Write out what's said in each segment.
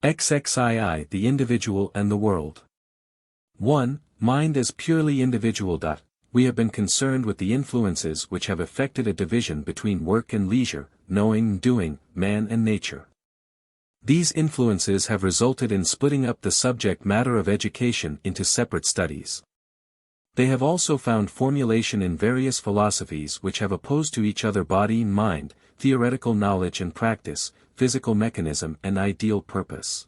XXII, the individual and the world. 1. Mind as purely individual. We have been concerned with the influences which have effected a division between work and leisure, knowing and doing, man and nature. These influences have resulted in splitting up the subject matter of education into separate studies. They have also found formulation in various philosophies which have opposed to each other body and mind, theoretical knowledge and practice, physical mechanism and ideal purpose.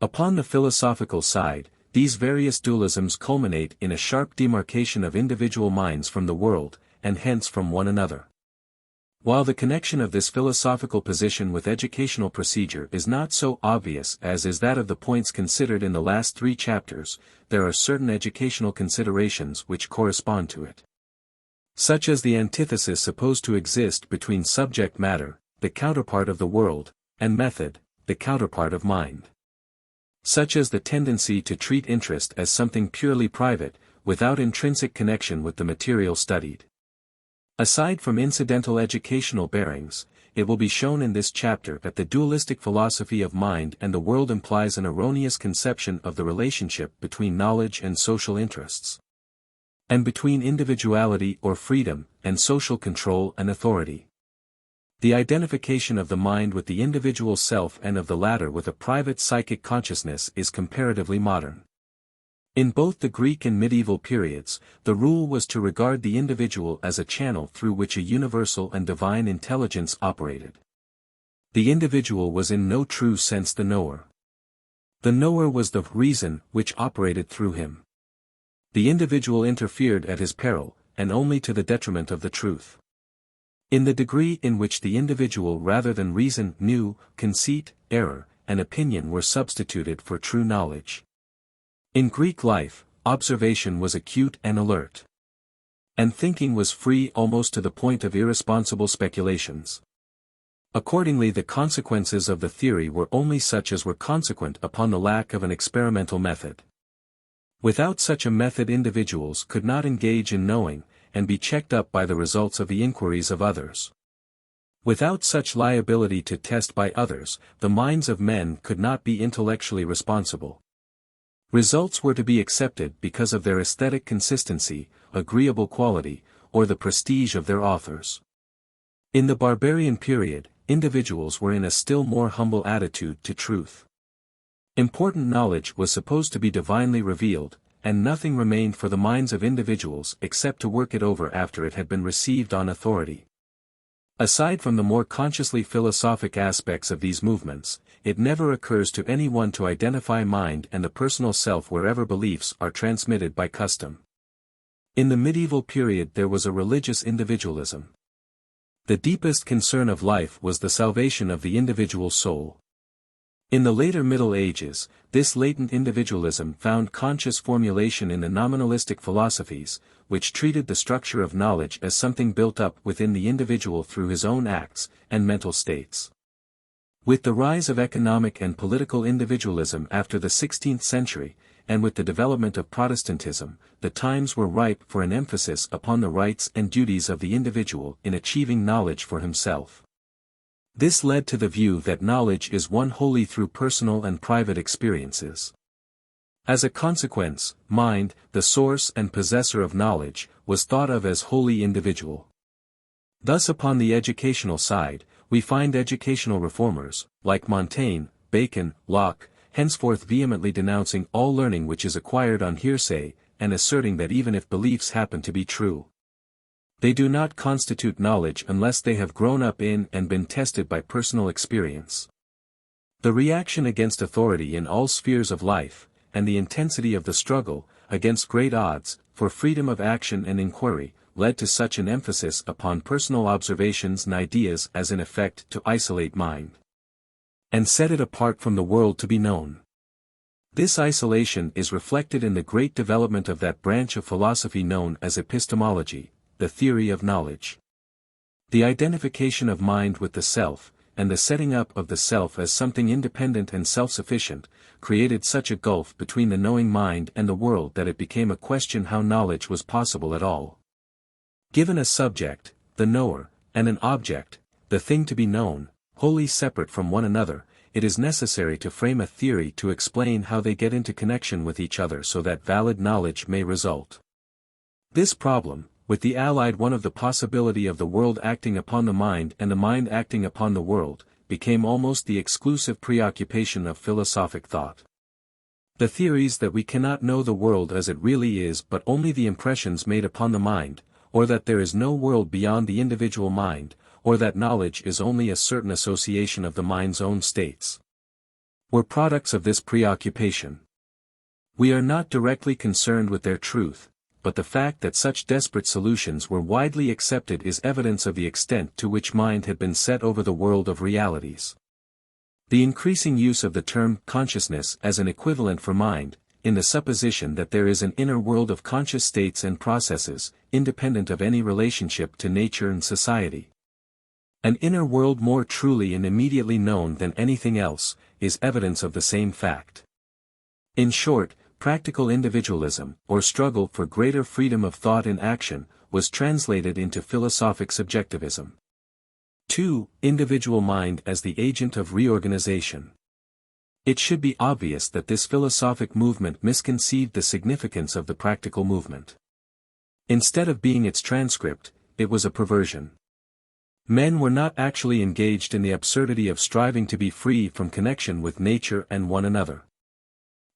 Upon the philosophical side, these various dualisms culminate in a sharp demarcation of individual minds from the world, and hence from one another. While the connection of this philosophical position with educational procedure is not so obvious as is that of the points considered in the last 3 chapters, there are certain educational considerations which correspond to it. Such as the antithesis supposed to exist between subject matter, the counterpart of the world, and method, the counterpart of mind. Such as the tendency to treat interest as something purely private, without intrinsic connection with the material studied. Aside from incidental educational bearings, it will be shown in this chapter that the dualistic philosophy of mind and the world implies an erroneous conception of the relationship between knowledge and social interests, and between individuality or freedom, and social control and authority. The identification of the mind with the individual self and of the latter with a private psychic consciousness is comparatively modern. In both the Greek and medieval periods, the rule was to regard the individual as a channel through which a universal and divine intelligence operated. The individual was in no true sense the knower. The knower was the reason which operated through him. The individual interfered at his peril, and only to the detriment of the truth. In the degree in which the individual rather than reason knew, conceit, error, and opinion were substituted for true knowledge. In Greek life, observation was acute and alert. And thinking was free almost to the point of irresponsible speculations. Accordingly, the consequences of the theory were only such as were consequent upon the lack of an experimental method. Without such a method, individuals could not engage in knowing, and be checked up by the results of the inquiries of others. Without such liability to test by others, the minds of men could not be intellectually responsible. Results were to be accepted because of their aesthetic consistency, agreeable quality, or the prestige of their authors. In the barbarian period, individuals were in a still more humble attitude to truth. Important knowledge was supposed to be divinely revealed, and nothing remained for the minds of individuals except to work it over after it had been received on authority. Aside from the more consciously philosophic aspects of these movements, it never occurs to anyone to identify mind and the personal self wherever beliefs are transmitted by custom. In the medieval period there was a religious individualism. The deepest concern of life was the salvation of the individual soul. In the later Middle Ages, this latent individualism found conscious formulation in the nominalistic philosophies, which treated the structure of knowledge as something built up within the individual through his own acts and mental states. With the rise of economic and political individualism after the 16th century, and with the development of Protestantism, the times were ripe for an emphasis upon the rights and duties of the individual in achieving knowledge for himself. This led to the view that knowledge is won wholly through personal and private experiences. As a consequence, mind, the source and possessor of knowledge, was thought of as wholly individual. Thus upon the educational side, we find educational reformers, like Montaigne, Bacon, Locke, henceforth vehemently denouncing all learning which is acquired on hearsay, and asserting that even if beliefs happen to be true, they do not constitute knowledge unless they have grown up in and been tested by personal experience. The reaction against authority in all spheres of life, and the intensity of the struggle, against great odds, for freedom of action and inquiry, led to such an emphasis upon personal observations and ideas as in effect to isolate mind, and set it apart from the world to be known. This isolation is reflected in the great development of that branch of philosophy known as epistemology, the theory of knowledge. The identification of mind with the self, and the setting up of the self as something independent and self-sufficient, created such a gulf between the knowing mind and the world that it became a question how knowledge was possible at all. Given a subject, the knower, and an object, the thing to be known, wholly separate from one another, it is necessary to frame a theory to explain how they get into connection with each other so that valid knowledge may result. This problem, with the allied one of the possibility of the world acting upon the mind and the mind acting upon the world, became almost the exclusive preoccupation of philosophic thought. The theories that we cannot know the world as it really is but only the impressions made upon the mind, or that there is no world beyond the individual mind, or that knowledge is only a certain association of the mind's own states, were products of this preoccupation. We are not directly concerned with their truth, but the fact that such desperate solutions were widely accepted is evidence of the extent to which mind had been set over the world of realities. The increasing use of the term consciousness as an equivalent for mind, in the supposition that there is an inner world of conscious states and processes, independent of any relationship to nature and society. An inner world more truly and immediately known than anything else, is evidence of the same fact. In short, practical individualism, or struggle for greater freedom of thought and action, was translated into philosophic subjectivism. 2. Individual mind as the agent of reorganization. It should be obvious that this philosophic movement misconceived the significance of the practical movement. Instead of being its transcript, it was a perversion. Men were not actually engaged in the absurdity of striving to be free from connection with nature and one another.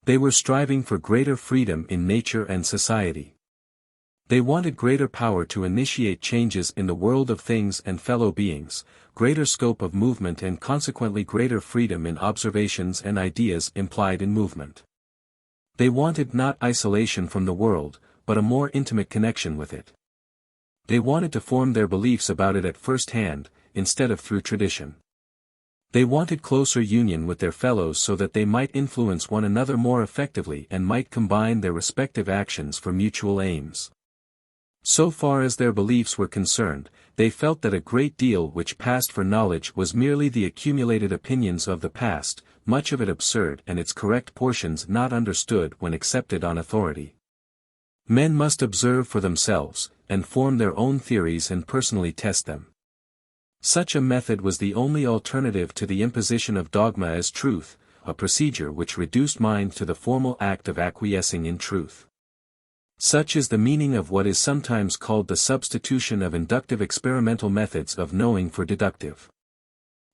They were striving for greater freedom in nature and society. They wanted greater power to initiate changes in the world of things and fellow beings, greater scope of movement and consequently greater freedom in observations and ideas implied in movement. They wanted not isolation from the world, but a more intimate connection with it. They wanted to form their beliefs about it at first hand, instead of through tradition. They wanted closer union with their fellows so that they might influence one another more effectively and might combine their respective actions for mutual aims. So far as their beliefs were concerned, they felt that a great deal which passed for knowledge was merely the accumulated opinions of the past, much of it absurd and its correct portions not understood when accepted on authority. Men must observe for themselves, and form their own theories and personally test them. Such a method was the only alternative to the imposition of dogma as truth, a procedure which reduced mind to the formal act of acquiescing in truth. Such is the meaning of what is sometimes called the substitution of inductive experimental methods of knowing for deductive.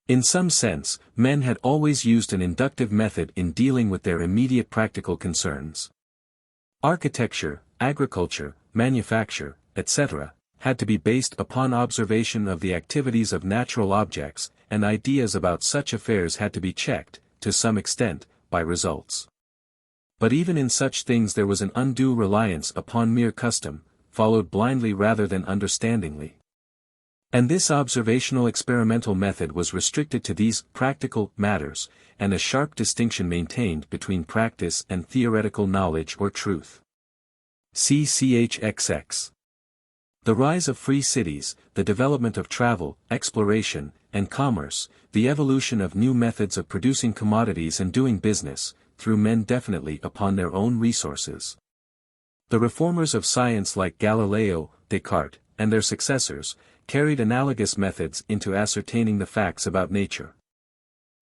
In some sense, men had always used an inductive method in dealing with their immediate practical concerns. Architecture, agriculture, manufacture, etc., had to be based upon observation of the activities of natural objects, and ideas about such affairs had to be checked, to some extent, by results. But even in such things there was an undue reliance upon mere custom, followed blindly rather than understandingly. And this observational experimental method was restricted to these practical matters, and a sharp distinction maintained between practice and theoretical knowledge or truth. See XXIX. The rise of free cities, the development of travel, exploration, and commerce, the evolution of new methods of producing commodities and doing business, threw men definitely upon their own resources. The reformers of science like Galileo, Descartes, and their successors, carried analogous methods into ascertaining the facts about nature.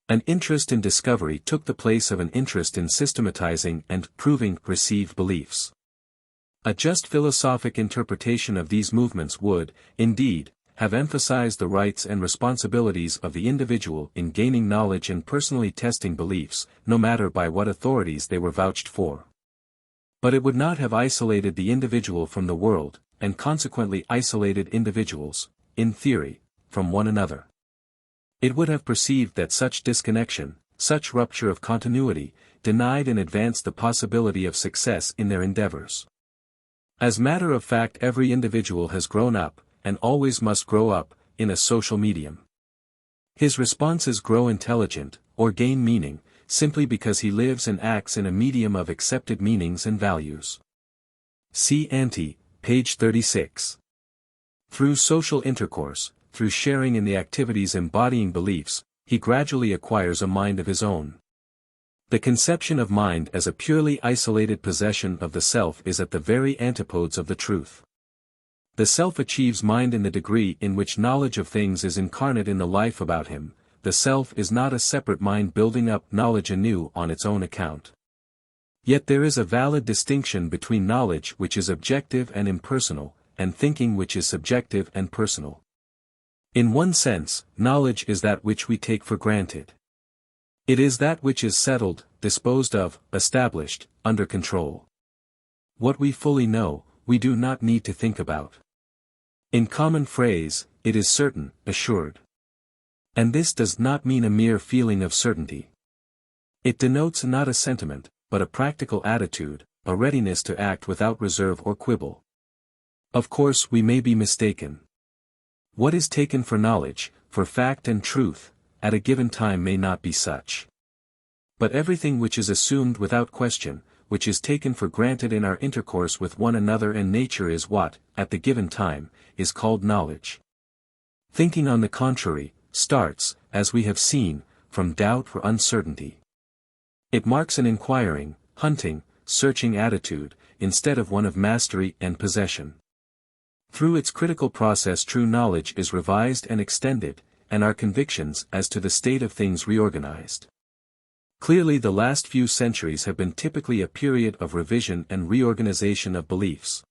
An interest in discovery took the place of an interest in systematizing and proving received beliefs. A just philosophic interpretation of these movements would, indeed, have emphasized the rights and responsibilities of the individual in gaining knowledge and personally testing beliefs, no matter by what authorities they were vouched for. But it would not have isolated the individual from the world, and consequently isolated individuals, in theory, from one another. It would have perceived that such disconnection, such rupture of continuity, denied and advanced the possibility of success in their endeavors. As matter of fact, every individual has grown up, and always must grow up, in a social medium. His responses grow intelligent, or gain meaning, simply because he lives and acts in a medium of accepted meanings and values. See ante, page 36. Through social intercourse, through sharing in the activities embodying beliefs, he gradually acquires a mind of his own. The conception of mind as a purely isolated possession of the self is at the very antipodes of the truth. The self achieves mind in the degree in which knowledge of things is incarnate in the life about him, the self is not a separate mind building up knowledge anew on its own account. Yet there is a valid distinction between knowledge which is objective and impersonal, and thinking which is subjective and personal. In one sense, knowledge is that which we take for granted. It is that which is settled, disposed of, established, under control. What we fully know, we do not need to think about. In common phrase, it is certain, assured. And this does not mean a mere feeling of certainty. It denotes not a sentiment, but a practical attitude, a readiness to act without reserve or quibble. Of course we may be mistaken. What is taken for knowledge, for fact and truth, at a given time may not be such. But everything which is assumed without question, which is taken for granted in our intercourse with one another and nature is what, at the given time, is called knowledge. Thinking on the contrary, starts, as we have seen, from doubt or uncertainty. It marks an inquiring, hunting, searching attitude, instead of one of mastery and possession. Through its critical process true knowledge is revised and extended, and our convictions as to the state of things reorganized. Clearly the last few centuries have been typically a period of revision and reorganization of beliefs.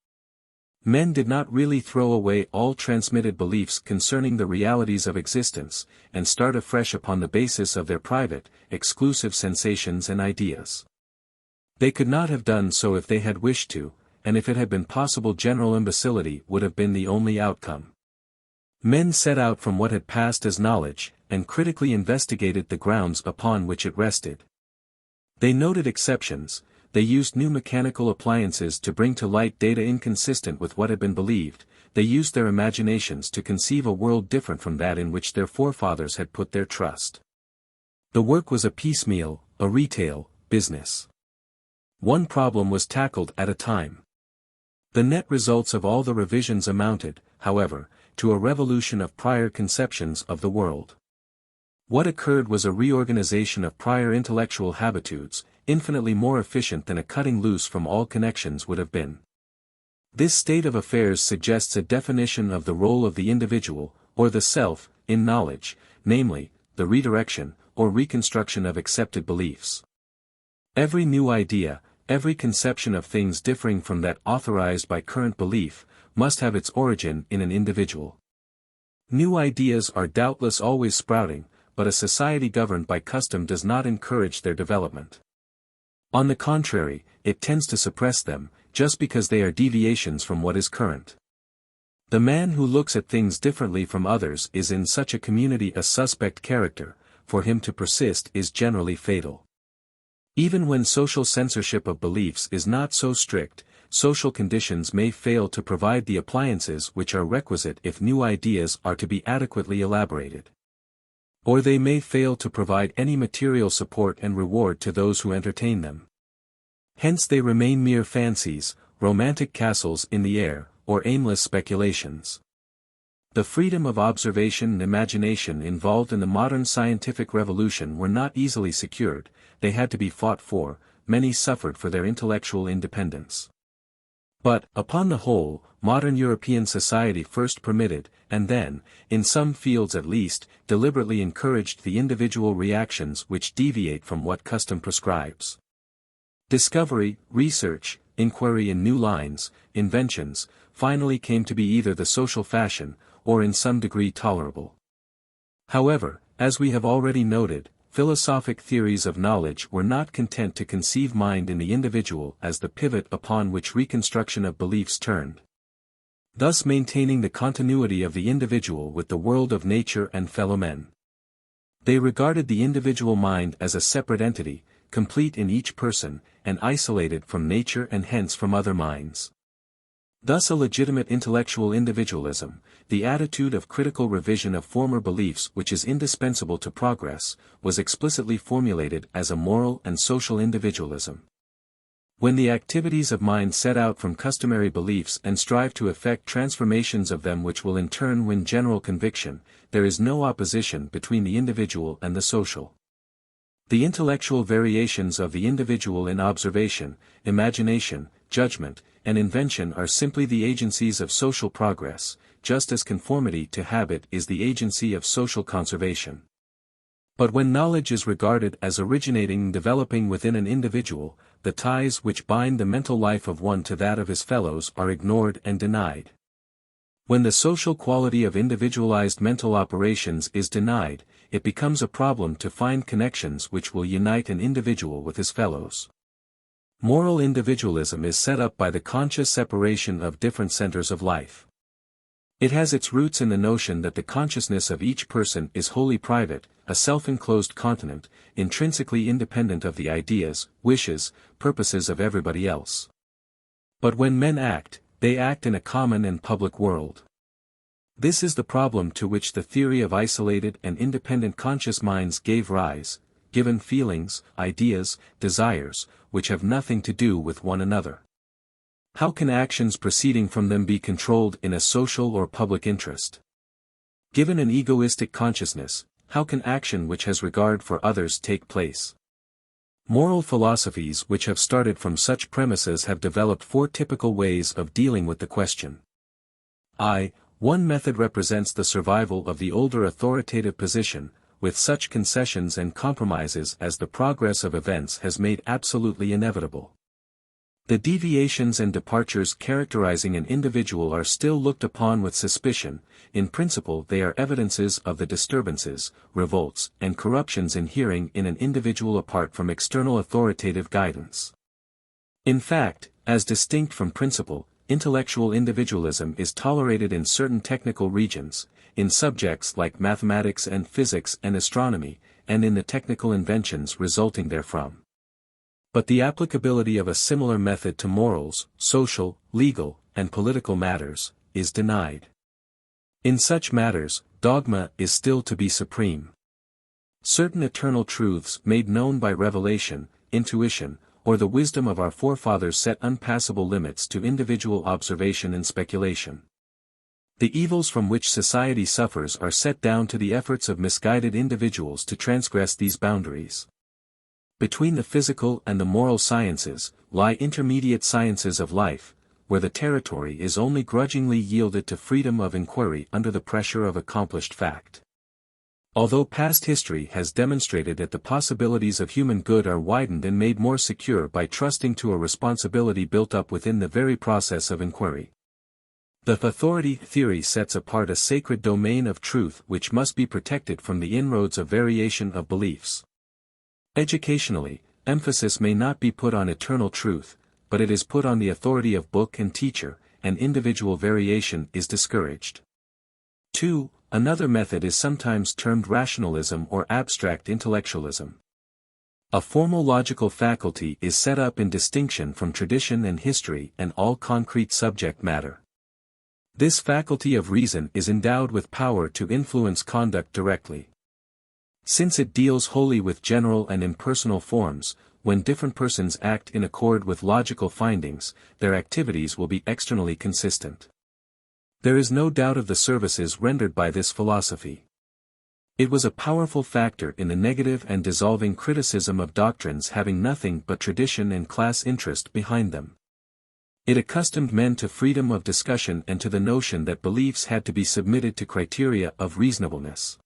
Men did not really throw away all transmitted beliefs concerning the realities of existence, and start afresh upon the basis of their private, exclusive sensations and ideas. They could not have done so if they had wished to, and if it had been possible general imbecility would have been the only outcome. Men set out from what had passed as knowledge, and critically investigated the grounds upon which it rested. They noted exceptions, they used new mechanical appliances to bring to light data inconsistent with what had been believed, they used their imaginations to conceive a world different from that in which their forefathers had put their trust. The work was a piecemeal, a retail, business. One problem was tackled at a time. The net results of all the revisions amounted, however, to a revolution of prior conceptions of the world. What occurred was a reorganization of prior intellectual habitudes, infinitely more efficient than a cutting loose from all connections would have been. This state of affairs suggests a definition of the role of the individual, or the self, in knowledge, namely, the redirection, or reconstruction of accepted beliefs. Every new idea, every conception of things differing from that authorized by current belief, must have its origin in an individual. New ideas are doubtless always sprouting, but a society governed by custom does not encourage their development. On the contrary, it tends to suppress them, just because they are deviations from what is current. The man who looks at things differently from others is in such a community a suspect character, for him to persist is generally fatal. Even when social censorship of beliefs is not so strict, social conditions may fail to provide the appliances which are requisite if new ideas are to be adequately elaborated. Or they may fail to provide any material support and reward to those who entertain them. Hence they remain mere fancies, romantic castles in the air, or aimless speculations. The freedom of observation and imagination involved in the modern scientific revolution were not easily secured, they had to be fought for, many suffered for their intellectual independence. But, upon the whole, modern European society first permitted, and then, in some fields at least, deliberately encouraged the individual reactions which deviate from what custom prescribes. Discovery, research, inquiry in new lines, inventions, finally came to be either the social fashion, or in some degree tolerable. However, as we have already noted, philosophic theories of knowledge were not content to conceive mind in the individual as the pivot upon which reconstruction of beliefs turned, thus maintaining the continuity of the individual with the world of nature and fellow men. They regarded the individual mind as a separate entity, complete in each person, and isolated from nature and hence from other minds. Thus a legitimate intellectual individualism, the attitude of critical revision of former beliefs which is indispensable to progress, was explicitly formulated as a moral and social individualism. When the activities of mind set out from customary beliefs and strive to effect transformations of them which will in turn win general conviction, there is no opposition between the individual and the social. The intellectual variations of the individual in observation, imagination, judgment, and invention are simply the agencies of social progress, just as conformity to habit is the agency of social conservation. But when knowledge is regarded as originating and developing within an individual, the ties which bind the mental life of one to that of his fellows are ignored and denied. When the social quality of individualized mental operations is denied, it becomes a problem to find connections which will unite an individual with his fellows. Moral individualism is set up by the conscious separation of different centers of life. It has its roots in the notion that the consciousness of each person is wholly private, a self-enclosed continent, intrinsically independent of the ideas, wishes, purposes of everybody else. But when men act, they act in a common and public world. This is the problem to which the theory of isolated and independent conscious minds gave rise, given feelings, ideas, desires, which have nothing to do with one another. How can actions proceeding from them be controlled in a social or public interest? Given an egoistic consciousness, how can action which has regard for others take place? Moral philosophies which have started from such premises have developed four typical ways of dealing with the question. One method represents the survival of the older authoritative position, with such concessions and compromises as the progress of events has made absolutely inevitable. The deviations and departures characterizing an individual are still looked upon with suspicion. In principle they are evidences of the disturbances, revolts, and corruptions inhering in an individual apart from external authoritative guidance. In fact, as distinct from principle, intellectual individualism is tolerated in certain technical regions, in subjects like mathematics and physics and astronomy, and in the technical inventions resulting therefrom. But the applicability of a similar method to morals, social, legal, and political matters, is denied. In such matters, dogma is still to be supreme. Certain eternal truths made known by revelation, intuition, or the wisdom of our forefathers set unpassable limits to individual observation and speculation. The evils from which society suffers are set down to the efforts of misguided individuals to transgress these boundaries. Between the physical and the moral sciences, lie intermediate sciences of life, where the territory is only grudgingly yielded to freedom of inquiry under the pressure of accomplished fact. Although past history has demonstrated that the possibilities of human good are widened and made more secure by trusting to a responsibility built up within the very process of inquiry. The authority theory sets apart a sacred domain of truth which must be protected from the inroads of variation of beliefs. Educationally, emphasis may not be put on eternal truth, but it is put on the authority of book and teacher, and individual variation is discouraged. 2. Another method is sometimes termed rationalism or abstract intellectualism. A formal logical faculty is set up in distinction from tradition and history and all concrete subject matter. This faculty of reason is endowed with power to influence conduct directly. Since it deals wholly with general and impersonal forms, when different persons act in accord with logical findings, their activities will be externally consistent. There is no doubt of the services rendered by this philosophy. It was a powerful factor in the negative and dissolving criticism of doctrines having nothing but tradition and class interest behind them. It accustomed men to freedom of discussion and to the notion that beliefs had to be submitted to criteria of reasonableness.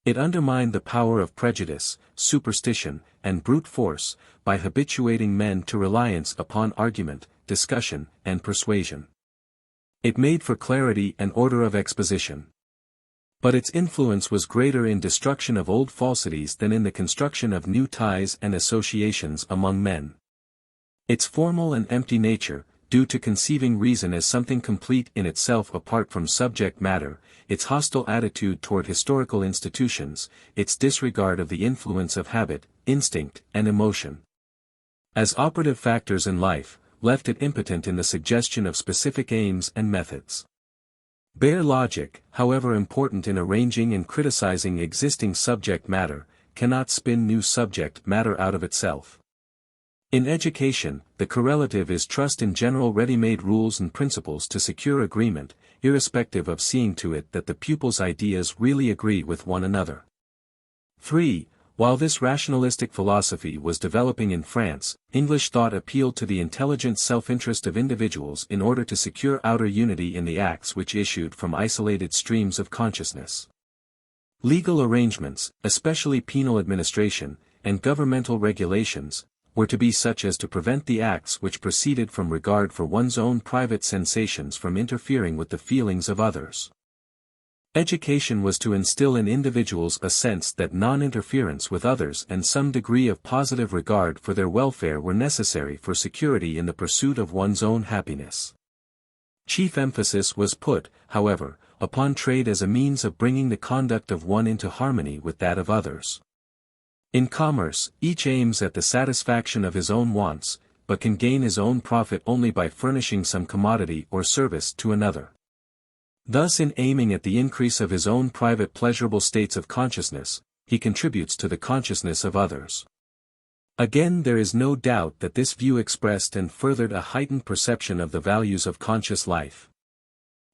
It undermined the power of prejudice, superstition, and brute force, by habituating men to reliance upon argument, discussion, and persuasion. It made for clarity and order of exposition. But its influence was greater in destruction of old falsities than in the construction of new ties and associations among men. Its formal and empty nature, due to conceiving reason as something complete in itself apart from subject matter, its hostile attitude toward historical institutions, its disregard of the influence of habit, instinct, and emotion, as operative factors in life, left it impotent in the suggestion of specific aims and methods. Bare logic, however important in arranging and criticizing existing subject matter, cannot spin new subject matter out of itself. In education, the correlative is trust in general ready-made rules and principles to secure agreement, irrespective of seeing to it that the pupils' ideas really agree with one another. 3. While this rationalistic philosophy was developing in France, English thought appealed to the intelligent self-interest of individuals in order to secure outer unity in the acts which issued from isolated streams of consciousness. Legal arrangements, especially penal administration, and governmental regulations, were to be such as to prevent the acts which proceeded from regard for one's own private sensations from interfering with the feelings of others. Education was to instill in individuals a sense that non-interference with others and some degree of positive regard for their welfare were necessary for security in the pursuit of one's own happiness. Chief emphasis was put, however, upon trade as a means of bringing the conduct of one into harmony with that of others. In commerce, each aims at the satisfaction of his own wants, but can gain his own profit only by furnishing some commodity or service to another. Thus in aiming at the increase of his own private pleasurable states of consciousness, he contributes to the consciousness of others. Again, there is no doubt that this view expressed and furthered a heightened perception of the values of conscious life,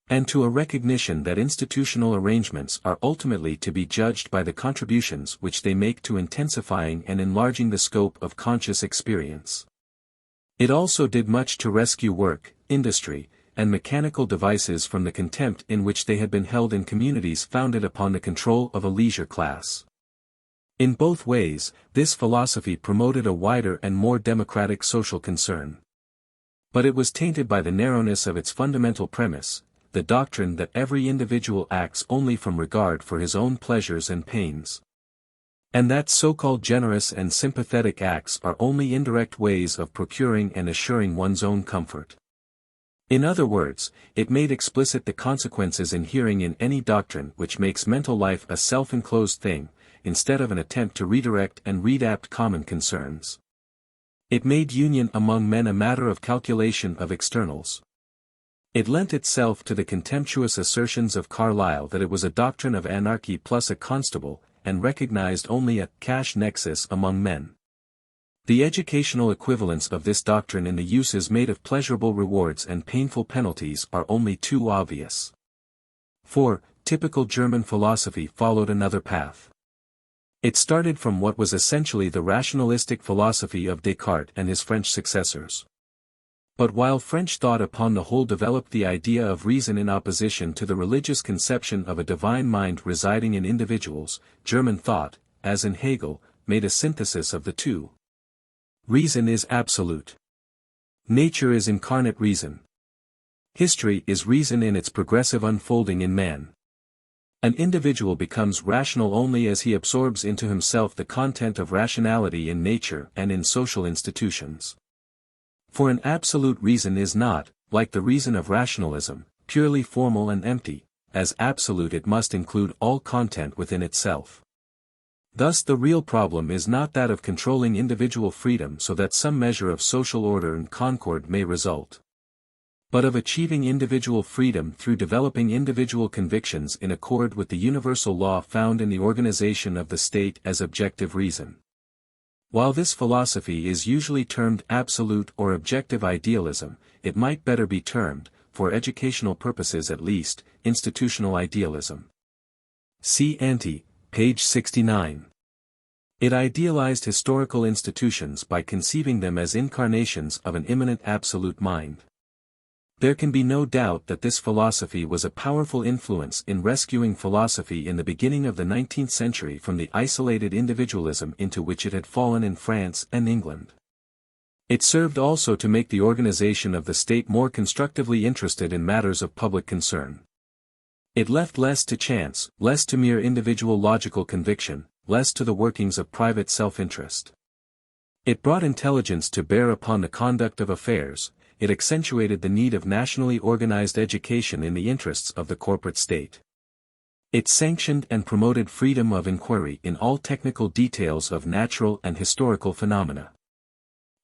and to a recognition that institutional arrangements are ultimately to be judged by the contributions which they make to intensifying and enlarging the scope of conscious experience. It also did much to rescue work, industry, and mechanical devices from the contempt in which they had been held in communities founded upon the control of a leisure class. In both ways, this philosophy promoted a wider and more democratic social concern. But it was tainted by the narrowness of its fundamental premise, the doctrine that every individual acts only from regard for his own pleasures and pains, and that so-called generous and sympathetic acts are only indirect ways of procuring and assuring one's own comfort. In other words, it made explicit the consequences inhering in any doctrine which makes mental life a self-enclosed thing, instead of an attempt to redirect and readapt common concerns. It made union among men a matter of calculation of externals. It lent itself to the contemptuous assertions of Carlyle that it was a doctrine of anarchy plus a constable, and recognized only a cash nexus among men. The educational equivalence of this doctrine in the uses made of pleasurable rewards and painful penalties are only too obvious. 4. Typical German philosophy followed another path. It started from what was essentially the rationalistic philosophy of Descartes and his French successors. But while French thought upon the whole developed the idea of reason in opposition to the religious conception of a divine mind residing in individuals, German thought, as in Hegel, made a synthesis of the two. Reason is absolute. Nature is incarnate reason. History is reason in its progressive unfolding in man. An individual becomes rational only as he absorbs into himself the content of rationality in nature and in social institutions. For an absolute reason is not, like the reason of rationalism, purely formal and empty. As absolute it must include all content within itself. Thus the real problem is not that of controlling individual freedom so that some measure of social order and concord may result, but of achieving individual freedom through developing individual convictions in accord with the universal law found in the organization of the state as objective reason. While this philosophy is usually termed absolute or objective idealism, it might better be termed, for educational purposes at least, institutional idealism. See ante, page 69. It idealized historical institutions by conceiving them as incarnations of an immanent absolute mind. There can be no doubt that this philosophy was a powerful influence in rescuing philosophy in the beginning of the 19th century from the isolated individualism into which it had fallen in France and England. It served also to make the organization of the state more constructively interested in matters of public concern. It left less to chance, less to mere individual logical conviction, less to the workings of private self-interest. It brought intelligence to bear upon the conduct of affairs. It accentuated the need of nationally organized education in the interests of the corporate state. It sanctioned and promoted freedom of inquiry in all technical details of natural and historical phenomena.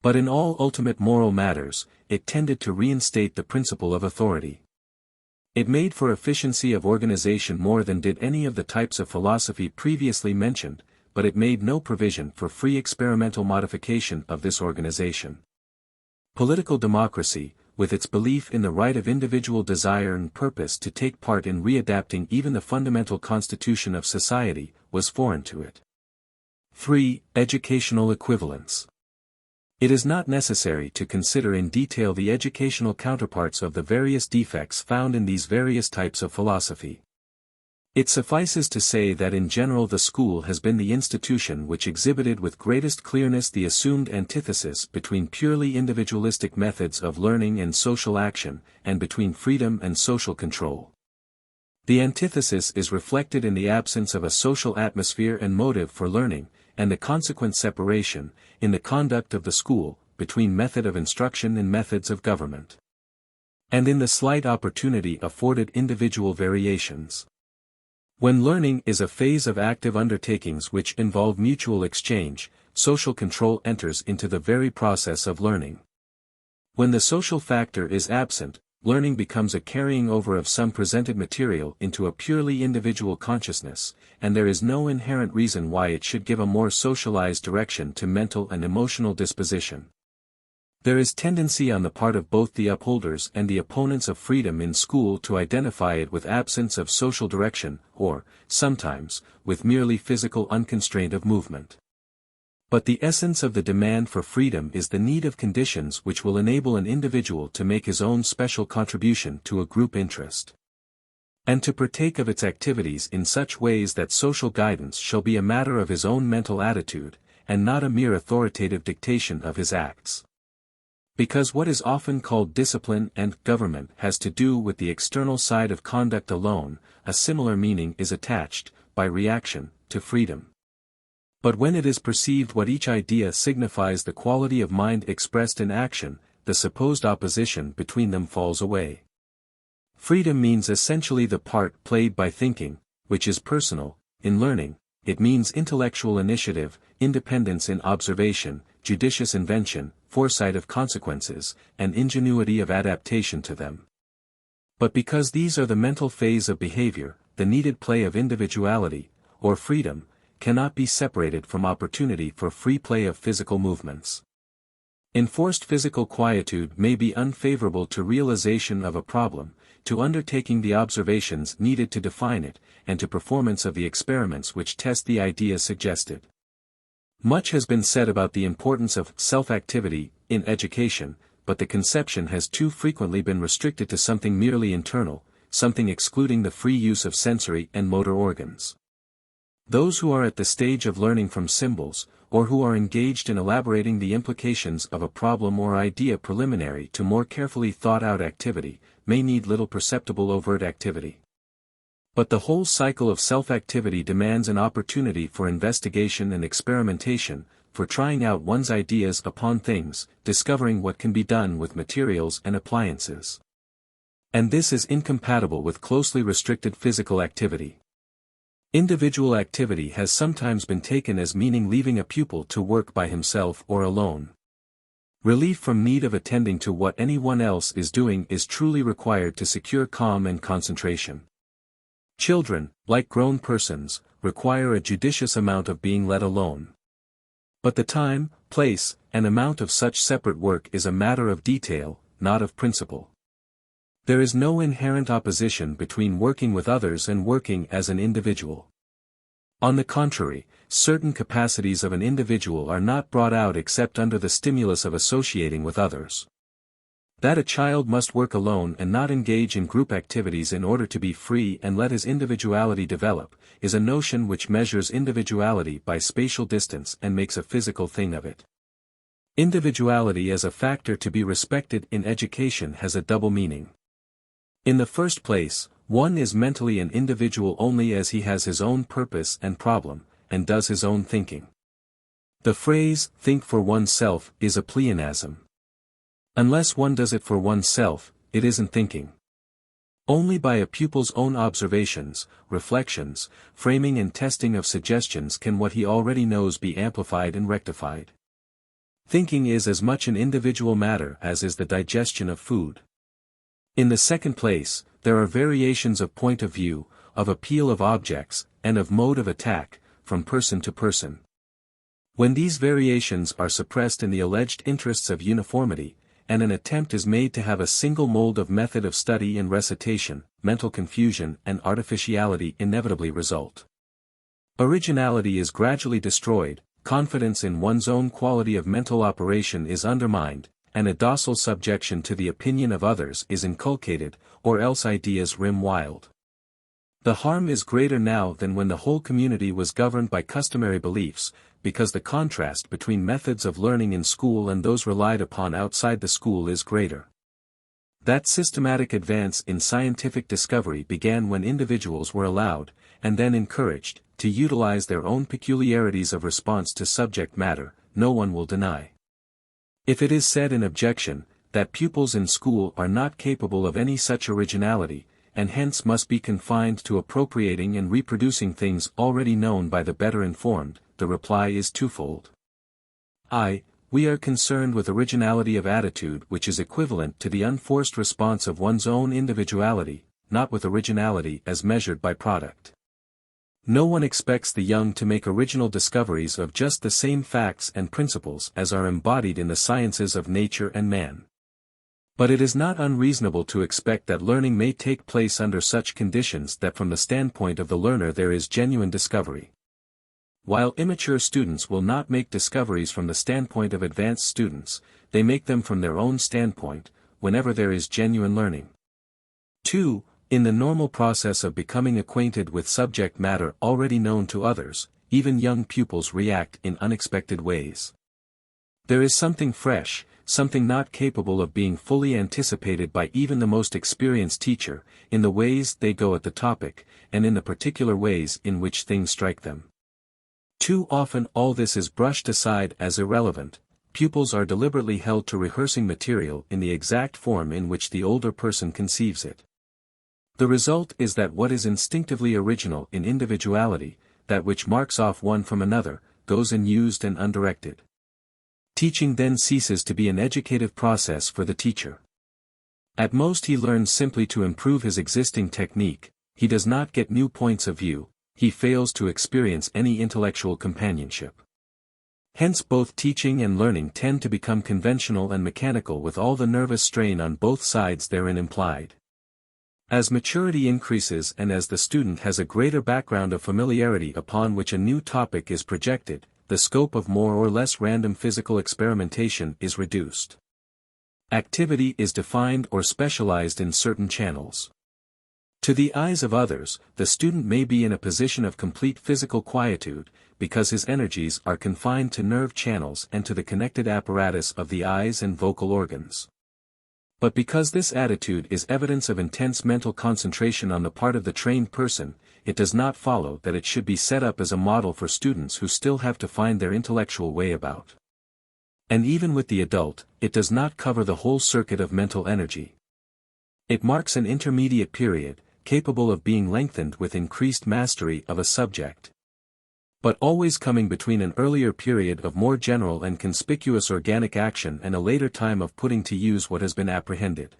But in all ultimate moral matters, it tended to reinstate the principle of authority. It made for efficiency of organization more than did any of the types of philosophy previously mentioned, but it made no provision for free experimental modification of this organization. Political democracy, with its belief in the right of individual desire and purpose to take part in readapting even the fundamental constitution of society, was foreign to it. 3. Educational equivalence. It is not necessary to consider in detail the educational counterparts of the various defects found in these various types of philosophy. It suffices to say that in general the school has been the institution which exhibited with greatest clearness the assumed antithesis between purely individualistic methods of learning and social action, and between freedom and social control. The antithesis is reflected in the absence of a social atmosphere and motive for learning, and the consequent separation, in the conduct of the school, between method of instruction and methods of government. And in the slight opportunity afforded individual variations. When learning is a phase of active undertakings which involve mutual exchange, social control enters into the very process of learning. When the social factor is absent, learning becomes a carrying over of some presented material into a purely individual consciousness, and there is no inherent reason why it should give a more socialized direction to mental and emotional disposition. There is tendency on the part of both the upholders and the opponents of freedom in school to identify it with absence of social direction, or, sometimes, with merely physical unconstraint of movement. But the essence of the demand for freedom is the need of conditions which will enable an individual to make his own special contribution to a group interest, and to partake of its activities in such ways that social guidance shall be a matter of his own mental attitude, and not a mere authoritative dictation of his acts. Because what is often called discipline and government has to do with the external side of conduct alone, a similar meaning is attached, by reaction, to freedom. But when it is perceived what each idea signifies the quality of mind expressed in action, the supposed opposition between them falls away. Freedom means essentially the part played by thinking, which is personal. In learning, it means intellectual initiative, independence in observation, judicious invention, foresight of consequences, and ingenuity of adaptation to them. But because these are the mental phase of behavior, the needed play of individuality, or freedom, cannot be separated from opportunity for free play of physical movements. Enforced physical quietude may be unfavorable to realization of a problem, to undertaking the observations needed to define it, and to performance of the experiments which test the idea suggested. Much has been said about the importance of self-activity in education, but the conception has too frequently been restricted to something merely internal, something excluding the free use of sensory and motor organs. Those who are at the stage of learning from symbols, or who are engaged in elaborating the implications of a problem or idea preliminary to more carefully thought-out activity, may need little perceptible overt activity. But the whole cycle of self-activity demands an opportunity for investigation and experimentation, for trying out one's ideas upon things, discovering what can be done with materials and appliances. And this is incompatible with closely restricted physical activity. Individual activity has sometimes been taken as meaning leaving a pupil to work by himself or alone. Relief from need of attending to what anyone else is doing is truly required to secure calm and concentration. Children, like grown persons, require a judicious amount of being let alone. But the time, place, and amount of such separate work is a matter of detail, not of principle. There is no inherent opposition between working with others and working as an individual. On the contrary, certain capacities of an individual are not brought out except under the stimulus of associating with others. That a child must work alone and not engage in group activities in order to be free and let his individuality develop, is a notion which measures individuality by spatial distance and makes a physical thing of it. Individuality as a factor to be respected in education has a double meaning. In the first place, one is mentally an individual only as he has his own purpose and problem, and does his own thinking. The phrase, think for oneself, is a pleonasm. Unless one does it for oneself, it isn't thinking. Only by a pupil's own observations, reflections, framing and testing of suggestions can what he already knows be amplified and rectified. Thinking is as much an individual matter as is the digestion of food. In the second place, there are variations of point of view, of appeal of objects, and of mode of attack, from person to person. When these variations are suppressed in the alleged interests of uniformity, and an attempt is made to have a single mold of method of study and recitation, mental confusion and artificiality inevitably result. Originality is gradually destroyed, confidence in one's own quality of mental operation is undermined, and a docile subjection to the opinion of others is inculcated, or else ideas run wild. The harm is greater now than when the whole community was governed by customary beliefs, because the contrast between methods of learning in school and those relied upon outside the school is greater. That systematic advance in scientific discovery began when individuals were allowed, and then encouraged, to utilize their own peculiarities of response to subject matter, no one will deny. If it is said in objection, that pupils in school are not capable of any such originality, and hence must be confined to appropriating and reproducing things already known by the better informed, the reply is twofold. We are concerned with originality of attitude which is equivalent to the unforced response of one's own individuality, not with originality as measured by product. No one expects the young to make original discoveries of just the same facts and principles as are embodied in the sciences of nature and man. But it is not unreasonable to expect that learning may take place under such conditions that from the standpoint of the learner there is genuine discovery. While immature students will not make discoveries from the standpoint of advanced students, they make them from their own standpoint, whenever there is genuine learning. 2. In the normal process of becoming acquainted with subject matter already known to others, even young pupils react in unexpected ways. There is something fresh, something not capable of being fully anticipated by even the most experienced teacher, in the ways they go at the topic, and in the particular ways in which things strike them. Too often all this is brushed aside as irrelevant. Pupils are deliberately held to rehearsing material in the exact form in which the older person conceives it. The result is that what is instinctively original in individuality, that which marks off one from another, goes unused and undirected. Teaching then ceases to be an educative process for the teacher. At most he learns simply to improve his existing technique, he does not get new points of view, he fails to experience any intellectual companionship. Hence both teaching and learning tend to become conventional and mechanical with all the nervous strain on both sides therein implied. As maturity increases and as the student has a greater background of familiarity upon which a new topic is projected, the scope of more or less random physical experimentation is reduced. Activity is defined or specialized in certain channels. To the eyes of others, the student may be in a position of complete physical quietude, because his energies are confined to nerve channels and to the connected apparatus of the eyes and vocal organs. But because this attitude is evidence of intense mental concentration on the part of the trained person, it does not follow that it should be set up as a model for students who still have to find their intellectual way about. And even with the adult, it does not cover the whole circuit of mental energy. It marks an intermediate period, capable of being lengthened with increased mastery of a subject, but always coming between an earlier period of more general and conspicuous organic action and a later time of putting to use what has been apprehended.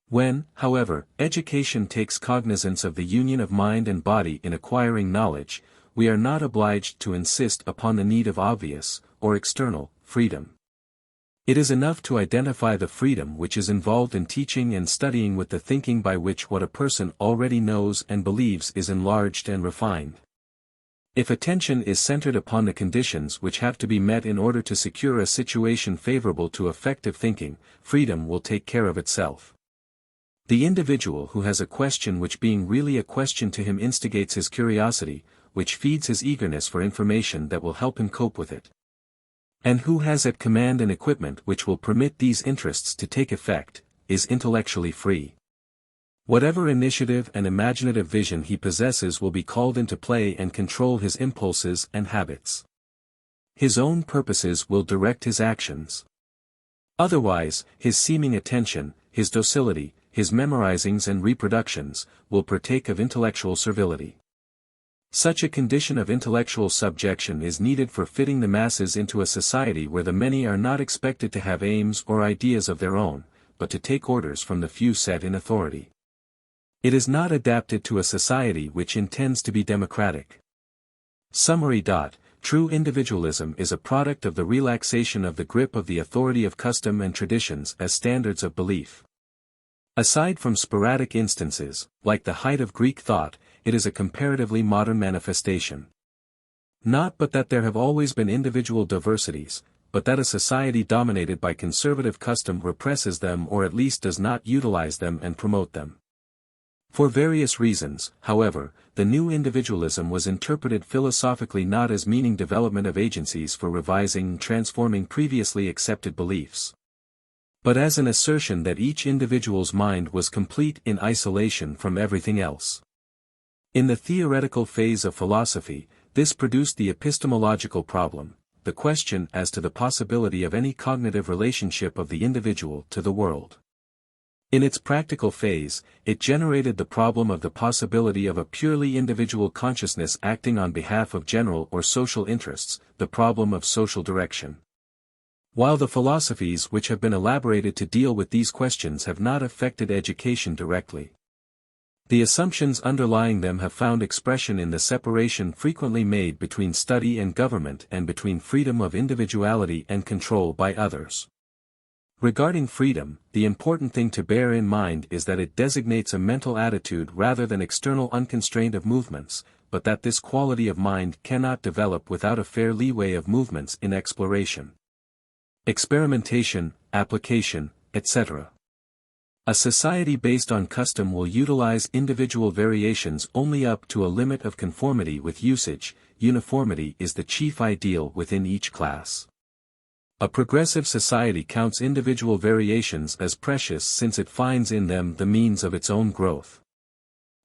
When, however, education takes cognizance of the union of mind and body in acquiring knowledge, we are not obliged to insist upon the need of obvious, or external, freedom. It is enough to identify the freedom which is involved in teaching and studying with the thinking by which what a person already knows and believes is enlarged and refined. If attention is centered upon the conditions which have to be met in order to secure a situation favorable to effective thinking, freedom will take care of itself. The individual who has a question which being really a question to him instigates his curiosity, which feeds his eagerness for information that will help him cope with it, and who has at command an equipment which will permit these interests to take effect, is intellectually free. Whatever initiative and imaginative vision he possesses will be called into play and control his impulses and habits. His own purposes will direct his actions. Otherwise, his seeming attention, his docility, his memorizings and reproductions, will partake of intellectual servility. Such a condition of intellectual subjection is needed for fitting the masses into a society where the many are not expected to have aims or ideas of their own, but to take orders from the few set in authority. It is not adapted to a society which intends to be democratic. Summary. True individualism is a product of the relaxation of the grip of the authority of custom and traditions as standards of belief. Aside from sporadic instances, like the height of Greek thought, it is a comparatively modern manifestation. Not but that there have always been individual diversities, but that a society dominated by conservative custom represses them or at least does not utilize them and promote them. For various reasons, however, the new individualism was interpreted philosophically not as meaning development of agencies for revising and transforming previously accepted beliefs, but as an assertion that each individual's mind was complete in isolation from everything else. In the theoretical phase of philosophy, this produced the epistemological problem, the question as to the possibility of any cognitive relationship of the individual to the world. In its practical phase, it generated the problem of the possibility of a purely individual consciousness acting on behalf of general or social interests, the problem of social direction. While the philosophies which have been elaborated to deal with these questions have not affected education directly, the assumptions underlying them have found expression in the separation frequently made between study and government and between freedom of individuality and control by others. Regarding freedom, the important thing to bear in mind is that it designates a mental attitude rather than external unconstraint of movements, but that this quality of mind cannot develop without a fair leeway of movements in exploration, experimentation, application, etc. A society based on custom will utilize individual variations only up to a limit of conformity with usage. Uniformity is the chief ideal within each class. A progressive society counts individual variations as precious since it finds in them the means of its own growth.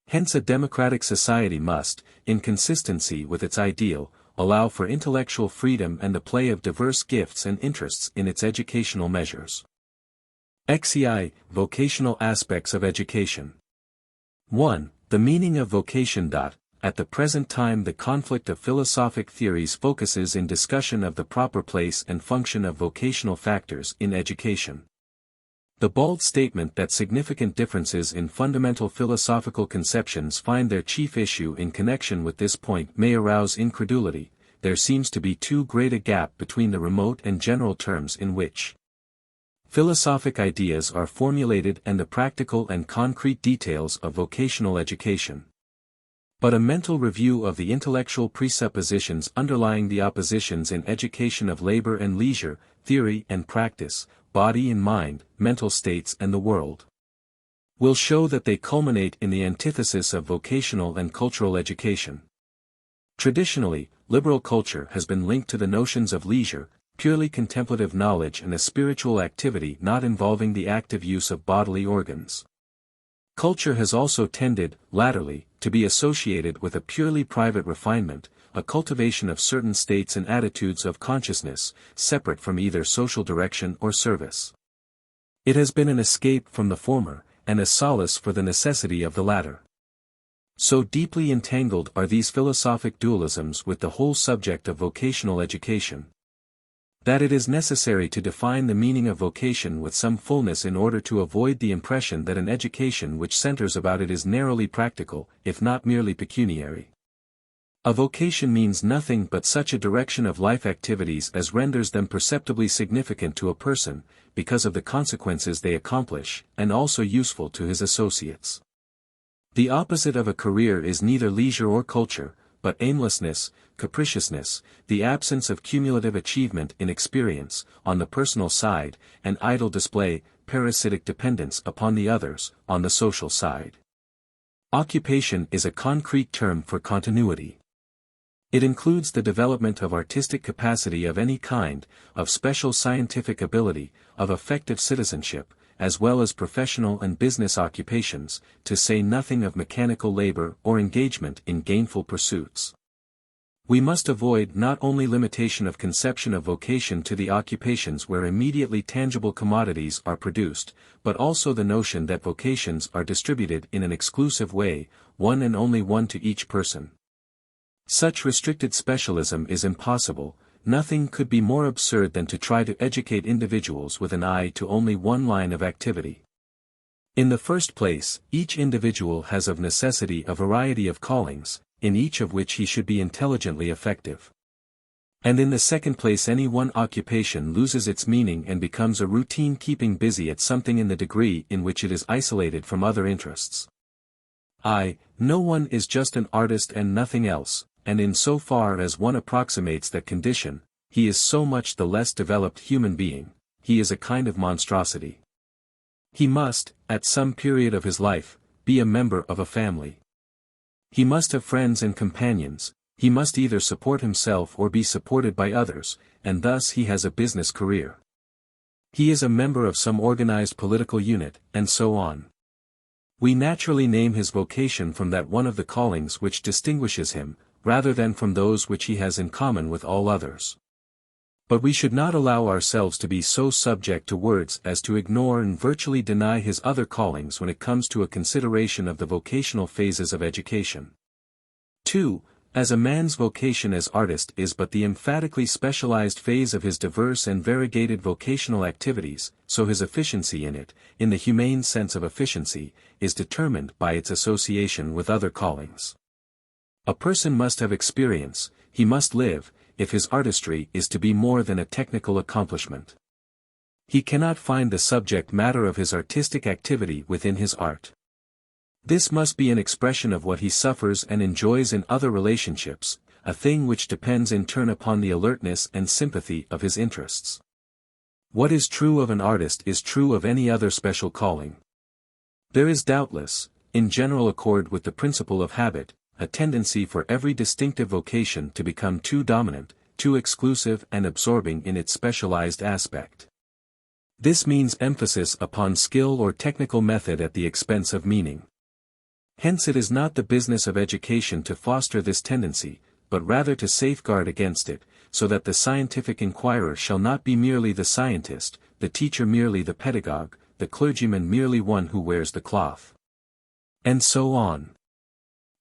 Hence a democratic society must, in consistency with its ideal, allow for intellectual freedom and the play of diverse gifts and interests in its educational measures. XXII. Vocational aspects of education. 1. The meaning of vocation. At the present time the conflict of philosophic theories focuses in discussion of the proper place and function of vocational factors in education. The bald statement that significant differences in fundamental philosophical conceptions find their chief issue in connection with this point may arouse incredulity. There seems to be too great a gap between the remote and general terms in which philosophic ideas are formulated and the practical and concrete details of vocational education. But a mental review of the intellectual presuppositions underlying the oppositions in education of labor and leisure, theory and practice, body and mind, mental states and the world, will show that they culminate in the antithesis of vocational and cultural education. Traditionally, liberal culture has been linked to the notions of leisure, purely contemplative knowledge and a spiritual activity not involving the active use of bodily organs. Culture has also tended, latterly, to be associated with a purely private refinement, a cultivation of certain states and attitudes of consciousness, separate from either social direction or service. It has been an escape from the former, and a solace for the necessity of the latter. So deeply entangled are these philosophic dualisms with the whole subject of vocational education, that it is necessary to define the meaning of vocation with some fullness in order to avoid the impression that an education which centers about it is narrowly practical, if not merely pecuniary. A vocation means nothing but such a direction of life activities as renders them perceptibly significant to a person, because of the consequences they accomplish, and also useful to his associates. The opposite of a career is neither leisure or culture, but aimlessness, capriciousness, the absence of cumulative achievement in experience, on the personal side, and idle display, parasitic dependence upon the others, on the social side. Occupation is a concrete term for continuity. It includes the development of artistic capacity of any kind, of special scientific ability, of effective citizenship, as well as professional and business occupations, to say nothing of mechanical labor or engagement in gainful pursuits. We must avoid not only limitation of conception of vocation to the occupations where immediately tangible commodities are produced, but also the notion that vocations are distributed in an exclusive way, one and only one to each person. Such restricted specialism is impossible. Nothing could be more absurd than to try to educate individuals with an eye to only one line of activity. In the first place, each individual has of necessity a variety of callings, in each of which he should be intelligently effective. And in the second place, any one occupation loses its meaning and becomes a routine keeping busy at something in the degree in which it is isolated from other interests. No one is just an artist and nothing else, and in so far as one approximates that condition, he is so much the less developed human being, he is a kind of monstrosity. He must, at some period of his life, be a member of a family. He must have friends and companions, he must either support himself or be supported by others, and thus he has a business career. He is a member of some organized political unit, and so on. We naturally name his vocation from that one of the callings which distinguishes him, rather than from those which he has in common with all others. But we should not allow ourselves to be so subject to words as to ignore and virtually deny his other callings when it comes to a consideration of the vocational phases of education. 2. As a man's vocation as artist is but the emphatically specialized phase of his diverse and variegated vocational activities, so his efficiency in it, in the humane sense of efficiency, is determined by its association with other callings. A person must have experience, he must live, if his artistry is to be more than a technical accomplishment. He cannot find the subject matter of his artistic activity within his art. This must be an expression of what he suffers and enjoys in other relationships, a thing which depends in turn upon the alertness and sympathy of his interests. What is true of an artist is true of any other special calling. There is doubtless, in general accord with the principle of habit, a tendency for every distinctive vocation to become too dominant, too exclusive and absorbing in its specialized aspect. This means emphasis upon skill or technical method at the expense of meaning. Hence it is not the business of education to foster this tendency, but rather to safeguard against it, so that the scientific inquirer shall not be merely the scientist, the teacher merely the pedagogue, the clergyman merely one who wears the cloth. And so on.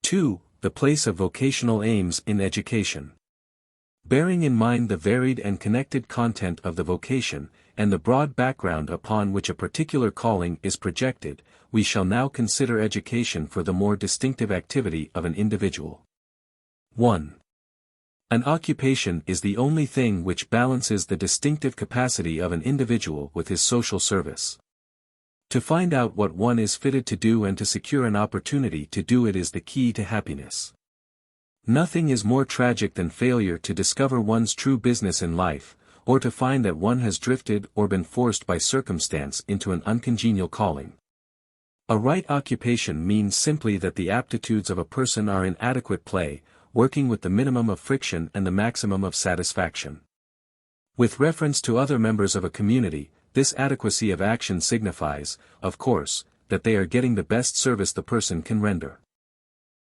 2. The place of vocational aims in education. Bearing in mind the varied and connected content of the vocation, and the broad background upon which a particular calling is projected, we shall now consider education for the more distinctive activity of an individual. 1. An occupation is the only thing which balances the distinctive capacity of an individual with his social service. To find out what one is fitted to do and to secure an opportunity to do it is the key to happiness. Nothing is more tragic than failure to discover one's true business in life, or to find that one has drifted or been forced by circumstance into an uncongenial calling. A right occupation means simply that the aptitudes of a person are in adequate play, working with the minimum of friction and the maximum of satisfaction. With reference to other members of a community, this adequacy of action signifies, of course, that they are getting the best service the person can render.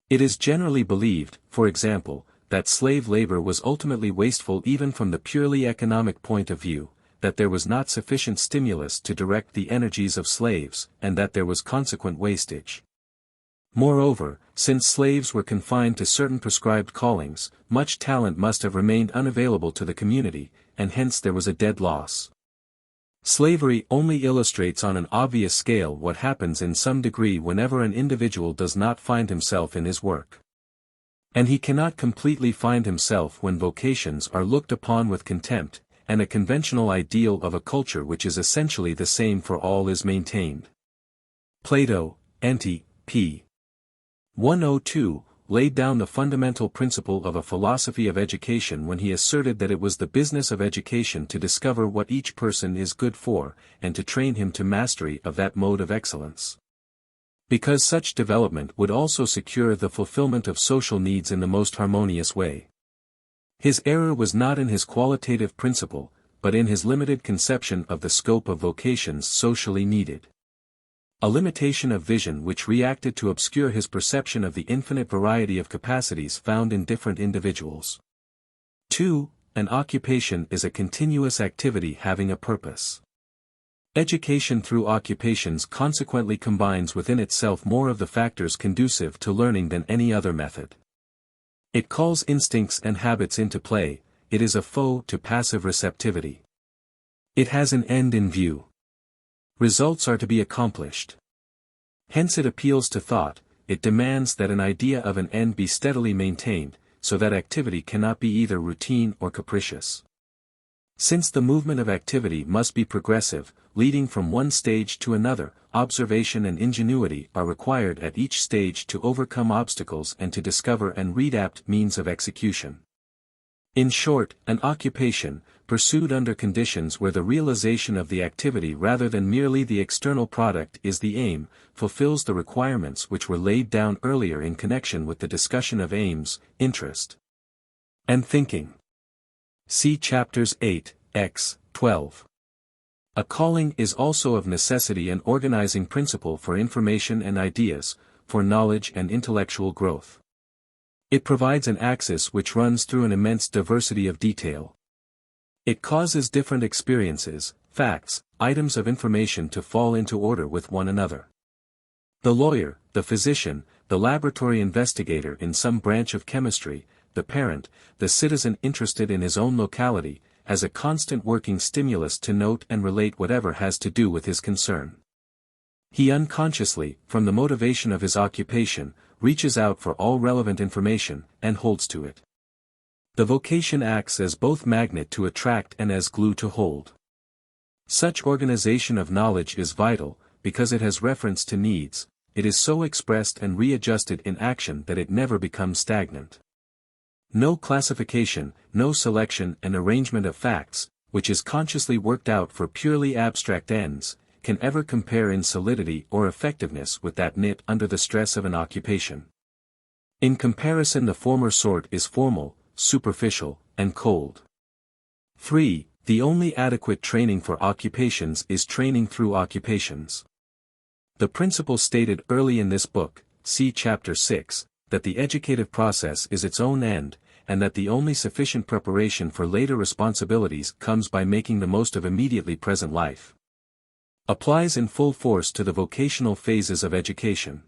It is generally believed, for example, that slave labor was ultimately wasteful even from the purely economic point of view, that there was not sufficient stimulus to direct the energies of slaves, and that there was consequent wastage. Moreover, since slaves were confined to certain prescribed callings, much talent must have remained unavailable to the community, and hence there was a dead loss. Slavery only illustrates on an obvious scale what happens in some degree whenever an individual does not find himself in his work. And he cannot completely find himself when vocations are looked upon with contempt, and a conventional ideal of a culture which is essentially the same for all is maintained. Plato, p. 102, laid down the fundamental principle of a philosophy of education when he asserted that it was the business of education to discover what each person is good for, and to train him to mastery of that mode of excellence. Because such development would also secure the fulfillment of social needs in the most harmonious way. His error was not in his qualitative principle, but in his limited conception of the scope of vocations socially needed. A limitation of vision which reacted to obscure his perception of the infinite variety of capacities found in different individuals. 2. An occupation is a continuous activity having a purpose. Education through occupations consequently combines within itself more of the factors conducive to learning than any other method. It calls instincts and habits into play, it is a foe to passive receptivity. It has an end in view. Results are to be accomplished. Hence it appeals to thought, it demands that an idea of an end be steadily maintained, so that activity cannot be either routine or capricious. Since the movement of activity must be progressive, leading from one stage to another, observation and ingenuity are required at each stage to overcome obstacles and to discover and read apt means of execution. In short, an occupation, pursued under conditions where the realization of the activity rather than merely the external product is the aim, fulfills the requirements which were laid down earlier in connection with the discussion of aims, interest, and thinking. See chapters 8, x. 12. A calling is also of necessity an organizing principle for information and ideas, for knowledge and intellectual growth. It provides an axis which runs through an immense diversity of detail. It causes different experiences, facts, items of information to fall into order with one another. The lawyer, the physician, the laboratory investigator in some branch of chemistry, the parent, the citizen interested in his own locality, has a constant working stimulus to note and relate whatever has to do with his concern. He unconsciously, from the motivation of his occupation, reaches out for all relevant information, and holds to it. The vocation acts as both magnet to attract and as glue to hold. Such organization of knowledge is vital, because it has reference to needs, it is so expressed and readjusted in action that it never becomes stagnant. No classification, no selection and arrangement of facts, which is consciously worked out for purely abstract ends, can ever compare in solidity or effectiveness with that knit under the stress of an occupation. In comparison the former sort is formal, superficial, and cold. 3. The only adequate training for occupations is training through occupations. The principle stated early in this book, see chapter 6, that the educative process is its own end, and that the only sufficient preparation for later responsibilities comes by making the most of immediately present life, applies in full force to the vocational phases of education.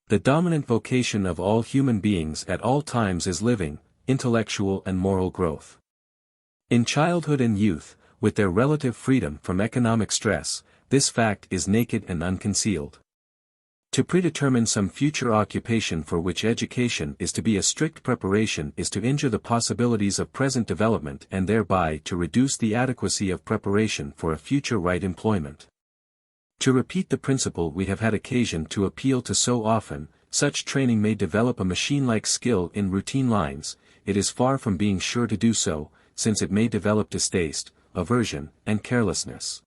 The dominant vocation of all human beings at all times is living, intellectual and moral growth. In childhood and youth, with their relative freedom from economic stress, this fact is naked and unconcealed. To predetermine some future occupation for which education is to be a strict preparation is to injure the possibilities of present development and thereby to reduce the adequacy of preparation for a future right employment. To repeat the principle we have had occasion to appeal to so often, such training may develop a machine-like skill in routine lines, it is far from being sure to do so, since it may develop distaste, aversion, and carelessness.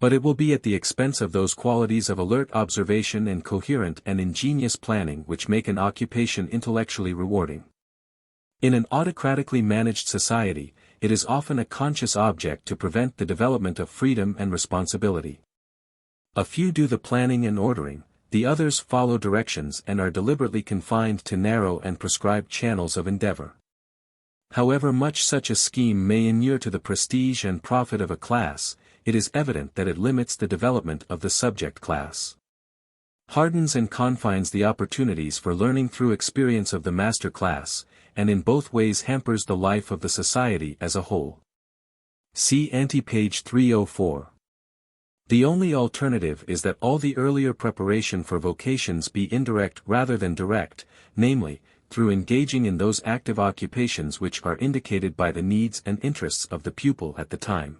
But it will be at the expense of those qualities of alert observation and coherent and ingenious planning which make an occupation intellectually rewarding. In an autocratically managed society, it is often a conscious object to prevent the development of freedom and responsibility. A few do the planning and ordering, the others follow directions and are deliberately confined to narrow and prescribed channels of endeavor. However much such a scheme may inure to the prestige and profit of a class, it is evident that it limits the development of the subject class, hardens and confines the opportunities for learning through experience of the master class, and in both ways hampers the life of the society as a whole. See ante-page 304. The only alternative is that all the earlier preparation for vocations be indirect rather than direct, namely, through engaging in those active occupations which are indicated by the needs and interests of the pupil at the time.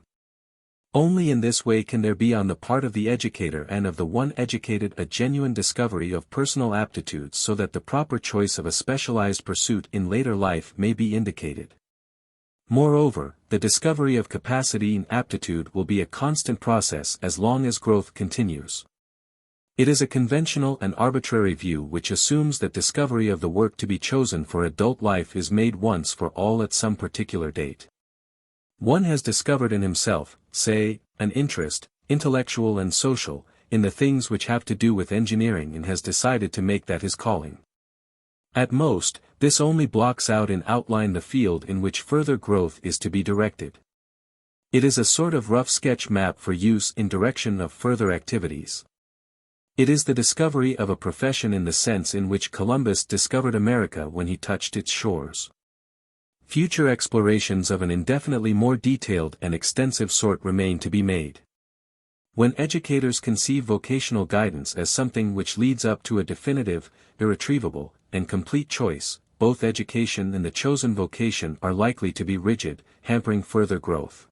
Only in this way can there be on the part of the educator and of the one educated a genuine discovery of personal aptitudes so that the proper choice of a specialized pursuit in later life may be indicated. Moreover, the discovery of capacity and aptitude will be a constant process as long as growth continues. It is a conventional and arbitrary view which assumes that discovery of the work to be chosen for adult life is made once for all at some particular date. One has discovered in himself, say, an interest, intellectual and social, in the things which have to do with engineering and has decided to make that his calling. At most, this only blocks out in outline the field in which further growth is to be directed. It is a sort of rough sketch map for use in direction of further activities. It is the discovery of a profession in the sense in which Columbus discovered America when he touched its shores. Future explorations of an indefinitely more detailed and extensive sort remain to be made. When educators conceive vocational guidance as something which leads up to a definitive, irretrievable, and complete choice, both education and the chosen vocation are likely to be rigid, hampering further growth.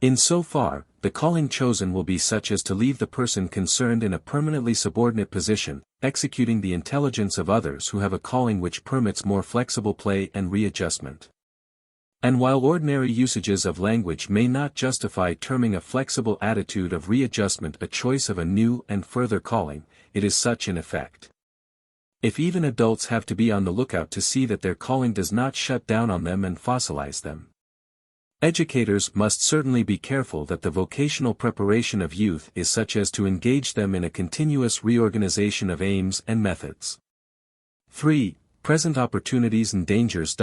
In so far, the calling chosen will be such as to leave the person concerned in a permanently subordinate position, executing the intelligence of others who have a calling which permits more flexible play and readjustment. And while ordinary usages of language may not justify terming a flexible attitude of readjustment a choice of a new and further calling, it is such in effect. If even adults have to be on the lookout to see that their calling does not shut down on them and fossilize them. Educators must certainly be careful that the vocational preparation of youth is such as to engage them in a continuous reorganization of aims and methods. 3. Present opportunities and dangers.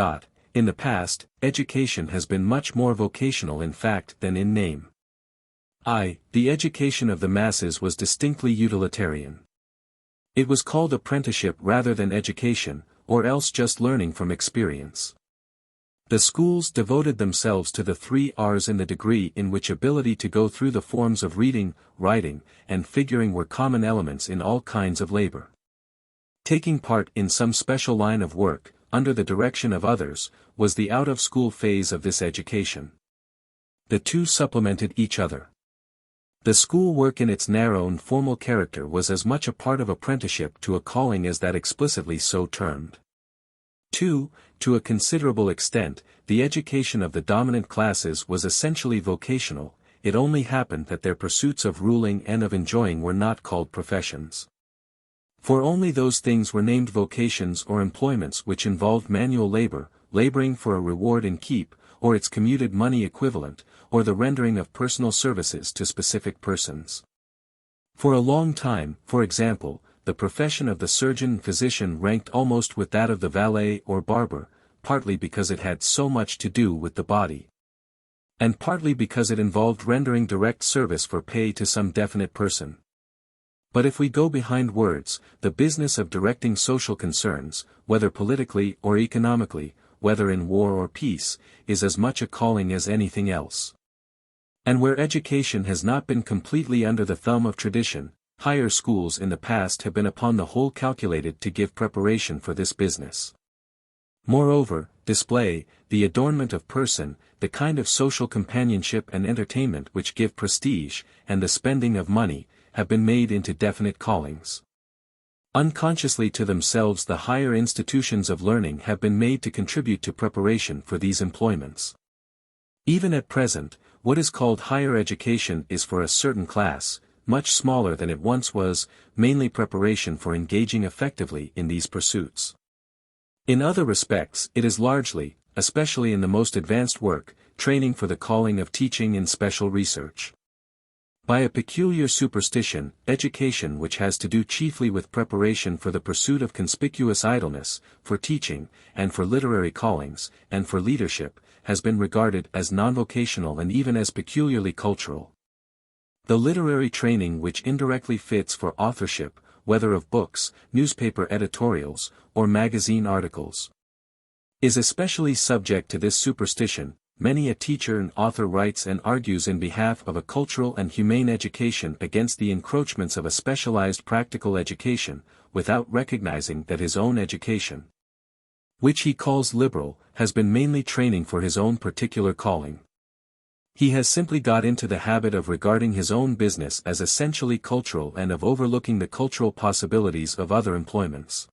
In the past, education has been much more vocational in fact than in name. The education of the masses was distinctly utilitarian. It was called apprenticeship rather than education, or else just learning from experience. The schools devoted themselves to the 3 R's in the degree in which ability to go through the forms of reading, writing, and figuring were common elements in all kinds of labor. Taking part in some special line of work, under the direction of others, was the out-of-school phase of this education. The two supplemented each other. The school work in its narrow and formal character was as much a part of apprenticeship to a calling as that explicitly so termed. 2. To a considerable extent, the education of the dominant classes was essentially vocational, it only happened that their pursuits of ruling and of enjoying were not called professions. For only those things were named vocations or employments which involved manual labor, laboring for a reward in keep, or its commuted money equivalent, or the rendering of personal services to specific persons. For a long time, for example, the profession of the surgeon and physician ranked almost with that of the valet or barber, partly because it had so much to do with the body, and partly because it involved rendering direct service for pay to some definite person. But if we go behind words, the business of directing social concerns, whether politically or economically, whether in war or peace, is as much a calling as anything else. And where education has not been completely under the thumb of tradition, higher schools in the past have been upon the whole calculated to give preparation for this business. Moreover, display, the adornment of person, the kind of social companionship and entertainment which give prestige, and the spending of money, have been made into definite callings. Unconsciously to themselves the higher institutions of learning have been made to contribute to preparation for these employments. Even at present, what is called higher education is for a certain class, much smaller than it once was, mainly preparation for engaging effectively in these pursuits. In other respects it is largely, especially in the most advanced work, training for the calling of teaching in special research. By a peculiar superstition, education which has to do chiefly with preparation for the pursuit of conspicuous idleness, for teaching, and for literary callings, and for leadership, has been regarded as non-vocational and even as peculiarly cultural. The literary training which indirectly fits for authorship, whether of books, newspaper editorials, or magazine articles, is especially subject to this superstition. Many a teacher and author writes and argues in behalf of a cultural and humane education against the encroachments of a specialized practical education, without recognizing that his own education, which he calls liberal, has been mainly training for his own particular calling. He has simply got into the habit of regarding his own business as essentially cultural and of overlooking the cultural possibilities of other employments.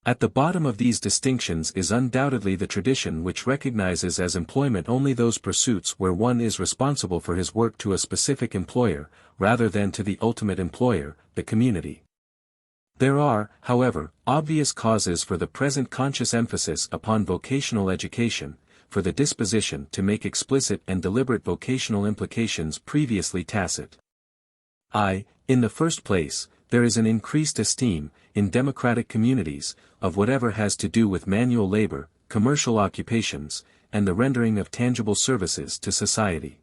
At the bottom of these distinctions is undoubtedly the tradition which recognizes as employment only those pursuits where one is responsible for his work to a specific employer, rather than to the ultimate employer, the community. There are, however, obvious causes for the present conscious emphasis upon vocational education, for the disposition to make explicit and deliberate vocational implications previously tacit. In the first place, there is an increased esteem, in democratic communities, of whatever has to do with manual labor, commercial occupations, and the rendering of tangible services to society.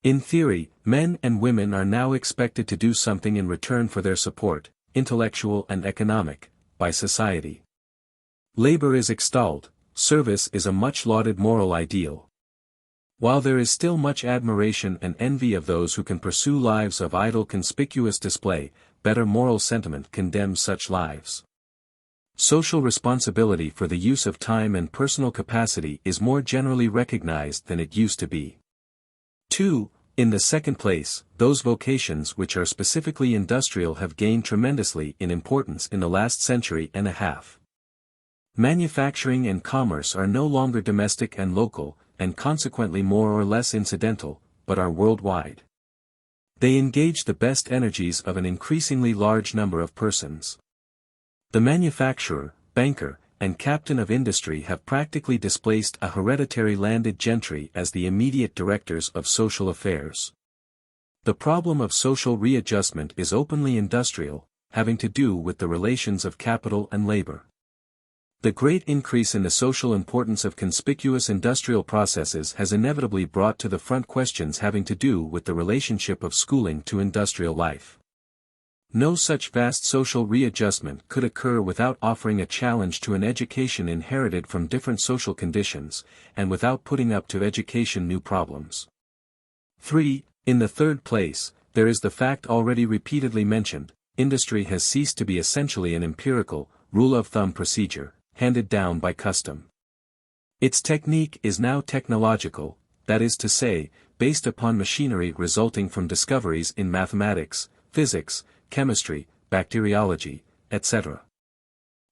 In theory, men and women are now expected to do something in return for their support, intellectual and economic, by society. Labor is extolled, service is a much lauded moral ideal. While there is still much admiration and envy of those who can pursue lives of idle conspicuous display, better moral sentiment condemns such lives. Social responsibility for the use of time and personal capacity is more generally recognized than it used to be. 2. In the second place, those vocations which are specifically industrial have gained tremendously in importance in the last century and a half. Manufacturing and commerce are no longer domestic and local, and consequently more or less incidental, but are worldwide. They engage the best energies of an increasingly large number of persons. The manufacturer, banker, and captain of industry have practically displaced a hereditary landed gentry as the immediate directors of social affairs. The problem of social readjustment is openly industrial, having to do with the relations of capital and labor. The great increase in the social importance of conspicuous industrial processes has inevitably brought to the front questions having to do with the relationship of schooling to industrial life. No such vast social readjustment could occur without offering a challenge to an education inherited from different social conditions, and without putting up to education new problems. 3. In the third place, there is the fact already repeatedly mentioned: industry has ceased to be essentially an empirical, rule-of-thumb procedure, handed down by custom. Its technique is now technological, that is to say, based upon machinery resulting from discoveries in mathematics, physics, chemistry, bacteriology, etc.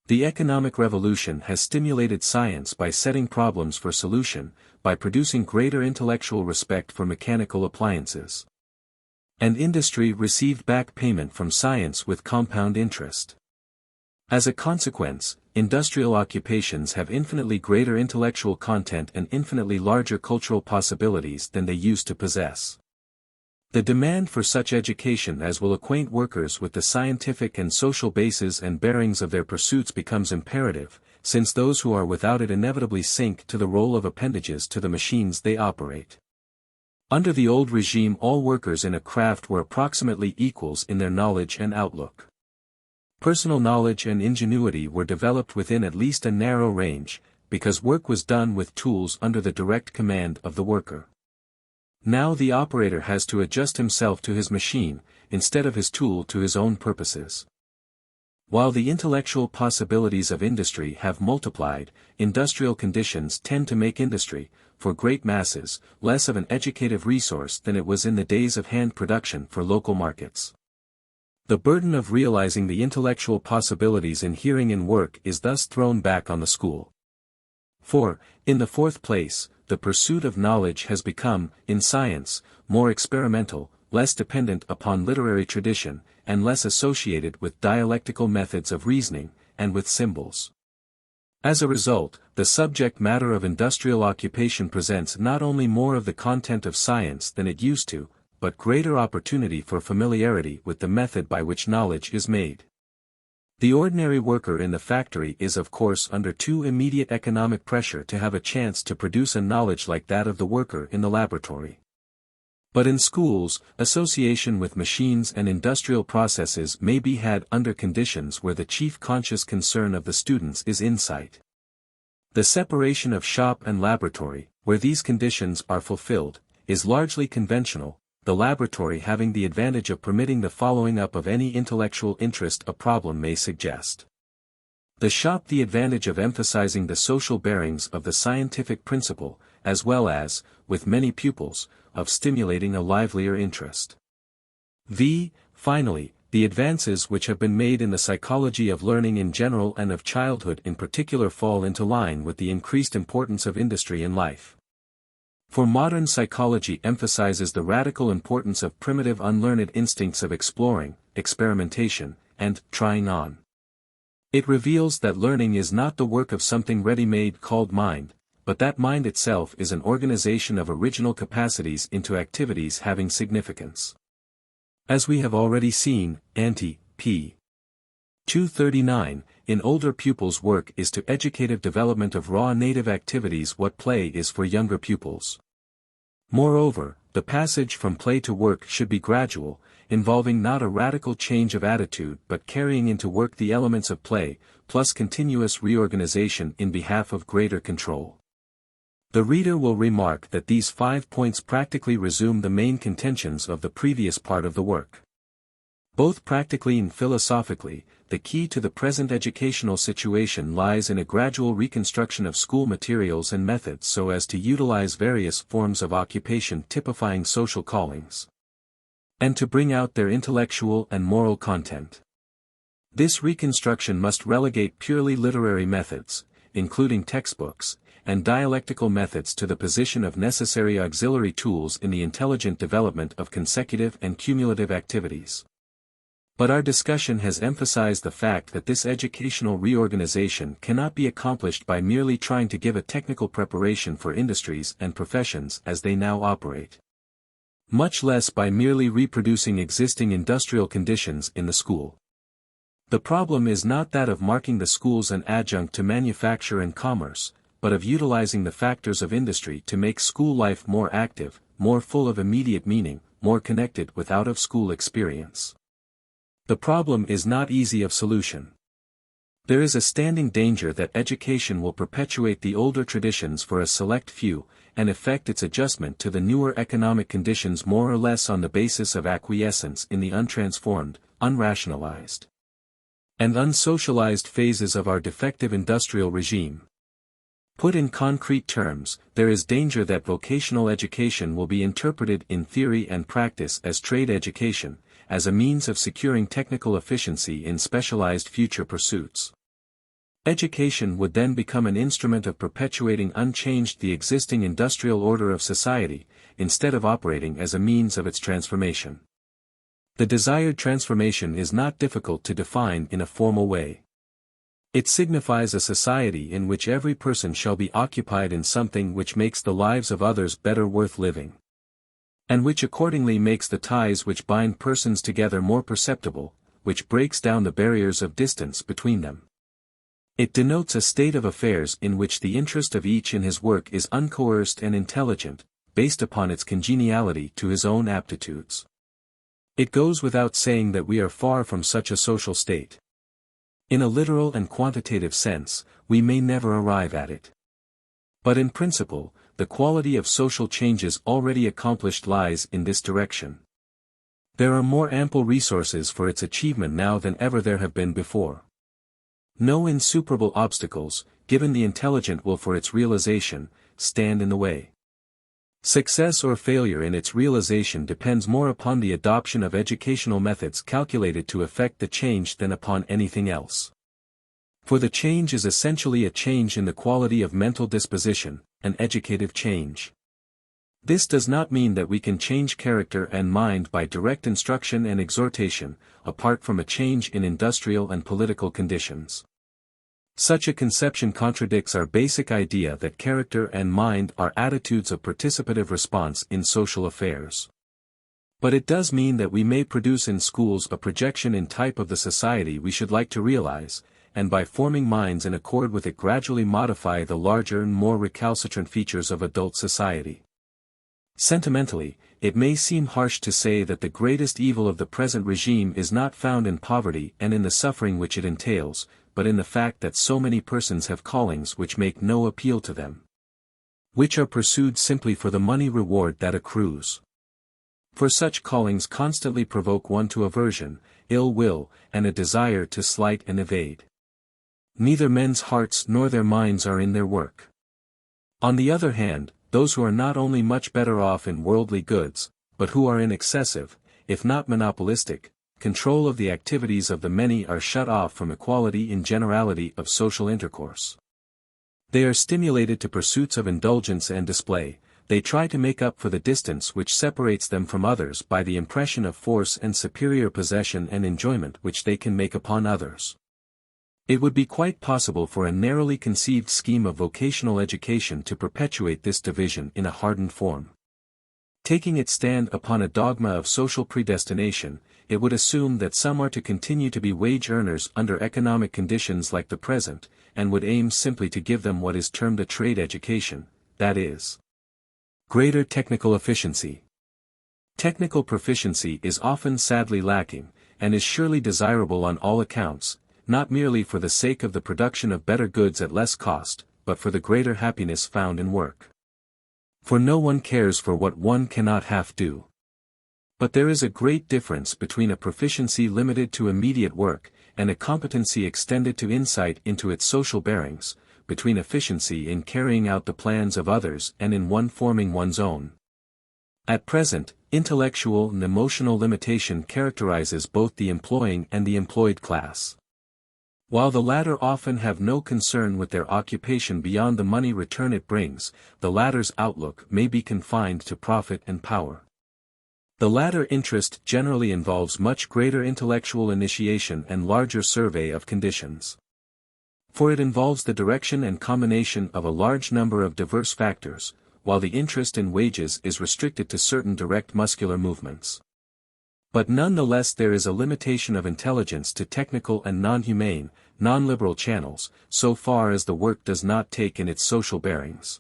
The economic revolution has stimulated science by setting problems for solution, by producing greater intellectual respect for mechanical appliances. And industry received back payment from science with compound interest. As a consequence, industrial occupations have infinitely greater intellectual content and infinitely larger cultural possibilities than they used to possess. The demand for such education as will acquaint workers with the scientific and social bases and bearings of their pursuits becomes imperative, since those who are without it inevitably sink to the role of appendages to the machines they operate. Under the old regime, all workers in a craft were approximately equals in their knowledge and outlook. Personal knowledge and ingenuity were developed within at least a narrow range, because work was done with tools under the direct command of the worker. Now the operator has to adjust himself to his machine, instead of his tool to his own purposes. While the intellectual possibilities of industry have multiplied, industrial conditions tend to make industry, for great masses, less of an educative resource than it was in the days of hand production for local markets. The burden of realizing the intellectual possibilities inhering in work is thus thrown back on the school. 4. In the fourth place, the pursuit of knowledge has become, in science, more experimental, less dependent upon literary tradition, and less associated with dialectical methods of reasoning, and with symbols. As a result, the subject matter of industrial occupation presents not only more of the content of science than it used to, but greater opportunity for familiarity with the method by which knowledge is made. The ordinary worker in the factory is of course under too immediate economic pressure to have a chance to produce a knowledge like that of the worker in the laboratory. But in schools, association with machines and industrial processes may be had under conditions where the chief conscious concern of the students is insight. The separation of shop and laboratory, where these conditions are fulfilled, is largely conventional, the laboratory having the advantage of permitting the following up of any intellectual interest a problem may suggest. The shop the advantage of emphasizing the social bearings of the scientific principle, as well as, with many pupils, of stimulating a livelier interest. Finally, the advances which have been made in the psychology of learning in general and of childhood in particular fall into line with the increased importance of industry in life. For modern psychology emphasizes the radical importance of primitive unlearned instincts of exploring, experimentation, and trying on. It reveals that learning is not the work of something ready-made called mind, but that mind itself is an organization of original capacities into activities having significance. As we have already seen, p. 239, in older pupils' work is to educative development of raw native activities what play is for younger pupils. Moreover, the passage from play to work should be gradual, involving not a radical change of attitude but carrying into work the elements of play, plus continuous reorganization in behalf of greater control. The reader will remark that these 5 points practically resume the main contentions of the previous part of the work. Both practically and philosophically, the key to the present educational situation lies in a gradual reconstruction of school materials and methods so as to utilize various forms of occupation typifying social callings, and to bring out their intellectual and moral content. This reconstruction must relegate purely literary methods, including textbooks, and dialectical methods to the position of necessary auxiliary tools in the intelligent development of consecutive and cumulative activities. But our discussion has emphasized the fact that this educational reorganization cannot be accomplished by merely trying to give a technical preparation for industries and professions as they now operate. Much less by merely reproducing existing industrial conditions in the school. The problem is not that of marking the schools an adjunct to manufacture and commerce, but of utilizing the factors of industry to make school life more active, more full of immediate meaning, more connected with out-of-school experience. The problem is not easy of solution. There is a standing danger that education will perpetuate the older traditions for a select few, and effect its adjustment to the newer economic conditions more or less on the basis of acquiescence in the untransformed, unrationalized, and unsocialized phases of our defective industrial regime. Put in concrete terms, there is danger that vocational education will be interpreted in theory and practice as trade education, as a means of securing technical efficiency in specialized future pursuits. Education would then become an instrument of perpetuating unchanged the existing industrial order of society, instead of operating as a means of its transformation. The desired transformation is not difficult to define in a formal way. It signifies a society in which every person shall be occupied in something which makes the lives of others better worth living, and which accordingly makes the ties which bind persons together more perceptible, which breaks down the barriers of distance between them. It denotes a state of affairs in which the interest of each in his work is uncoerced and intelligent, based upon its congeniality to his own aptitudes. It goes without saying that we are far from such a social state. In a literal and quantitative sense, we may never arrive at it. But in principle, the quality of social changes already accomplished lies in this direction. There are more ample resources for its achievement now than ever there have been before. No insuperable obstacles, given the intelligent will for its realization, stand in the way. Success or failure in its realization depends more upon the adoption of educational methods calculated to effect the change than upon anything else. For the change is essentially a change in the quality of mental disposition, an educative change. This does not mean that we can change character and mind by direct instruction and exhortation, apart from a change in industrial and political conditions. Such a conception contradicts our basic idea that character and mind are attitudes of participative response in social affairs. But it does mean that we may produce in schools a projection in type of the society we should like to realize, and by forming minds in accord with it gradually modify the larger and more recalcitrant features of adult society. Sentimentally, it may seem harsh to say that the greatest evil of the present regime is not found in poverty and in the suffering which it entails, but in the fact that so many persons have callings which make no appeal to them, which are pursued simply for the money reward that accrues. For such callings constantly provoke one to aversion, ill will, and a desire to slight and evade. Neither men's hearts nor their minds are in their work. On the other hand, those who are not only much better off in worldly goods, but who are in excessive, if not monopolistic, control of the activities of the many are shut off from equality in generality of social intercourse. They are stimulated to pursuits of indulgence and display, they try to make up for the distance which separates them from others by the impression of force and superior possession and enjoyment which they can make upon others. It would be quite possible for a narrowly conceived scheme of vocational education to perpetuate this division in a hardened form. Taking its stand upon a dogma of social predestination, it would assume that some are to continue to be wage earners under economic conditions like the present, and would aim simply to give them what is termed a trade education, that is, greater technical efficiency. Technical proficiency is often sadly lacking, and is surely desirable on all accounts, not merely for the sake of the production of better goods at less cost, but for the greater happiness found in work. For no one cares for what one cannot half do. But there is a great difference between a proficiency limited to immediate work, and a competency extended to insight into its social bearings, between efficiency in carrying out the plans of others and in one forming one's own. At present, intellectual and emotional limitation characterizes both the employing and the employed class. While the latter often have no concern with their occupation beyond the money return it brings, the latter's outlook may be confined to profit and power. The latter interest generally involves much greater intellectual initiation and larger survey of conditions. For it involves the direction and combination of a large number of diverse factors, while the interest in wages is restricted to certain direct muscular movements. But nonetheless there is a limitation of intelligence to technical and non-humane, non-liberal channels, so far as the work does not take in its social bearings.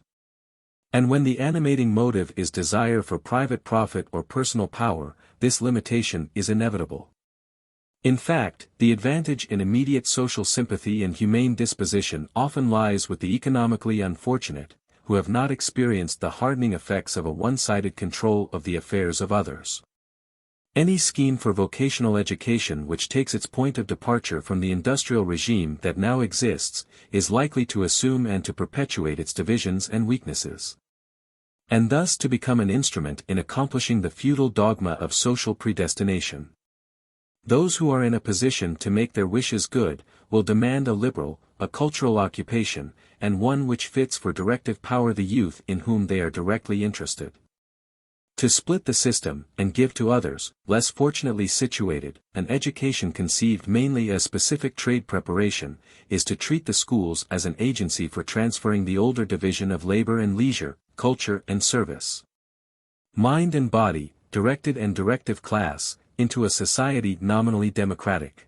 And when the animating motive is desire for private profit or personal power, this limitation is inevitable. In fact, the advantage in immediate social sympathy and humane disposition often lies with the economically unfortunate, who have not experienced the hardening effects of a one-sided control of the affairs of others. Any scheme for vocational education which takes its point of departure from the industrial regime that now exists, is likely to assume and to perpetuate its divisions and weaknesses, and thus to become an instrument in accomplishing the feudal dogma of social predestination. Those who are in a position to make their wishes good, will demand a liberal, a cultural occupation, and one which fits for directive power the youth in whom they are directly interested. To split the system, and give to others, less fortunately situated, an education conceived mainly as specific trade preparation, is to treat the schools as an agency for transferring the older division of labor and leisure, culture and service, mind and body, directed and directive class, into a society nominally democratic.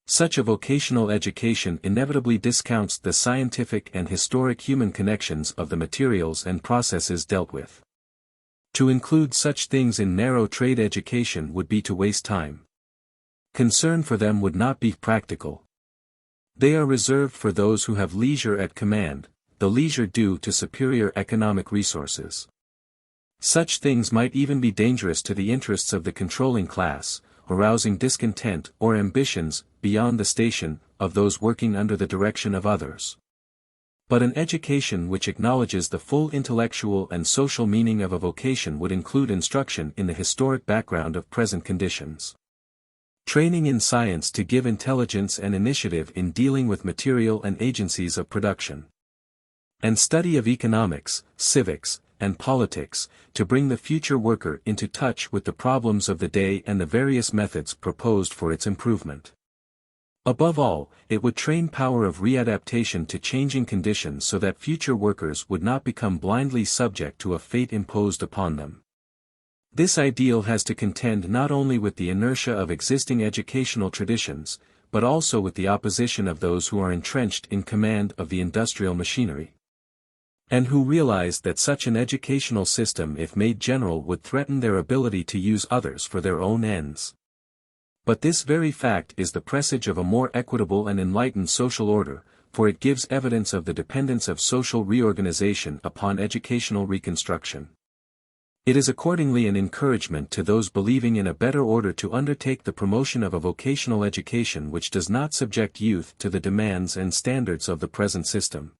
Such a vocational education inevitably discounts the scientific and historic human connections of the materials and processes dealt with. To include such things in narrow trade education would be to waste time. Concern for them would not be practical. They are reserved for those who have leisure at command, the leisure due to superior economic resources. Such things might even be dangerous to the interests of the controlling class, arousing discontent or ambitions, beyond the station, of those working under the direction of others. But an education which acknowledges the full intellectual and social meaning of a vocation would include instruction in the historic background of present conditions, training in science to give intelligence and initiative in dealing with material and agencies of production, and study of economics, civics, and politics, to bring the future worker into touch with the problems of the day and the various methods proposed for its improvement. Above all, it would train power of readaptation to changing conditions so that future workers would not become blindly subject to a fate imposed upon them. This ideal has to contend not only with the inertia of existing educational traditions, but also with the opposition of those who are entrenched in command of the industrial machinery, and who realize that such an educational system if made general would threaten their ability to use others for their own ends. But this very fact is the presage of a more equitable and enlightened social order, for it gives evidence of the dependence of social reorganization upon educational reconstruction. It is accordingly an encouragement to those believing in a better order to undertake the promotion of a vocational education which does not subject youth to the demands and standards of the present system,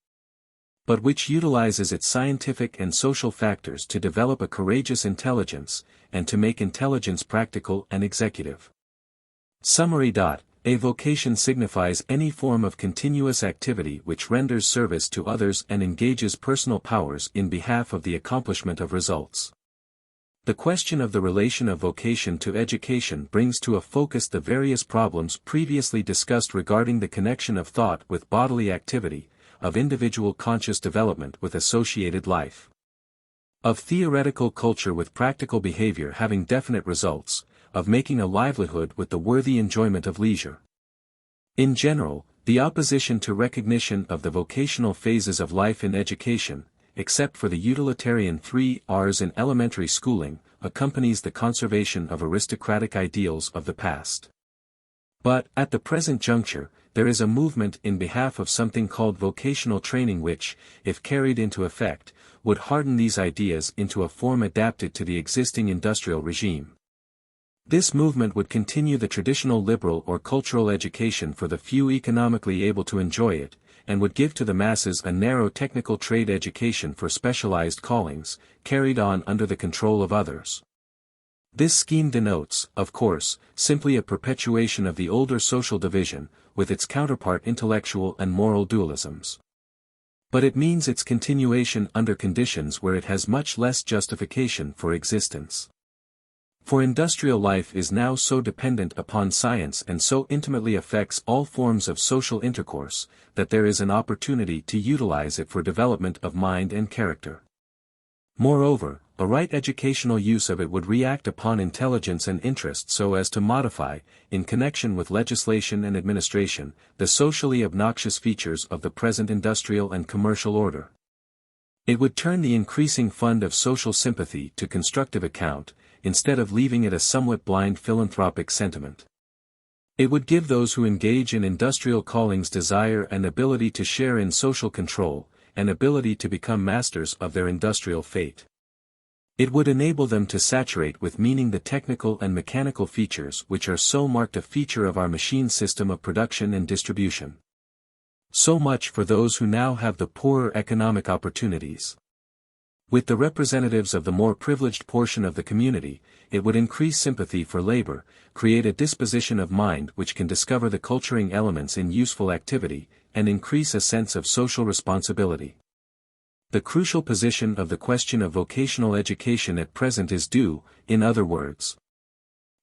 but which utilizes its scientific and social factors to develop a courageous intelligence, and to make intelligence practical and executive. Summary. A vocation signifies any form of continuous activity which renders service to others and engages personal powers in behalf of the accomplishment of results. The question of the relation of vocation to education brings to a focus the various problems previously discussed regarding the connection of thought with bodily activity, of individual conscious development with associated life, of theoretical culture with practical behavior having definite results, of making a livelihood with the worthy enjoyment of leisure. In general, the opposition to recognition of the vocational phases of life in education, except for the utilitarian 3 R's in elementary schooling, accompanies the conservation of aristocratic ideals of the past. But, at the present juncture, there is a movement in behalf of something called vocational training which, if carried into effect, would harden these ideas into a form adapted to the existing industrial regime. This movement would continue the traditional liberal or cultural education for the few economically able to enjoy it, and would give to the masses a narrow technical trade education for specialized callings, carried on under the control of others. This scheme denotes, of course, simply a perpetuation of the older social division, with its counterpart intellectual and moral dualisms. But it means its continuation under conditions where it has much less justification for existence. For industrial life is now so dependent upon science and so intimately affects all forms of social intercourse, that there is an opportunity to utilize it for development of mind and character. Moreover, a right educational use of it would react upon intelligence and interest so as to modify, in connection with legislation and administration, the socially obnoxious features of the present industrial and commercial order. It would turn the increasing fund of social sympathy to constructive account, instead of leaving it a somewhat blind philanthropic sentiment. It would give those who engage in industrial callings desire and ability to share in social control, and ability to become masters of their industrial fate. It would enable them to saturate with meaning the technical and mechanical features which are so marked a feature of our machine system of production and distribution. So much for those who now have the poorer economic opportunities. With the representatives of the more privileged portion of the community, it would increase sympathy for labor, create a disposition of mind which can discover the culturing elements in useful activity, and increase a sense of social responsibility. The crucial position of the question of vocational education at present is due, in other words,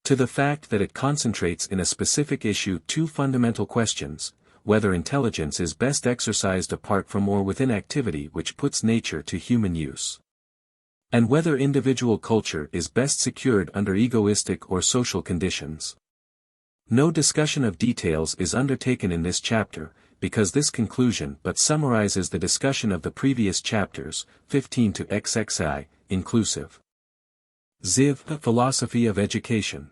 to the fact that it concentrates in a specific issue two fundamental questions: whether intelligence is best exercised apart from or within activity which puts nature to human use, and whether individual culture is best secured under egoistic or social conditions. No discussion of details is undertaken in this chapter, because this conclusion but summarizes the discussion of the previous chapters, 15 to XXII, inclusive. XXIV. Philosophy of Education.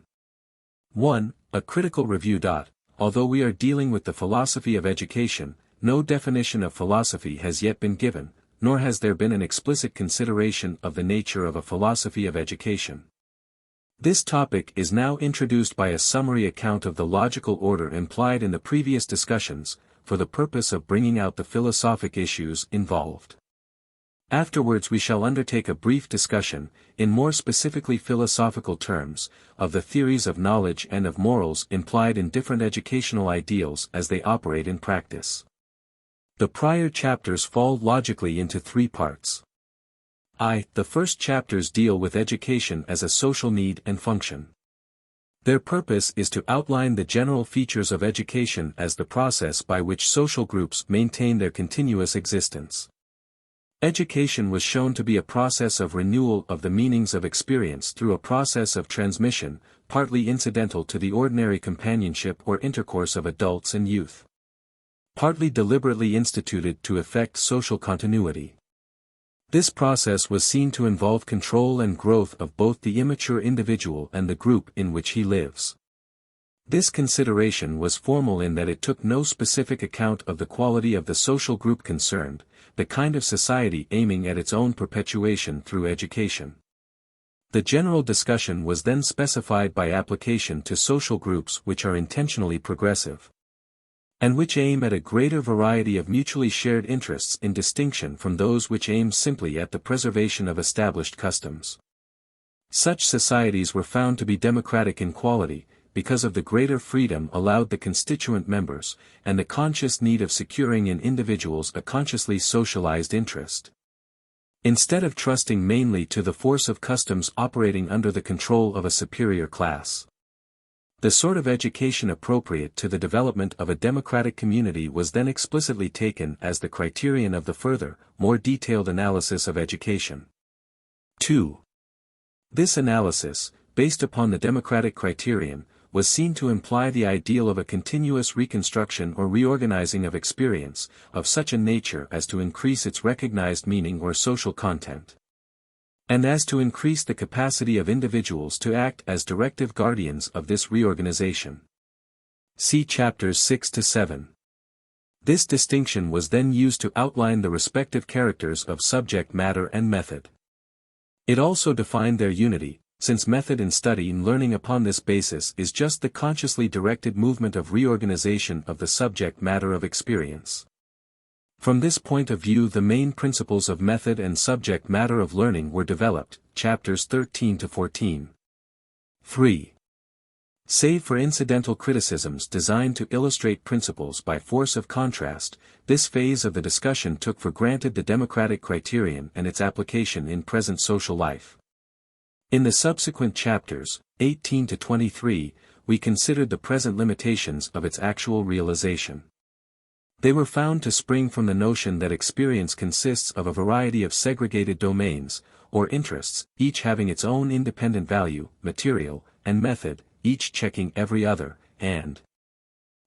1. A critical review. Although we are dealing with the philosophy of education, no definition of philosophy has yet been given, nor has there been an explicit consideration of the nature of a philosophy of education. This topic is now introduced by a summary account of the logical order implied in the previous discussions, for the purpose of bringing out the philosophic issues involved. Afterwards we shall undertake a brief discussion, in more specifically philosophical terms, of the theories of knowledge and of morals implied in different educational ideals as they operate in practice. The prior chapters fall logically into three parts. The first chapters deal with education as a social need and function. Their purpose is to outline the general features of education as the process by which social groups maintain their continuous existence. Education was shown to be a process of renewal of the meanings of experience through a process of transmission, partly incidental to the ordinary companionship or intercourse of adults and youth, partly deliberately instituted to effect social continuity. This process was seen to involve control and growth of both the immature individual and the group in which he lives. This consideration was formal in that it took no specific account of the quality of the social group concerned, the kind of society aiming at its own perpetuation through education. The general discussion was then specified by application to social groups which are intentionally progressive, and which aim at a greater variety of mutually shared interests in distinction from those which aim simply at the preservation of established customs. Such societies were found to be democratic in quality, because of the greater freedom allowed the constituent members, and the conscious need of securing in individuals a consciously socialized interest. Instead of trusting mainly to the force of customs operating under the control of a superior class. The sort of education appropriate to the development of a democratic community was then explicitly taken as the criterion of the further, more detailed analysis of education. 2. This analysis, based upon the democratic criterion, was seen to imply the ideal of a continuous reconstruction or reorganizing of experience, of such a nature as to increase its recognized meaning or social content, and as to increase the capacity of individuals to act as directive guardians of this reorganization. See chapters 6 to 7. This distinction was then used to outline the respective characters of subject matter and method. It also defined their unity, since method in study and learning upon this basis is just the consciously directed movement of reorganization of the subject matter of experience. From this point of view the main principles of method and subject matter of learning were developed, chapters 13 to 14. 3. Save for incidental criticisms designed to illustrate principles by force of contrast, this phase of the discussion took for granted the democratic criterion and its application in present social life. In the subsequent chapters, 18 to 23, we considered the present limitations of its actual realization. They were found to spring from the notion that experience consists of a variety of segregated domains, or interests, each having its own independent value, material, and method, each checking every other, and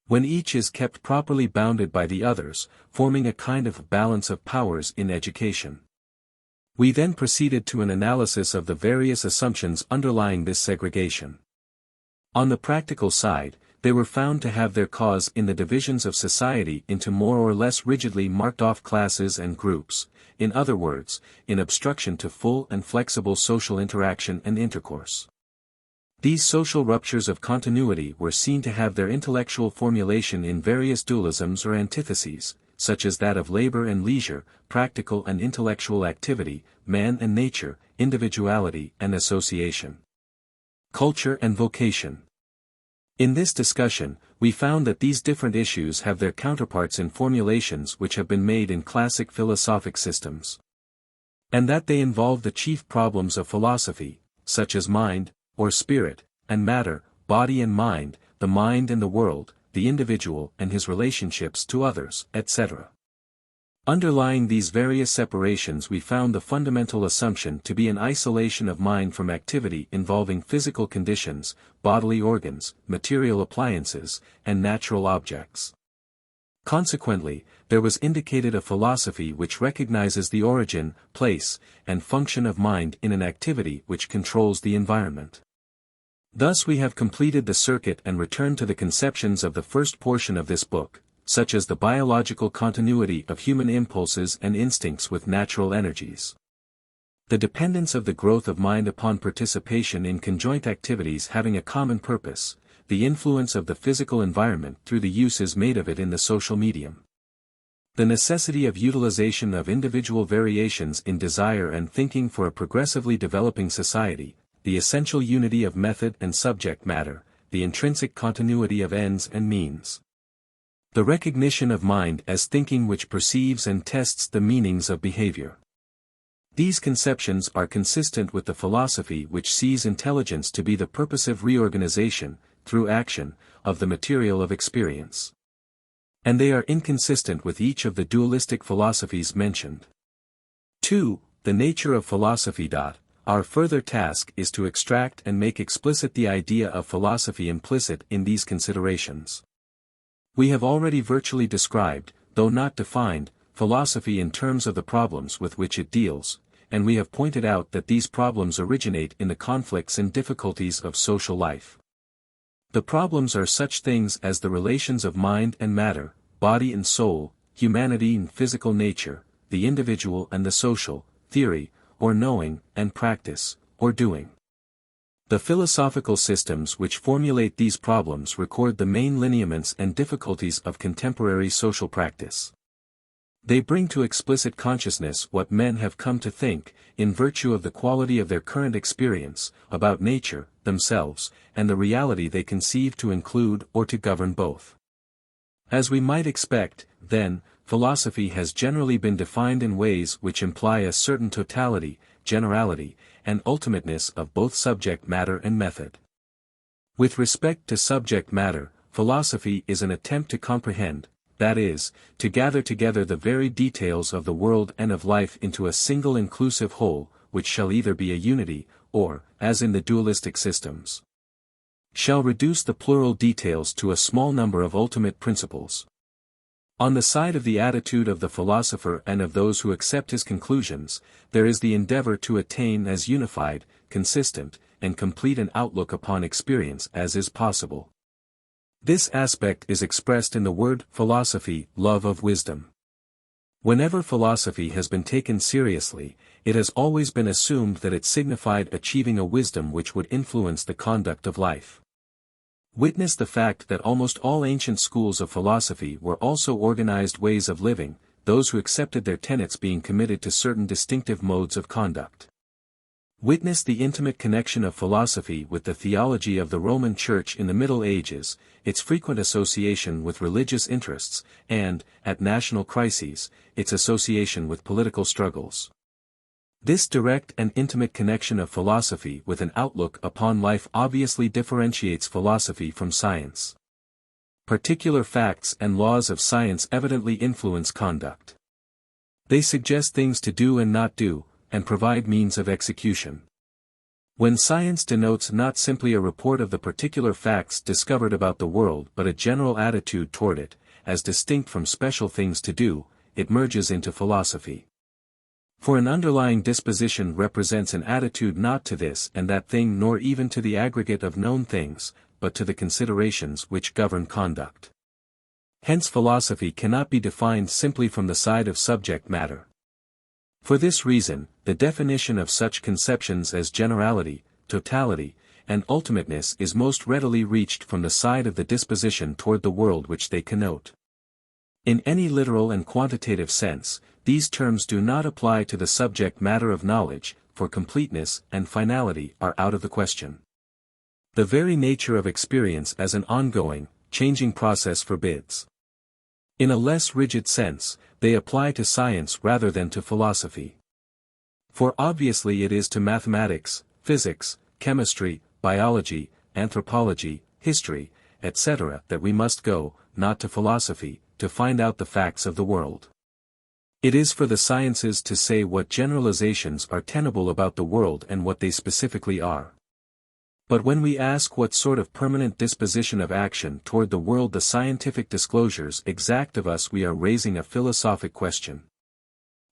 when each is kept properly bounded by the others, forming a kind of balance of powers in education. We then proceeded to an analysis of the various assumptions underlying this segregation. On the practical side, they were found to have their cause in the divisions of society into more or less rigidly marked-off classes and groups, in other words, in obstruction to full and flexible social interaction and intercourse. These social ruptures of continuity were seen to have their intellectual formulation in various dualisms or antitheses, such as that of labor and leisure, practical and intellectual activity, man and nature, individuality and association, culture and vocation. In this discussion, we found that these different issues have their counterparts in formulations which have been made in classic philosophic systems, and that they involve the chief problems of philosophy, such as mind, or spirit, and matter, body and mind, the mind and the world, the individual and his relationships to others, etc. Underlying these various separations we found the fundamental assumption to be an isolation of mind from activity involving physical conditions, bodily organs, material appliances, and natural objects. Consequently, there was indicated a philosophy which recognizes the origin, place, and function of mind in an activity which controls the environment. Thus we have completed the circuit and returned to the conceptions of the first portion of this book, such as the biological continuity of human impulses and instincts with natural energies, the dependence of the growth of mind upon participation in conjoint activities having a common purpose, the influence of the physical environment through the uses made of it in the social medium, the necessity of utilization of individual variations in desire and thinking for a progressively developing society, the essential unity of method and subject matter, the intrinsic continuity of ends and means, the recognition of mind as thinking which perceives and tests the meanings of behavior. These conceptions are consistent with the philosophy which sees intelligence to be the purposive reorganization, through action, of the material of experience. And they are inconsistent with each of the dualistic philosophies mentioned. 2. The nature of philosophy. Our further task is to extract and make explicit the idea of philosophy implicit in these considerations. We have already virtually described, though not defined, philosophy in terms of the problems with which it deals, and we have pointed out that these problems originate in the conflicts and difficulties of social life. The problems are such things as the relations of mind and matter, body and soul, humanity and physical nature, the individual and the social, theory, or knowing, and practice, or doing. The philosophical systems which formulate these problems record the main lineaments and difficulties of contemporary social practice. They bring to explicit consciousness what men have come to think, in virtue of the quality of their current experience, about nature, themselves, and the reality they conceive to include or to govern both. As we might expect, then, philosophy has generally been defined in ways which imply a certain totality, generality, and ultimateness of both subject matter and method. With respect to subject matter, philosophy is an attempt to comprehend, that is, to gather together the very details of the world and of life into a single inclusive whole, which shall either be a unity, or, as in the dualistic systems, shall reduce the plural details to a small number of ultimate principles. On the side of the attitude of the philosopher and of those who accept his conclusions, there is the endeavor to attain as unified, consistent, and complete an outlook upon experience as is possible. This aspect is expressed in the word philosophy, love of wisdom. Whenever philosophy has been taken seriously, it has always been assumed that it signified achieving a wisdom which would influence the conduct of life. Witness the fact that almost all ancient schools of philosophy were also organized ways of living, those who accepted their tenets being committed to certain distinctive modes of conduct. Witness the intimate connection of philosophy with the theology of the Roman Church in the Middle Ages, its frequent association with religious interests, and, at national crises, its association with political struggles. This direct and intimate connection of philosophy with an outlook upon life obviously differentiates philosophy from science. Particular facts and laws of science evidently influence conduct. They suggest things to do and not do, and provide means of execution. When science denotes not simply a report of the particular facts discovered about the world but a general attitude toward it, as distinct from special things to do, it merges into philosophy. For an underlying disposition represents an attitude not to this and that thing nor even to the aggregate of known things, but to the considerations which govern conduct. Hence philosophy cannot be defined simply from the side of subject matter. For this reason, the definition of such conceptions as generality, totality, and ultimateness is most readily reached from the side of the disposition toward the world which they connote. In any literal and quantitative sense, these terms do not apply to the subject matter of knowledge, for completeness and finality are out of the question. The very nature of experience as an ongoing, changing process forbids. In a less rigid sense, they apply to science rather than to philosophy. For obviously it is to mathematics, physics, chemistry, biology, anthropology, history, etc. that we must go, not to philosophy, to find out the facts of the world. It is for the sciences to say what generalizations are tenable about the world and what they specifically are. But when we ask what sort of permanent disposition of action toward the world the scientific disclosures exact of us, we are raising a philosophic question.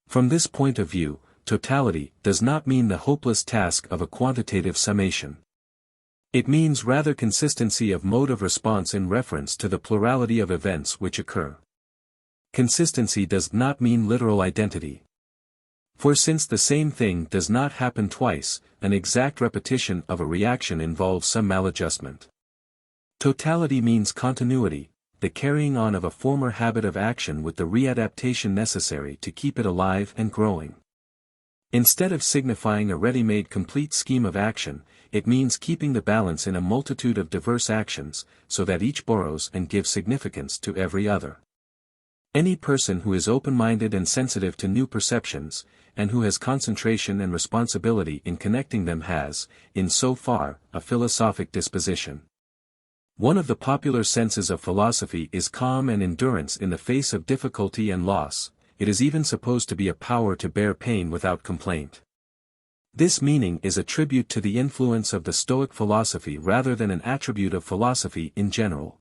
From this point of view, totality does not mean the hopeless task of a quantitative summation. It means rather consistency of mode of response in reference to the plurality of events which occur. Consistency does not mean literal identity. For since the same thing does not happen twice, an exact repetition of a reaction involves some maladjustment. Totality means continuity, the carrying on of a former habit of action with the readaptation necessary to keep it alive and growing. Instead of signifying a ready-made complete scheme of action, it means keeping the balance in a multitude of diverse actions, so that each borrows and gives significance to every other. Any person who is open-minded and sensitive to new perceptions, and who has concentration and responsibility in connecting them has, in so far, a philosophic disposition. One of the popular senses of philosophy is calm and endurance in the face of difficulty and loss. It is even supposed to be a power to bear pain without complaint. This meaning is a tribute to the influence of the Stoic philosophy rather than an attribute of philosophy in general.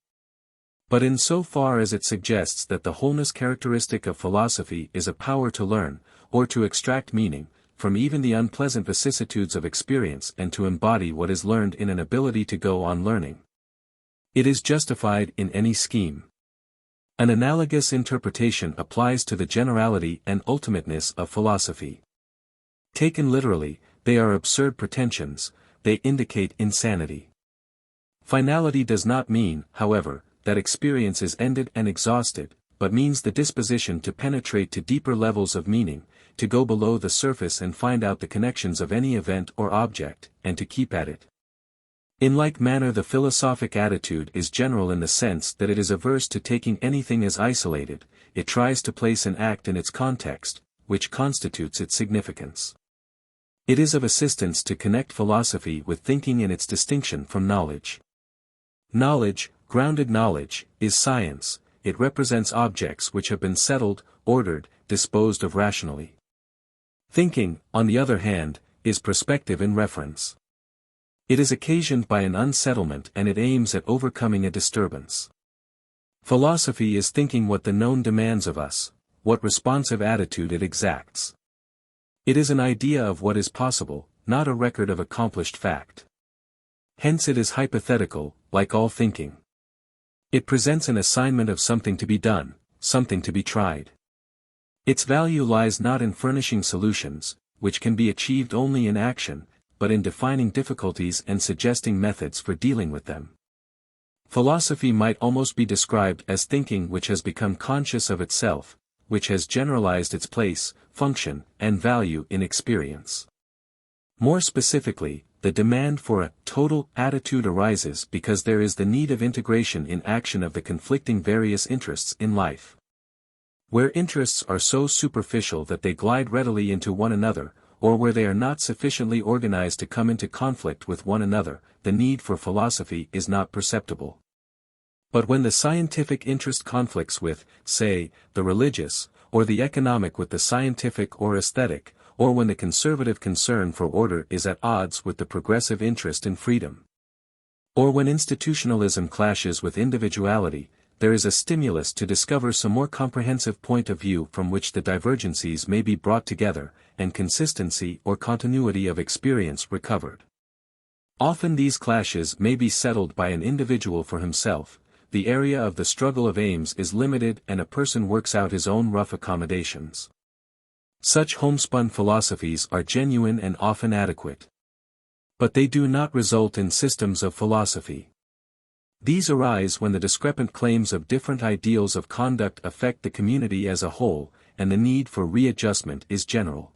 But in so far as it suggests that the wholeness characteristic of philosophy is a power to learn, or to extract meaning, from even the unpleasant vicissitudes of experience and to embody what is learned in an ability to go on learning, it is justified in any scheme. An analogous interpretation applies to the generality and ultimateness of philosophy. Taken literally, they are absurd pretensions, they indicate insanity. Finality does not mean, however, that experience is ended and exhausted, but means the disposition to penetrate to deeper levels of meaning, to go below the surface and find out the connections of any event or object, and to keep at it. In like manner the philosophic attitude is general in the sense that it is averse to taking anything as isolated, it tries to place an act in its context, which constitutes its significance. It is of assistance to connect philosophy with thinking in its distinction from knowledge. Knowledge, grounded knowledge, is science, it represents objects which have been settled, ordered, disposed of rationally. Thinking, on the other hand, is perspective in reference. It is occasioned by an unsettlement and it aims at overcoming a disturbance. Philosophy is thinking what the known demands of us, what responsive attitude it exacts. It is an idea of what is possible, not a record of accomplished fact. Hence it is hypothetical, like all thinking. It presents an assignment of something to be done, something to be tried. Its value lies not in furnishing solutions, which can be achieved only in action, but in defining difficulties and suggesting methods for dealing with them. Philosophy might almost be described as thinking which has become conscious of itself, which has generalized its place, function, and value in experience. More specifically, the demand for a total attitude arises because there is the need of integration in action of the conflicting various interests in life. Where interests are so superficial that they glide readily into one another, or where they are not sufficiently organized to come into conflict with one another, the need for philosophy is not perceptible. But when the scientific interest conflicts with, say, the religious, or the economic with the scientific or aesthetic, or when the conservative concern for order is at odds with the progressive interest in freedom, or when institutionalism clashes with individuality, there is a stimulus to discover some more comprehensive point of view from which the divergencies may be brought together, and consistency or continuity of experience recovered. Often these clashes may be settled by an individual for himself, the area of the struggle of aims is limited and a person works out his own rough accommodations. Such homespun philosophies are genuine and often adequate. But they do not result in systems of philosophy. These arise when the discrepant claims of different ideals of conduct affect the community as a whole, and the need for readjustment is general.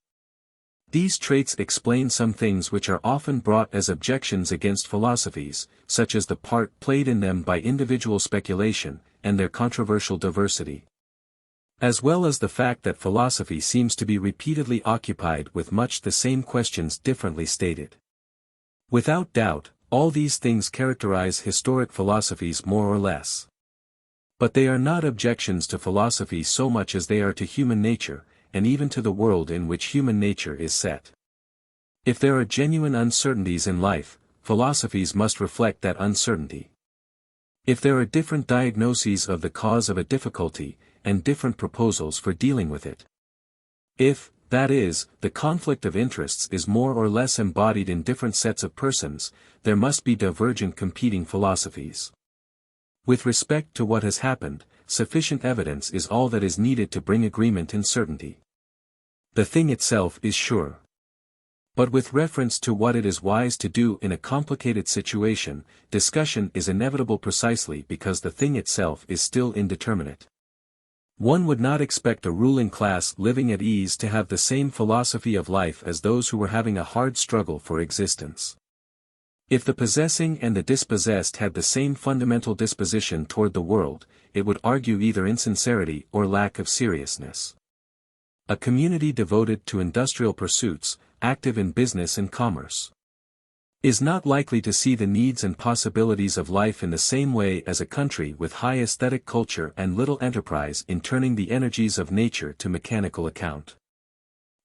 These traits explain some things which are often brought as objections against philosophies, such as the part played in them by individual speculation, and their controversial diversity. As well as the fact that philosophy seems to be repeatedly occupied with much the same questions differently stated. Without doubt, all these things characterize historic philosophies more or less. But they are not objections to philosophy so much as they are to human nature, and even to the world in which human nature is set. If there are genuine uncertainties in life, philosophies must reflect that uncertainty. If there are different diagnoses of the cause of a difficulty, and different proposals for dealing with it. If, that is, the conflict of interests is more or less embodied in different sets of persons, there must be divergent competing philosophies. With respect to what has happened, sufficient evidence is all that is needed to bring agreement and certainty. The thing itself is sure. But with reference to what it is wise to do in a complicated situation, discussion is inevitable precisely because the thing itself is still indeterminate. One would not expect a ruling class living at ease to have the same philosophy of life as those who were having a hard struggle for existence. If the possessing and the dispossessed had the same fundamental disposition toward the world, it would argue either insincerity or lack of seriousness. A community devoted to industrial pursuits, active in business and commerce, is not likely to see the needs and possibilities of life in the same way as a country with high aesthetic culture and little enterprise in turning the energies of nature to mechanical account.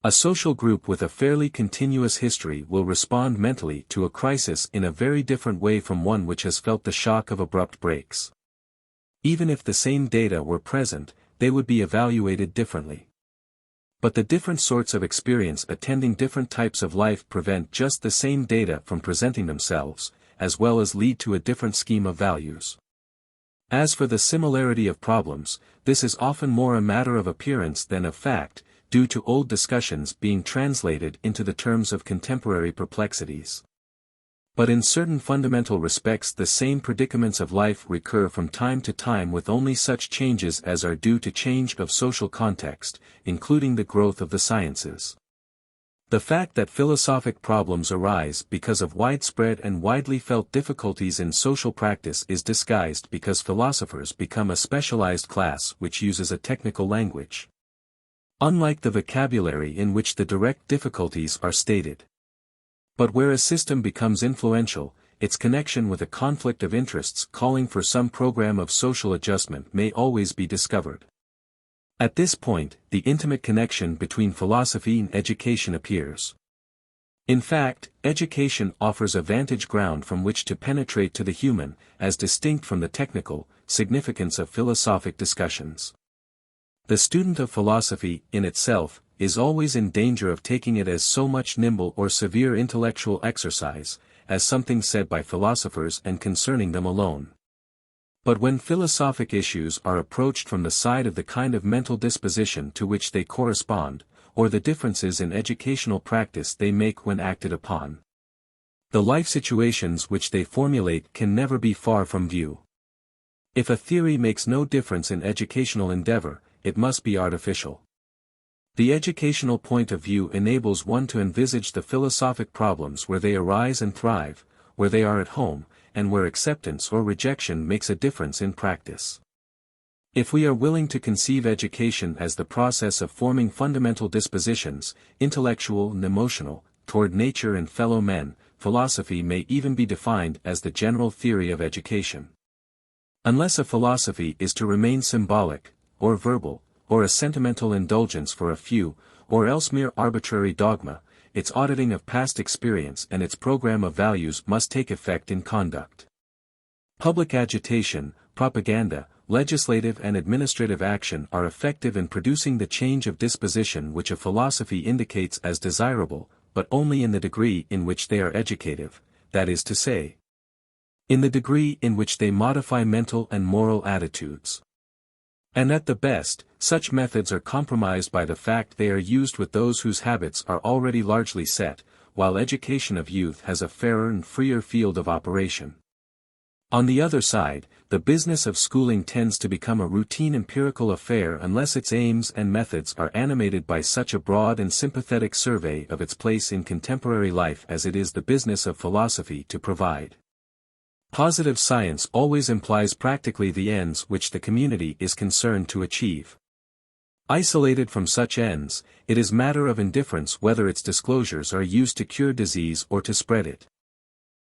A social group with a fairly continuous history will respond mentally to a crisis in a very different way from one which has felt the shock of abrupt breaks. Even if the same data were present, they would be evaluated differently. But the different sorts of experience attending different types of life prevent just the same data from presenting themselves, as well as lead to a different scheme of values. As for the similarity of problems, this is often more a matter of appearance than of fact, due to old discussions being translated into the terms of contemporary perplexities. But in certain fundamental respects the same predicaments of life recur from time to time with only such changes as are due to change of social context, including the growth of the sciences. The fact that philosophic problems arise because of widespread and widely felt difficulties in social practice is disguised because philosophers become a specialized class which uses a technical language. Unlike the vocabulary in which the direct difficulties are stated. But where a system becomes influential, its connection with a conflict of interests calling for some program of social adjustment may always be discovered. At this point, the intimate connection between philosophy and education appears. In fact, education offers a vantage ground from which to penetrate to the human, as distinct from the technical, significance of philosophic discussions. The student of philosophy, in itself, is always in danger of taking it as so much nimble or severe intellectual exercise, as something said by philosophers and concerning them alone. But when philosophic issues are approached from the side of the kind of mental disposition to which they correspond, or the differences in educational practice they make when acted upon, the life situations which they formulate can never be far from view. If a theory makes no difference in educational endeavor, it must be artificial. The educational point of view enables one to envisage the philosophic problems where they arise and thrive, where they are at home, and where acceptance or rejection makes a difference in practice. If we are willing to conceive education as the process of forming fundamental dispositions, intellectual and emotional, toward nature and fellow men, philosophy may even be defined as the general theory of education. Unless a philosophy is to remain symbolic, or verbal, or a sentimental indulgence for a few, or else mere arbitrary dogma, its auditing of past experience and its program of values must take effect in conduct. Public agitation, propaganda, legislative and administrative action are effective in producing the change of disposition which a philosophy indicates as desirable, but only in the degree in which they are educative, that is to say, in the degree in which they modify mental and moral attitudes. And at the best, such methods are compromised by the fact they are used with those whose habits are already largely set, while education of youth has a fairer and freer field of operation. On the other side, the business of schooling tends to become a routine empirical affair unless its aims and methods are animated by such a broad and sympathetic survey of its place in contemporary life as it is the business of philosophy to provide. Positive science always implies practically the ends which the community is concerned to achieve. Isolated from such ends, it is matter of indifference whether its disclosures are used to cure disease or to spread it,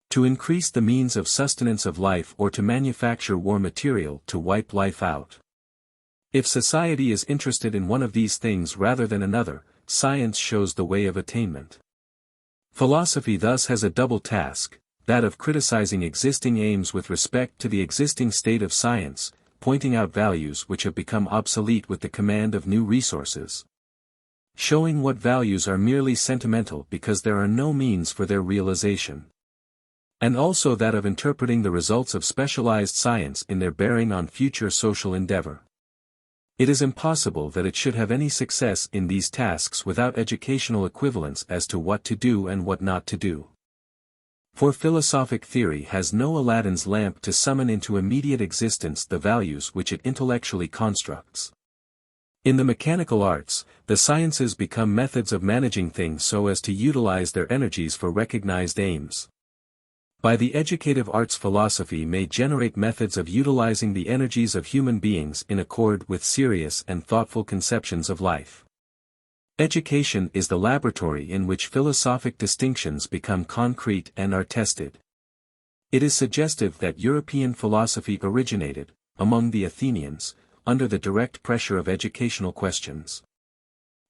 to increase the means of sustenance of life or to manufacture war material to wipe life out. If society is interested in one of these things rather than another, science shows the way of attainment. Philosophy thus has a double task, that of criticizing existing aims with respect to the existing state of science, pointing out values which have become obsolete with the command of new resources, showing what values are merely sentimental because there are no means for their realization, and also that of interpreting the results of specialized science in their bearing on future social endeavor. It is impossible that it should have any success in these tasks without educational equivalence as to what to do and what not to do. For philosophic theory has no Aladdin's lamp to summon into immediate existence the values which it intellectually constructs. In the mechanical arts, the sciences become methods of managing things so as to utilize their energies for recognized aims. By the educative arts philosophy may generate methods of utilizing the energies of human beings in accord with serious and thoughtful conceptions of life. Education is the laboratory in which philosophic distinctions become concrete and are tested. It is suggestive that European philosophy originated, among the Athenians, under the direct pressure of educational questions.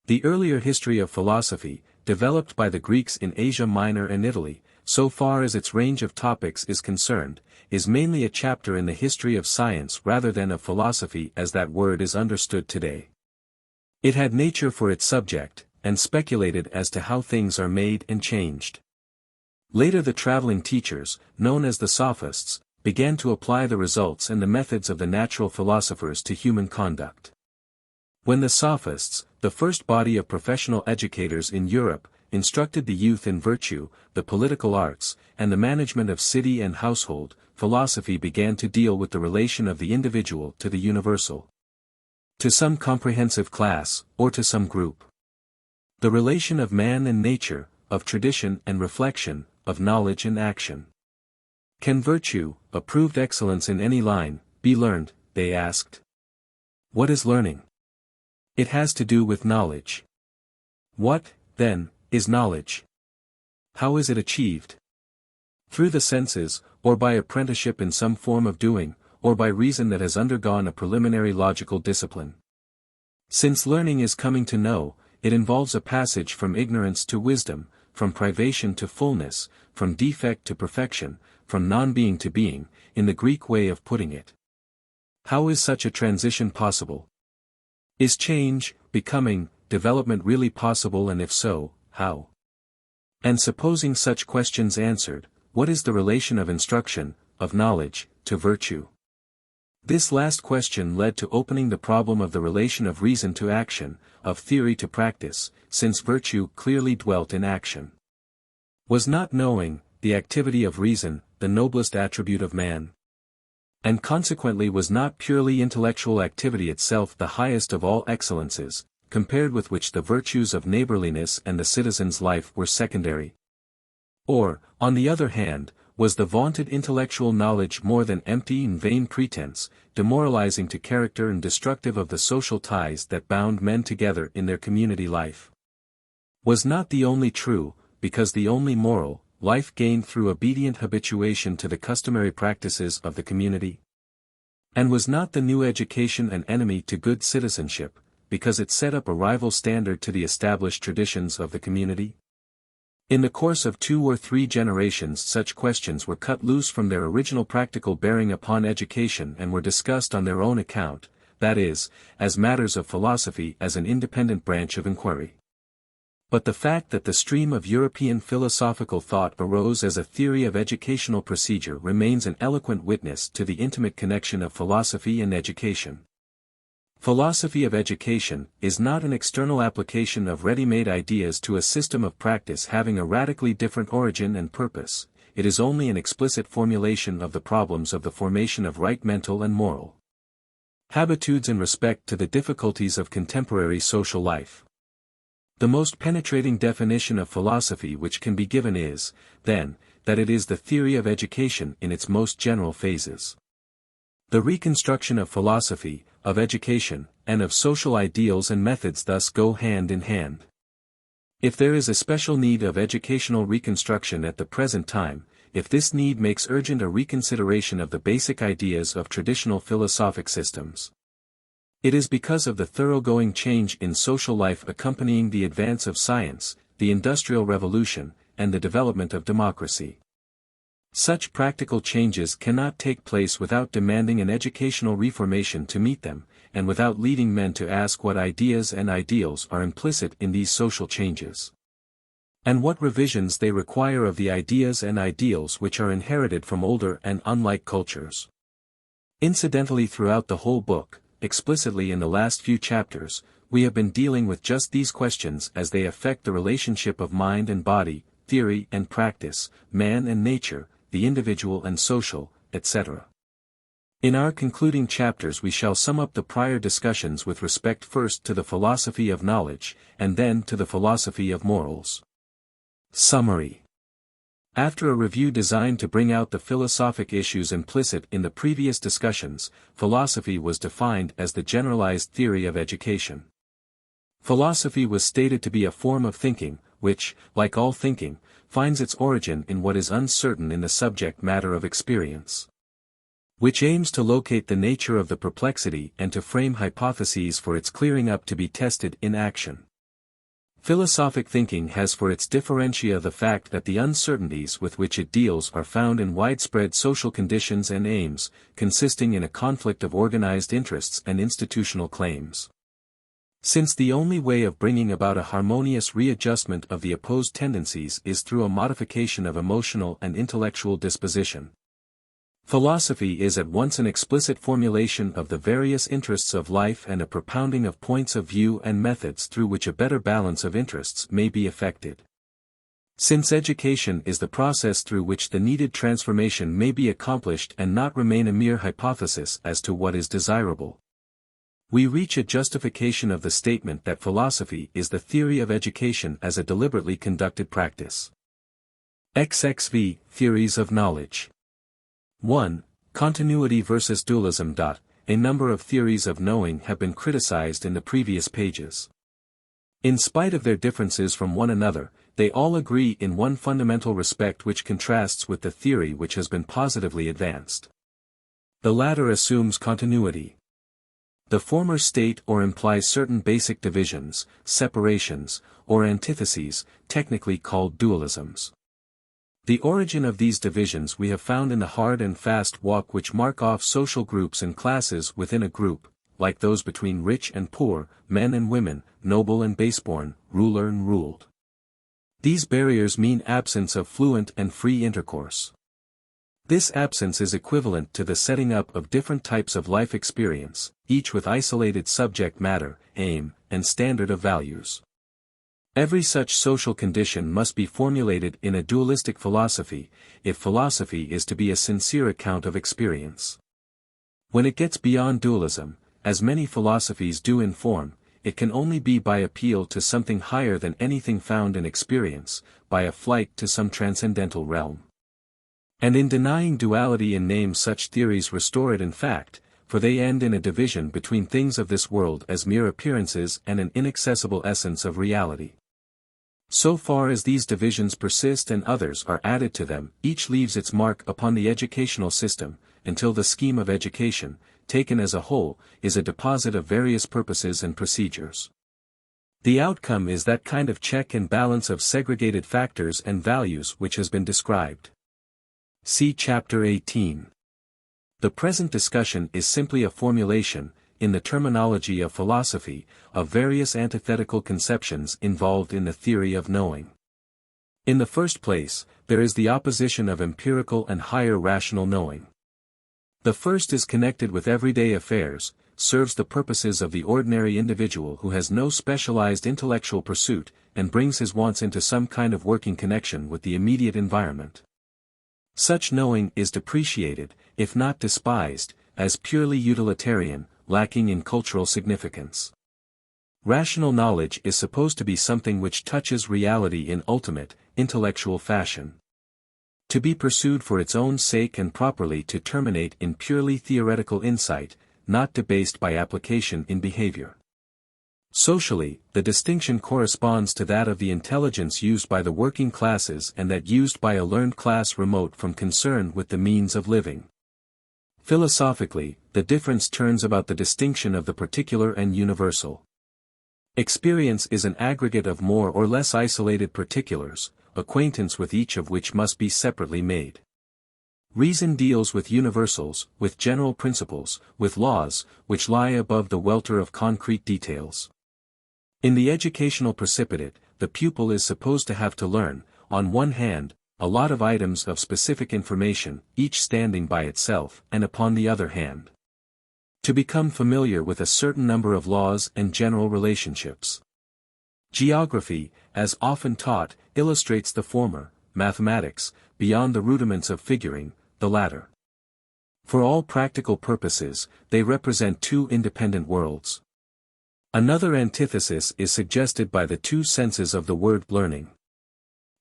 The earlier history of philosophy, developed by the Greeks in Asia Minor and Italy, so far as its range of topics is concerned, is mainly a chapter in the history of science rather than of philosophy as that word is understood today. It had nature for its subject, and speculated as to how things are made and changed. Later the traveling teachers, known as the sophists, began to apply the results and the methods of the natural philosophers to human conduct. When the sophists, the first body of professional educators in Europe, instructed the youth in virtue, the political arts, and the management of city and household, philosophy began to deal with the relation of the individual to the universal, to some comprehensive class, or to some group. The relation of man and nature, of tradition and reflection, of knowledge and action. Can virtue, approved excellence in any line, be learned, they asked. What is learning? It has to do with knowledge. What, then, is knowledge? How is it achieved? Through the senses, or by apprenticeship in some form of doing, or by reason that has undergone a preliminary logical discipline. Since learning is coming to know, it involves a passage from ignorance to wisdom, from privation to fullness, from defect to perfection, from non-being to being, in the Greek way of putting it. How is such a transition possible? Is change, becoming, development really possible, and if so, how? And supposing such questions answered, what is the relation of instruction, of knowledge, to virtue? This last question led to opening the problem of the relation of reason to action, of theory to practice, since virtue clearly dwelt in action. Was not knowing, the activity of reason, the noblest attribute of man? And consequently was not purely intellectual activity itself the highest of all excellences, compared with which the virtues of neighborliness and the citizen's life were secondary? Or, on the other hand, was the vaunted intellectual knowledge more than empty and vain pretense, demoralizing to character and destructive of the social ties that bound men together in their community life? Was not the only true, because the only moral, life gained through obedient habituation to the customary practices of the community? And was not the new education an enemy to good citizenship, because it set up a rival standard to the established traditions of the community? In the course of 2 or 3 generations such questions were cut loose from their original practical bearing upon education and were discussed on their own account, that is, as matters of philosophy as an independent branch of inquiry. But the fact that the stream of European philosophical thought arose as a theory of educational procedure remains an eloquent witness to the intimate connection of philosophy and education. Philosophy of education is not an external application of ready-made ideas to a system of practice having a radically different origin and purpose, it is only an explicit formulation of the problems of the formation of right mental and moral habitudes in respect to the difficulties of contemporary social life. The most penetrating definition of philosophy which can be given is, then, that it is the theory of education in its most general phases. The reconstruction of philosophy, of education, and of social ideals and methods thus go hand in hand. If there is a special need of educational reconstruction at the present time, if this need makes urgent a reconsideration of the basic ideas of traditional philosophic systems, it is because of the thoroughgoing change in social life accompanying the advance of science, the Industrial Revolution, and the development of democracy. Such practical changes cannot take place without demanding an educational reformation to meet them, and without leading men to ask what ideas and ideals are implicit in these social changes, and what revisions they require of the ideas and ideals which are inherited from older and unlike cultures. Incidentally, throughout the whole book, explicitly in the last few chapters, we have been dealing with just these questions as they affect the relationship of mind and body, theory and practice, man and nature, the individual and social, etc. In our concluding chapters we shall sum up the prior discussions with respect first to the philosophy of knowledge, and then to the philosophy of morals. Summary. After a review designed to bring out the philosophic issues implicit in the previous discussions, philosophy was defined as the generalized theory of education. Philosophy was stated to be a form of thinking, which, like all thinking, finds its origin in what is uncertain in the subject matter of experience, which aims to locate the nature of the perplexity and to frame hypotheses for its clearing up to be tested in action. Philosophic thinking has for its differentia the fact that the uncertainties with which it deals are found in widespread social conditions and aims, consisting in a conflict of organized interests and institutional claims. Since the only way of bringing about a harmonious readjustment of the opposed tendencies is through a modification of emotional and intellectual disposition, philosophy is at once an explicit formulation of the various interests of life and a propounding of points of view and methods through which a better balance of interests may be effected. Since education is the process through which the needed transformation may be accomplished and not remain a mere hypothesis as to what is desirable, we reach a justification of the statement that philosophy is the theory of education as a deliberately conducted practice. XXV Theories of Knowledge. 1. Continuity versus dualism. A number of theories of knowing have been criticized in the previous pages. In spite of their differences from one another, they all agree in one fundamental respect which contrasts with the theory which has been positively advanced. The latter assumes continuity. The former state or implies certain basic divisions, separations, or antitheses, technically called dualisms. The origin of these divisions we have found in the hard and fast walk which mark off social groups and classes within a group, like those between rich and poor, men and women, noble and baseborn, ruler and ruled. These barriers mean absence of fluent and free intercourse. This absence is equivalent to the setting up of different types of life experience, each with isolated subject matter, aim, and standard of values. Every such social condition must be formulated in a dualistic philosophy, if philosophy is to be a sincere account of experience. When it gets beyond dualism, as many philosophies do in form, it can only be by appeal to something higher than anything found in experience, by a flight to some transcendental realm. And in denying duality in name such theories restore it in fact, for they end in a division between things of this world as mere appearances and an inaccessible essence of reality. So far as these divisions persist and others are added to them, each leaves its mark upon the educational system, until the scheme of education, taken as a whole, is a deposit of various purposes and procedures. The outcome is that kind of check and balance of segregated factors and values which has been described. See Chapter 18. The present discussion is simply a formulation, in the terminology of philosophy, of various antithetical conceptions involved in the theory of knowing. In the first place, there is the opposition of empirical and higher rational knowing. The first is connected with everyday affairs, serves the purposes of the ordinary individual who has no specialized intellectual pursuit, and brings his wants into some kind of working connection with the immediate environment. Such knowing is depreciated, if not despised, as purely utilitarian, lacking in cultural significance. Rational knowledge is supposed to be something which touches reality in ultimate, intellectual fashion. To be pursued for its own sake and properly to terminate in purely theoretical insight, not debased by application in behavior. Socially, the distinction corresponds to that of the intelligence used by the working classes and that used by a learned class remote from concern with the means of living. Philosophically, the difference turns about the distinction of the particular and universal. Experience is an aggregate of more or less isolated particulars, acquaintance with each of which must be separately made. Reason deals with universals, with general principles, with laws, which lie above the welter of concrete details. In the educational precipitate, the pupil is supposed to have to learn, on one hand, a lot of items of specific information, each standing by itself, and upon the other hand, to become familiar with a certain number of laws and general relationships. Geography, as often taught, illustrates the former, mathematics, beyond the rudiments of figuring, the latter. For all practical purposes, they represent two independent worlds. Another antithesis is suggested by the two senses of the word learning.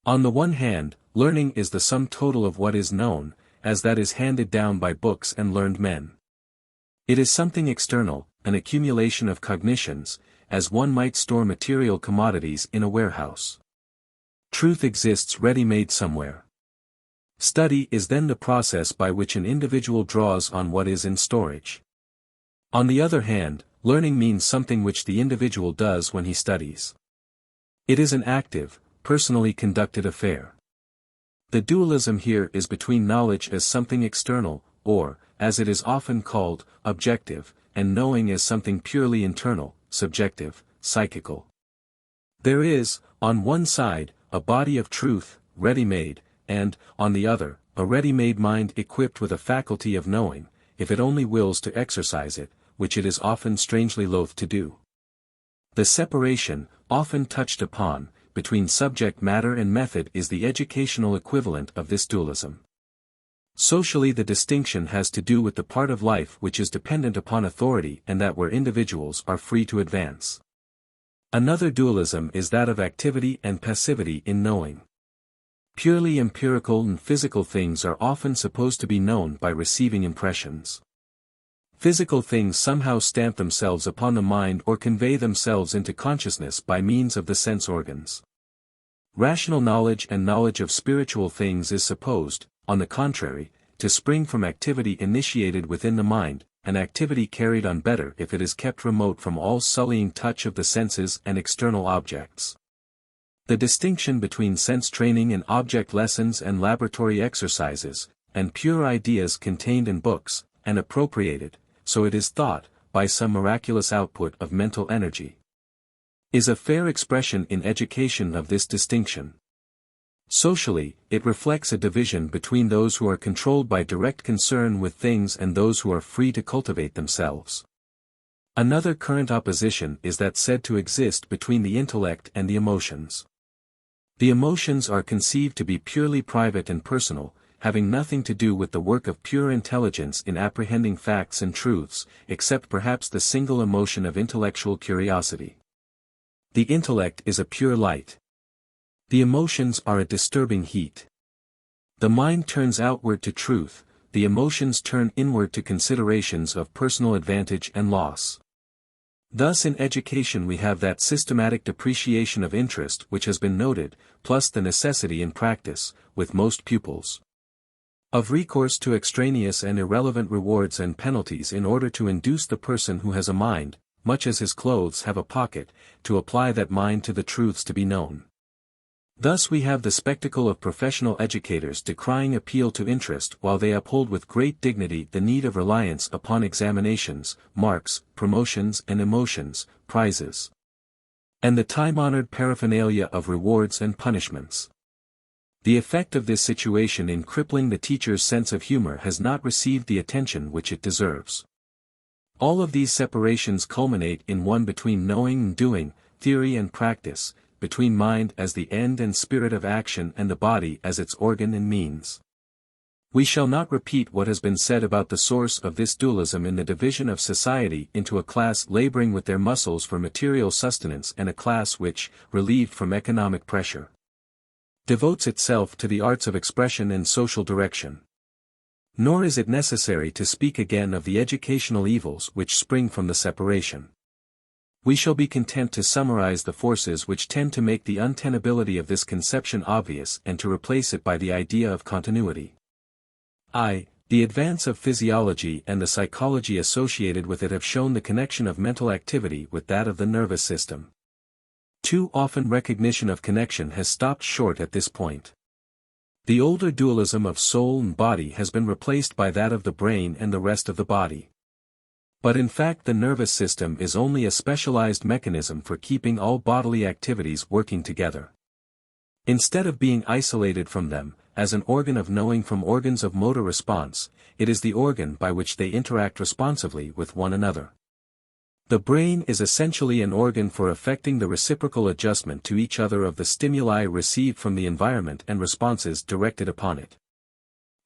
On the one hand, learning is the sum total of what is known, as that is handed down by books and learned men. It is something external, an accumulation of cognitions, as one might store material commodities in a warehouse. Truth exists ready-made somewhere. Study is then the process by which an individual draws on what is in storage. On the other hand, learning means something which the individual does when he studies. It is an active, personally conducted affair. The dualism here is between knowledge as something external, or, as it is often called, objective, and knowing as something purely internal, subjective, psychical. There is, on one side, a body of truth, ready-made, and, on the other, a ready-made mind equipped with a faculty of knowing, if it only wills to exercise it, which it is often strangely loath to do. The separation, often touched upon, between subject matter and method is the educational equivalent of this dualism. Socially, the distinction has to do with the part of life which is dependent upon authority and that where individuals are free to advance. Another dualism is that of activity and passivity in knowing. Purely empirical and physical things are often supposed to be known by receiving impressions. Physical things somehow stamp themselves upon the mind or convey themselves into consciousness by means of the sense organs. Rational knowledge and knowledge of spiritual things is supposed, on the contrary, to spring from activity initiated within the mind, an activity carried on better if it is kept remote from all sullying touch of the senses and external objects. The distinction between sense training and object lessons and laboratory exercises, and pure ideas contained in books, and appropriated, so it is thought, by some miraculous output of mental energy, is a fair expression in education of this distinction. Socially, it reflects a division between those who are controlled by direct concern with things and those who are free to cultivate themselves. Another current opposition is that said to exist between the intellect and the emotions. The emotions are conceived to be purely private and personal, having nothing to do with the work of pure intelligence in apprehending facts and truths, except perhaps the single emotion of intellectual curiosity. The intellect is a pure light. The emotions are a disturbing heat. The mind turns outward to truth, the emotions turn inward to considerations of personal advantage and loss. Thus in education we have that systematic depreciation of interest which has been noted, plus the necessity in practice, with most pupils, of recourse to extraneous and irrelevant rewards and penalties in order to induce the person who has a mind, much as his clothes have a pocket, to apply that mind to the truths to be known. Thus we have the spectacle of professional educators decrying appeal to interest while they uphold with great dignity the need of reliance upon examinations, marks, promotions and emotions, prizes, and the time-honored paraphernalia of rewards and punishments. The effect of this situation in crippling the teacher's sense of humor has not received the attention which it deserves. All of these separations culminate in one between knowing and doing, theory and practice, between mind as the end and spirit of action and the body as its organ and means. We shall not repeat what has been said about the source of this dualism in the division of society into a class laboring with their muscles for material sustenance and a class which, relieved from economic pressure, devotes itself to the arts of expression and social direction. Nor is it necessary to speak again of the educational evils which spring from the separation. We shall be content to summarize the forces which tend to make the untenability of this conception obvious and to replace it by the idea of continuity. I. The advance of physiology and the psychology associated with it have shown the connection of mental activity with that of the nervous system. Too often recognition of connection has stopped short at this point. The older dualism of soul and body has been replaced by that of the brain and the rest of the body. But in fact the nervous system is only a specialized mechanism for keeping all bodily activities working together. Instead of being isolated from them, as an organ of knowing from organs of motor response, it is the organ by which they interact responsively with one another. The brain is essentially an organ for effecting the reciprocal adjustment to each other of the stimuli received from the environment and responses directed upon it.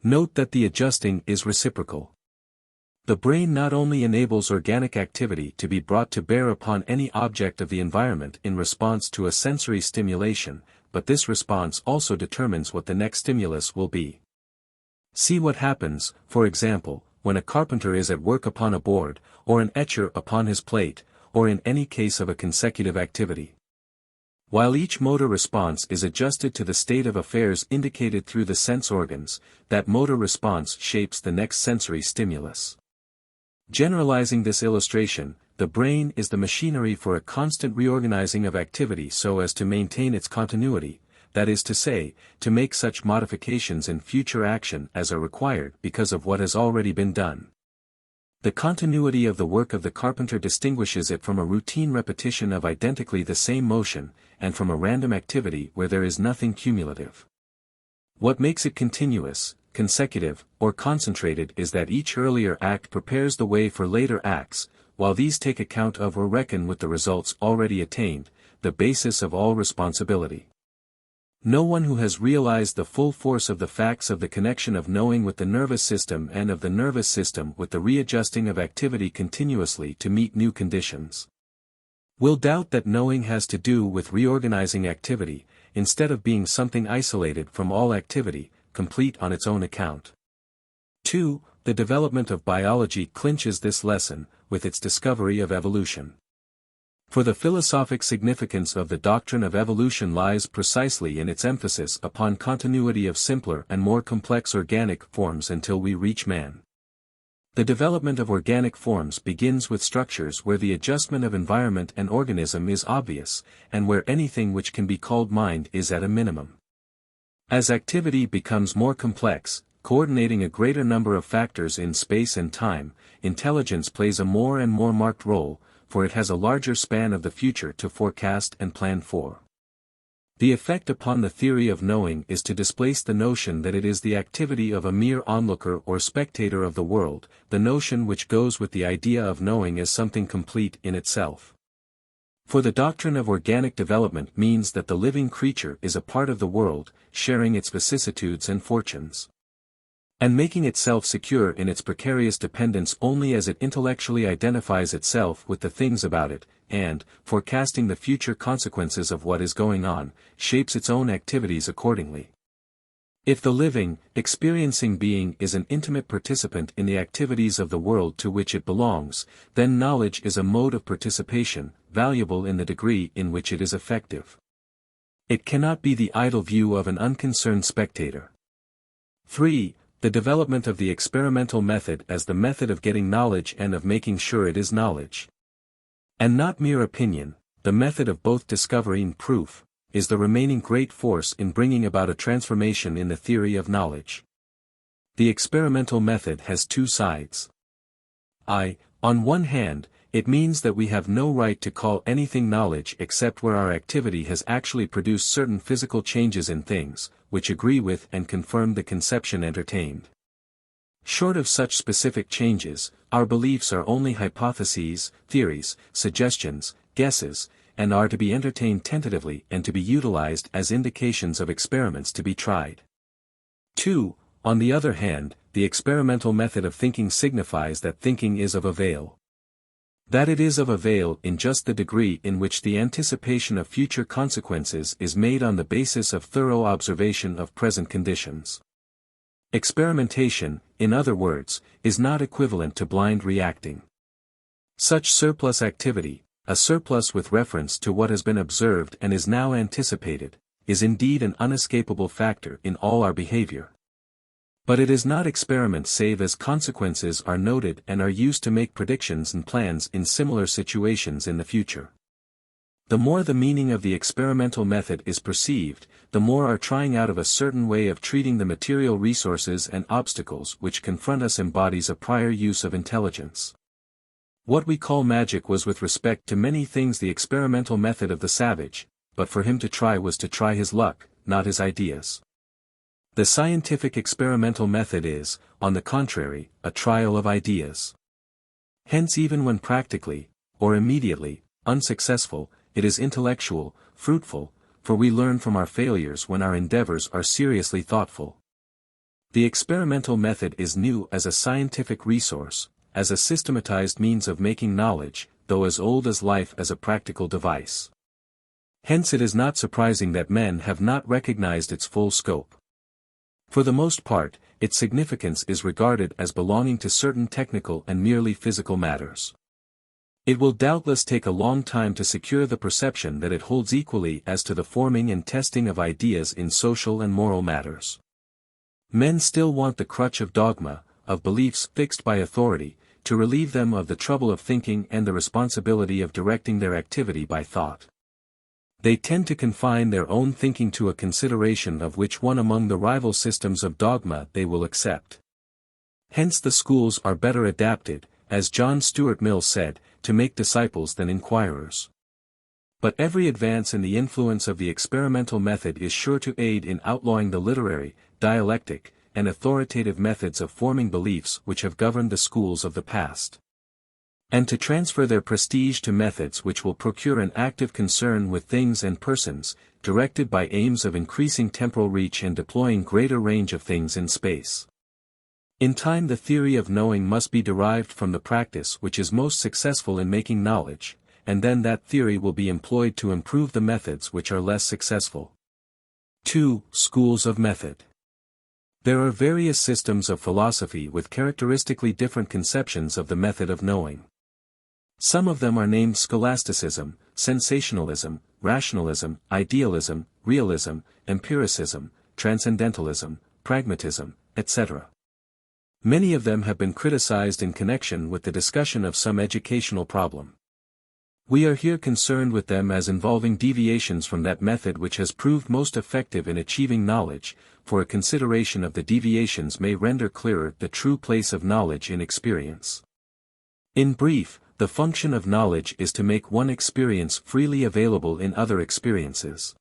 Note that the adjusting is reciprocal. The brain not only enables organic activity to be brought to bear upon any object of the environment in response to a sensory stimulation, but this response also determines what the next stimulus will be. See what happens, for example, when a carpenter is at work upon a board, or an etcher upon his plate, or in any case of a consecutive activity. While each motor response is adjusted to the state of affairs indicated through the sense organs, that motor response shapes the next sensory stimulus. Generalizing this illustration, the brain is the machinery for a constant reorganizing of activity so as to maintain its continuity, that is to say, to make such modifications in future action as are required because of what has already been done. The continuity of the work of the carpenter distinguishes it from a routine repetition of identically the same motion, and from a random activity where there is nothing cumulative. What makes it continuous, consecutive, or concentrated is that each earlier act prepares the way for later acts, while these take account of or reckon with the results already attained, the basis of all responsibility. No one who has realized the full force of the facts of the connection of knowing with the nervous system and of the nervous system with the readjusting of activity continuously to meet new conditions, will doubt that knowing has to do with reorganizing activity, instead of being something isolated from all activity, complete on its own account. 2. The development of biology clinches this lesson, with its discovery of evolution. For the philosophic significance of the doctrine of evolution lies precisely in its emphasis upon continuity of simpler and more complex organic forms until we reach man. The development of organic forms begins with structures where the adjustment of environment and organism is obvious, and where anything which can be called mind is at a minimum. As activity becomes more complex, coordinating a greater number of factors in space and time, intelligence plays a more and more marked role, for it has a larger span of the future to forecast and plan for. The effect upon the theory of knowing is to displace the notion that it is the activity of a mere onlooker or spectator of the world, the notion which goes with the idea of knowing as something complete in itself. For the doctrine of organic development means that the living creature is a part of the world, sharing its vicissitudes and fortunes. and making itself secure in its precarious dependence only as it intellectually identifies itself with the things about it, and, forecasting the future consequences of what is going on, shapes its own activities accordingly. If the living, experiencing being is an intimate participant in the activities of the world to which it belongs, then knowledge is a mode of participation, valuable in the degree in which it is effective. It cannot be the idle view of an unconcerned spectator. 3. The development of the experimental method as the method of getting knowledge and of making sure it is knowledge, and not mere opinion, the method of both discovery and proof, is the remaining great force in bringing about a transformation in the theory of knowledge. The experimental method has two sides. On one hand, it means that we have no right to call anything knowledge except where our activity has actually produced certain physical changes in things, which agree with and confirm the conception entertained. Short of such specific changes, our beliefs are only hypotheses, theories, suggestions, guesses, and are to be entertained tentatively and to be utilized as indications of experiments to be tried. 2. On the other hand, the experimental method of thinking signifies that thinking is of avail. That it is of avail in just the degree in which the anticipation of future consequences is made on the basis of thorough observation of present conditions. Experimentation, in other words, is not equivalent to blind reacting. Such surplus activity, a surplus with reference to what has been observed and is now anticipated, is indeed an unescapable factor in all our behavior. But it is not experiment save as consequences are noted and are used to make predictions and plans in similar situations in the future. The more the meaning of the experimental method is perceived, the more our trying out of a certain way of treating the material resources and obstacles which confront us embodies a prior use of intelligence. What we call magic was with respect to many things the experimental method of the savage, but for him to try was to try his luck, not his ideas. The scientific experimental method is, on the contrary, a trial of ideas. Hence even when practically, or immediately, unsuccessful, it is intellectual, fruitful, for we learn from our failures when our endeavors are seriously thoughtful. The experimental method is new as a scientific resource, as a systematized means of making knowledge, though as old as life as a practical device. Hence it is not surprising that men have not recognized its full scope. For the most part, its significance is regarded as belonging to certain technical and merely physical matters. It will doubtless take a long time to secure the perception that it holds equally as to the forming and testing of ideas in social and moral matters. Men still want the crutch of dogma, of beliefs fixed by authority, to relieve them of the trouble of thinking and the responsibility of directing their activity by thought. They tend to confine their own thinking to a consideration of which one among the rival systems of dogma they will accept. Hence the schools are better adapted, as John Stuart Mill said, to make disciples than inquirers. But every advance in the influence of the experimental method is sure to aid in outlawing the literary, dialectic, and authoritative methods of forming beliefs which have governed the schools of the past, and to transfer their prestige to methods which will procure an active concern with things and persons, directed by aims of increasing temporal reach and deploying greater range of things in space. In time the theory of knowing must be derived from the practice which is most successful in making knowledge, and then that theory will be employed to improve the methods which are less successful. 2. Schools of method. There are various systems of philosophy with characteristically different conceptions of the method of knowing. Some of them are named scholasticism, sensationalism, rationalism, idealism, realism, empiricism, transcendentalism, pragmatism, etc. Many of them have been criticized in connection with the discussion of some educational problem. We are here concerned with them as involving deviations from that method which has proved most effective in achieving knowledge, for a consideration of the deviations may render clearer the true place of knowledge in experience. In brief, the function of knowledge is to make one experience freely available in other experiences.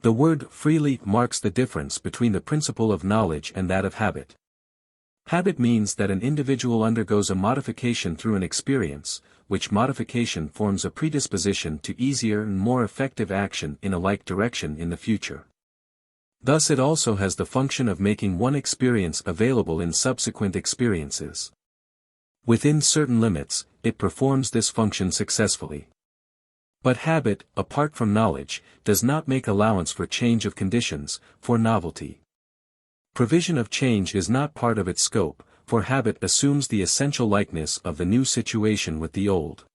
The word freely marks the difference between the principle of knowledge and that of habit. Habit means that an individual undergoes a modification through an experience, which modification forms a predisposition to easier and more effective action in a like direction in the future. Thus it also has the function of making one experience available in subsequent experiences. Within certain limits, it performs this function successfully. But habit, apart from knowledge, does not make allowance for change of conditions, for novelty. Provision of change is not part of its scope, for habit assumes the essential likeness of the new situation with the old.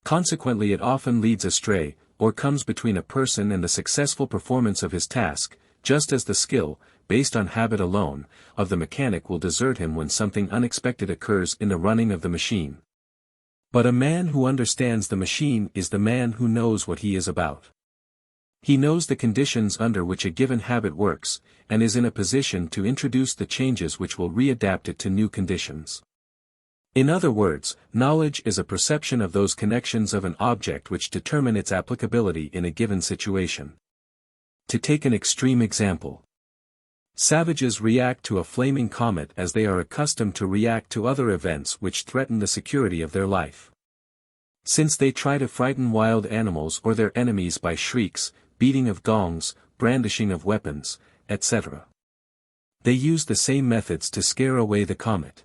Consequently it often leads astray, or comes between a person and the successful performance of his task, just as the skill, based on habit alone, of the mechanic will desert him when something unexpected occurs in the running of the machine. But a man who understands the machine is the man who knows what he is about. He knows the conditions under which a given habit works, and is in a position to introduce the changes which will readapt it to new conditions. In other words, knowledge is a perception of those connections of an object which determine its applicability in a given situation. To take an extreme example. Savages react to a flaming comet as they are accustomed to react to other events which threaten the security of their life. Since they try to frighten wild animals or their enemies by shrieks, beating of gongs, brandishing of weapons, etc. They use the same methods to scare away the comet.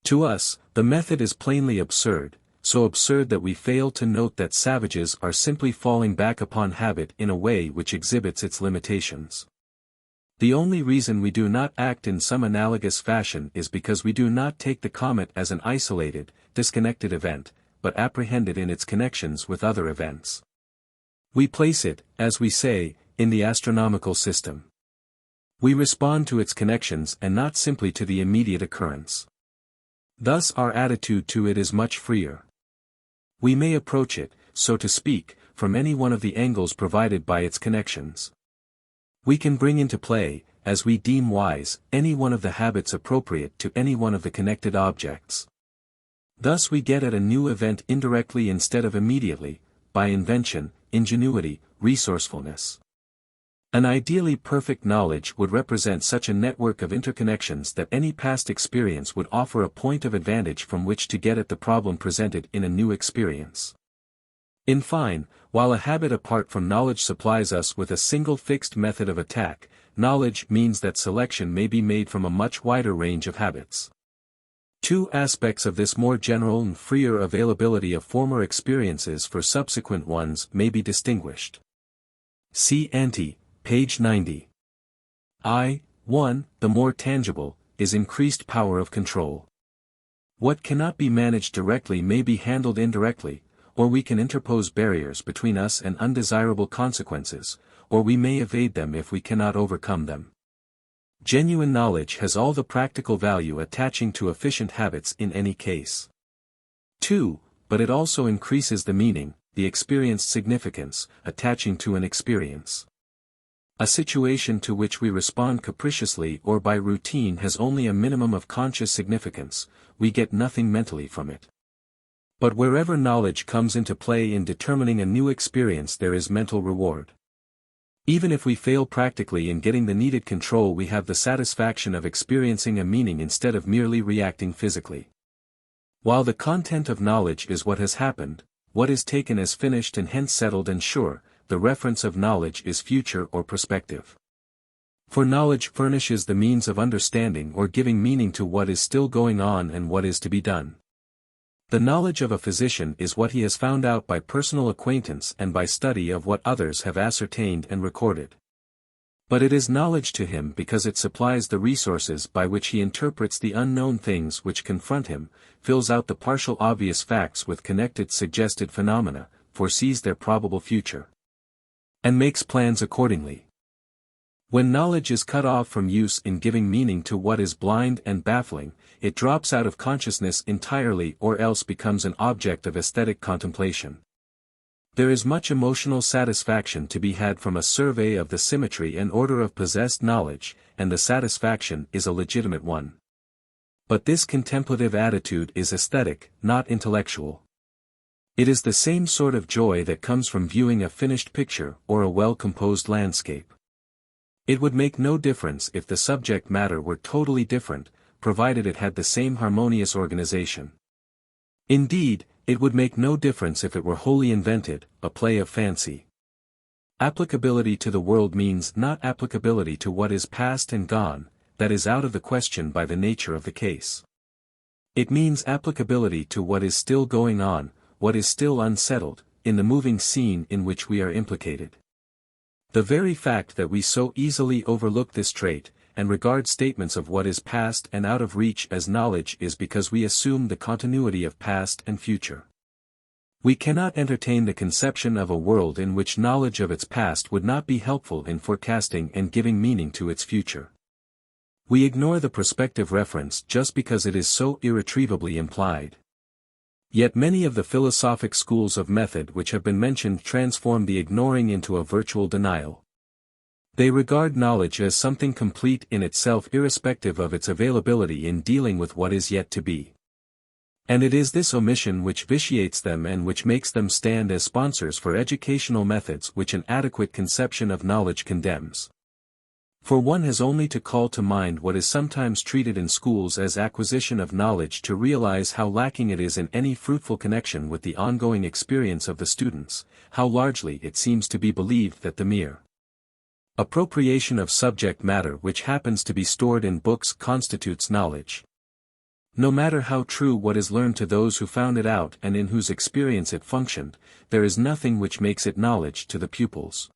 To us, the method is plainly absurd, so absurd that we fail to note that savages are simply falling back upon habit in a way which exhibits its limitations. The only reason we do not act in some analogous fashion is because we do not take the comet as an isolated, disconnected event, but apprehend it in its connections with other events. We place it, as we say, in the astronomical system. We respond to its connections and not simply to the immediate occurrence. Thus our attitude to it is much freer. We may approach it, so to speak, from any one of the angles provided by its connections. We can bring into play, as we deem wise, any one of the habits appropriate to any one of the connected objects. Thus we get at a new event indirectly instead of immediately, by invention, ingenuity, resourcefulness. An ideally perfect knowledge would represent such a network of interconnections that any past experience would offer a point of advantage from which to get at the problem presented in a new experience. In fine, while a habit apart from knowledge supplies us with a single fixed method of attack, knowledge means that selection may be made from a much wider range of habits. Two aspects of this more general and freer availability of former experiences for subsequent ones may be distinguished. See ante, page 90. I.1. The more tangible, is increased power of control. What cannot be managed directly may be handled indirectly, or we can interpose barriers between us and undesirable consequences, or we may evade them if we cannot overcome them. Genuine knowledge has all the practical value attaching to efficient habits in any case. 2. But it also increases the meaning, the experienced significance, attaching to an experience. A situation to which we respond capriciously or by routine has only a minimum of conscious significance, we get nothing mentally from it. But wherever knowledge comes into play in determining a new experience there is mental reward. Even if we fail practically in getting the needed control we have the satisfaction of experiencing a meaning instead of merely reacting physically. While the content of knowledge is what has happened, what is taken as finished and hence settled and sure, the reference of knowledge is future or prospective. For knowledge furnishes the means of understanding or giving meaning to what is still going on and what is to be done. The knowledge of a physician is what he has found out by personal acquaintance and by study of what others have ascertained and recorded. But it is knowledge to him because it supplies the resources by which he interprets the unknown things which confront him, fills out the partial obvious facts with connected suggested phenomena, foresees their probable future, and makes plans accordingly. When knowledge is cut off from use in giving meaning to what is blind and baffling, it drops out of consciousness entirely or else becomes an object of aesthetic contemplation. There is much emotional satisfaction to be had from a survey of the symmetry and order of possessed knowledge, and the satisfaction is a legitimate one. But this contemplative attitude is aesthetic, not intellectual. It is the same sort of joy that comes from viewing a finished picture or a well-composed landscape. It would make no difference if the subject matter were totally different, provided it had the same harmonious organization. Indeed, it would make no difference if it were wholly invented, a play of fancy. Applicability to the world means not applicability to what is past and gone, that is out of the question by the nature of the case. It means applicability to what is still going on, what is still unsettled, in the moving scene in which we are implicated. The very fact that we so easily overlook this trait, and regard statements of what is past and out of reach as knowledge is because we assume the continuity of past and future. We cannot entertain the conception of a world in which knowledge of its past would not be helpful in forecasting and giving meaning to its future. We ignore the prospective reference just because it is so irretrievably implied. Yet many of the philosophic schools of method which have been mentioned transform the ignoring into a virtual denial. They regard knowledge as something complete in itself irrespective of its availability in dealing with what is yet to be. And it is this omission which vitiates them and which makes them stand as sponsors for educational methods which an adequate conception of knowledge condemns. For one has only to call to mind what is sometimes treated in schools as acquisition of knowledge to realize how lacking it is in any fruitful connection with the ongoing experience of the students, how largely it seems to be believed that the mere appropriation of subject matter which happens to be stored in books constitutes knowledge. No matter how true what is learned to those who found it out and in whose experience it functioned, there is nothing which makes it knowledge to the pupils.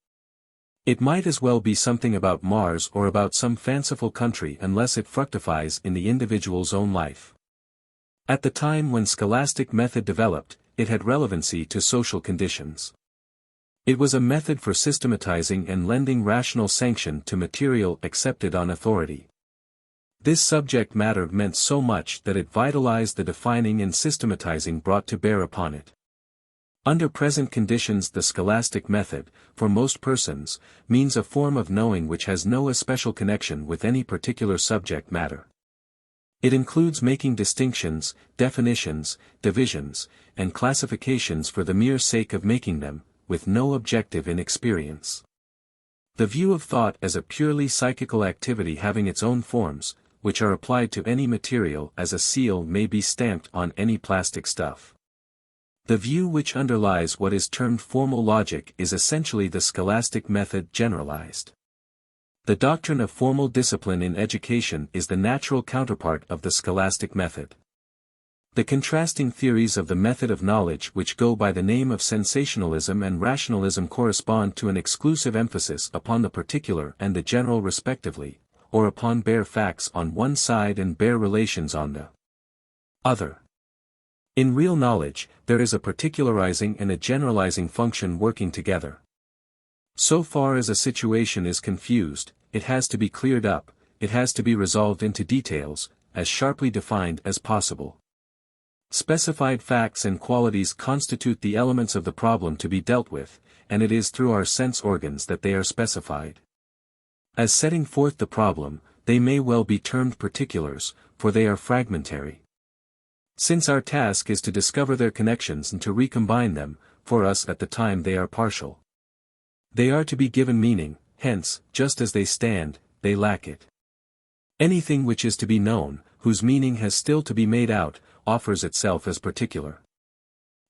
It might as well be something about Mars or about some fanciful country unless it fructifies in the individual's own life. At the time when scholastic method developed, it had relevancy to social conditions. It was a method for systematizing and lending rational sanction to material accepted on authority. This subject matter meant so much that it vitalized the defining and systematizing brought to bear upon it. Under present conditions the scholastic method, for most persons, means a form of knowing which has no especial connection with any particular subject matter. It includes making distinctions, definitions, divisions, and classifications for the mere sake of making them, with no objective in experience. The view of thought as a purely psychical activity having its own forms, which are applied to any material as a seal may be stamped on any plastic stuff. The view which underlies what is termed formal logic is essentially the scholastic method generalized. The doctrine of formal discipline in education is the natural counterpart of the scholastic method. The contrasting theories of the method of knowledge which go by the name of sensationalism and rationalism correspond to an exclusive emphasis upon the particular and the general respectively, or upon bare facts on one side and bare relations on the other. In real knowledge, there is a particularizing and a generalizing function working together. So far as a situation is confused, it has to be cleared up, it has to be resolved into details, as sharply defined as possible. Specified facts and qualities constitute the elements of the problem to be dealt with, and it is through our sense organs that they are specified. As setting forth the problem, they may well be termed particulars, for they are fragmentary. Since our task is to discover their connections and to recombine them, for us at the time they are partial. They are to be given meaning, hence, just as they stand, they lack it. Anything which is to be known, whose meaning has still to be made out, offers itself as particular.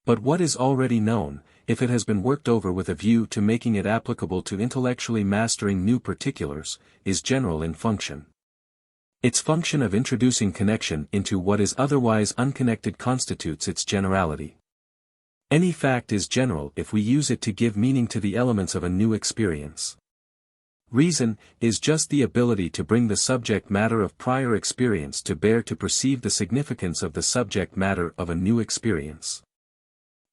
But what is already known, if it has been worked over with a view to making it applicable to intellectually mastering new particulars, is general in function. Its function of introducing connection into what is otherwise unconnected constitutes its generality. Any fact is general if we use it to give meaning to the elements of a new experience. Reason is just the ability to bring the subject matter of prior experience to bear to perceive the significance of the subject matter of a new experience.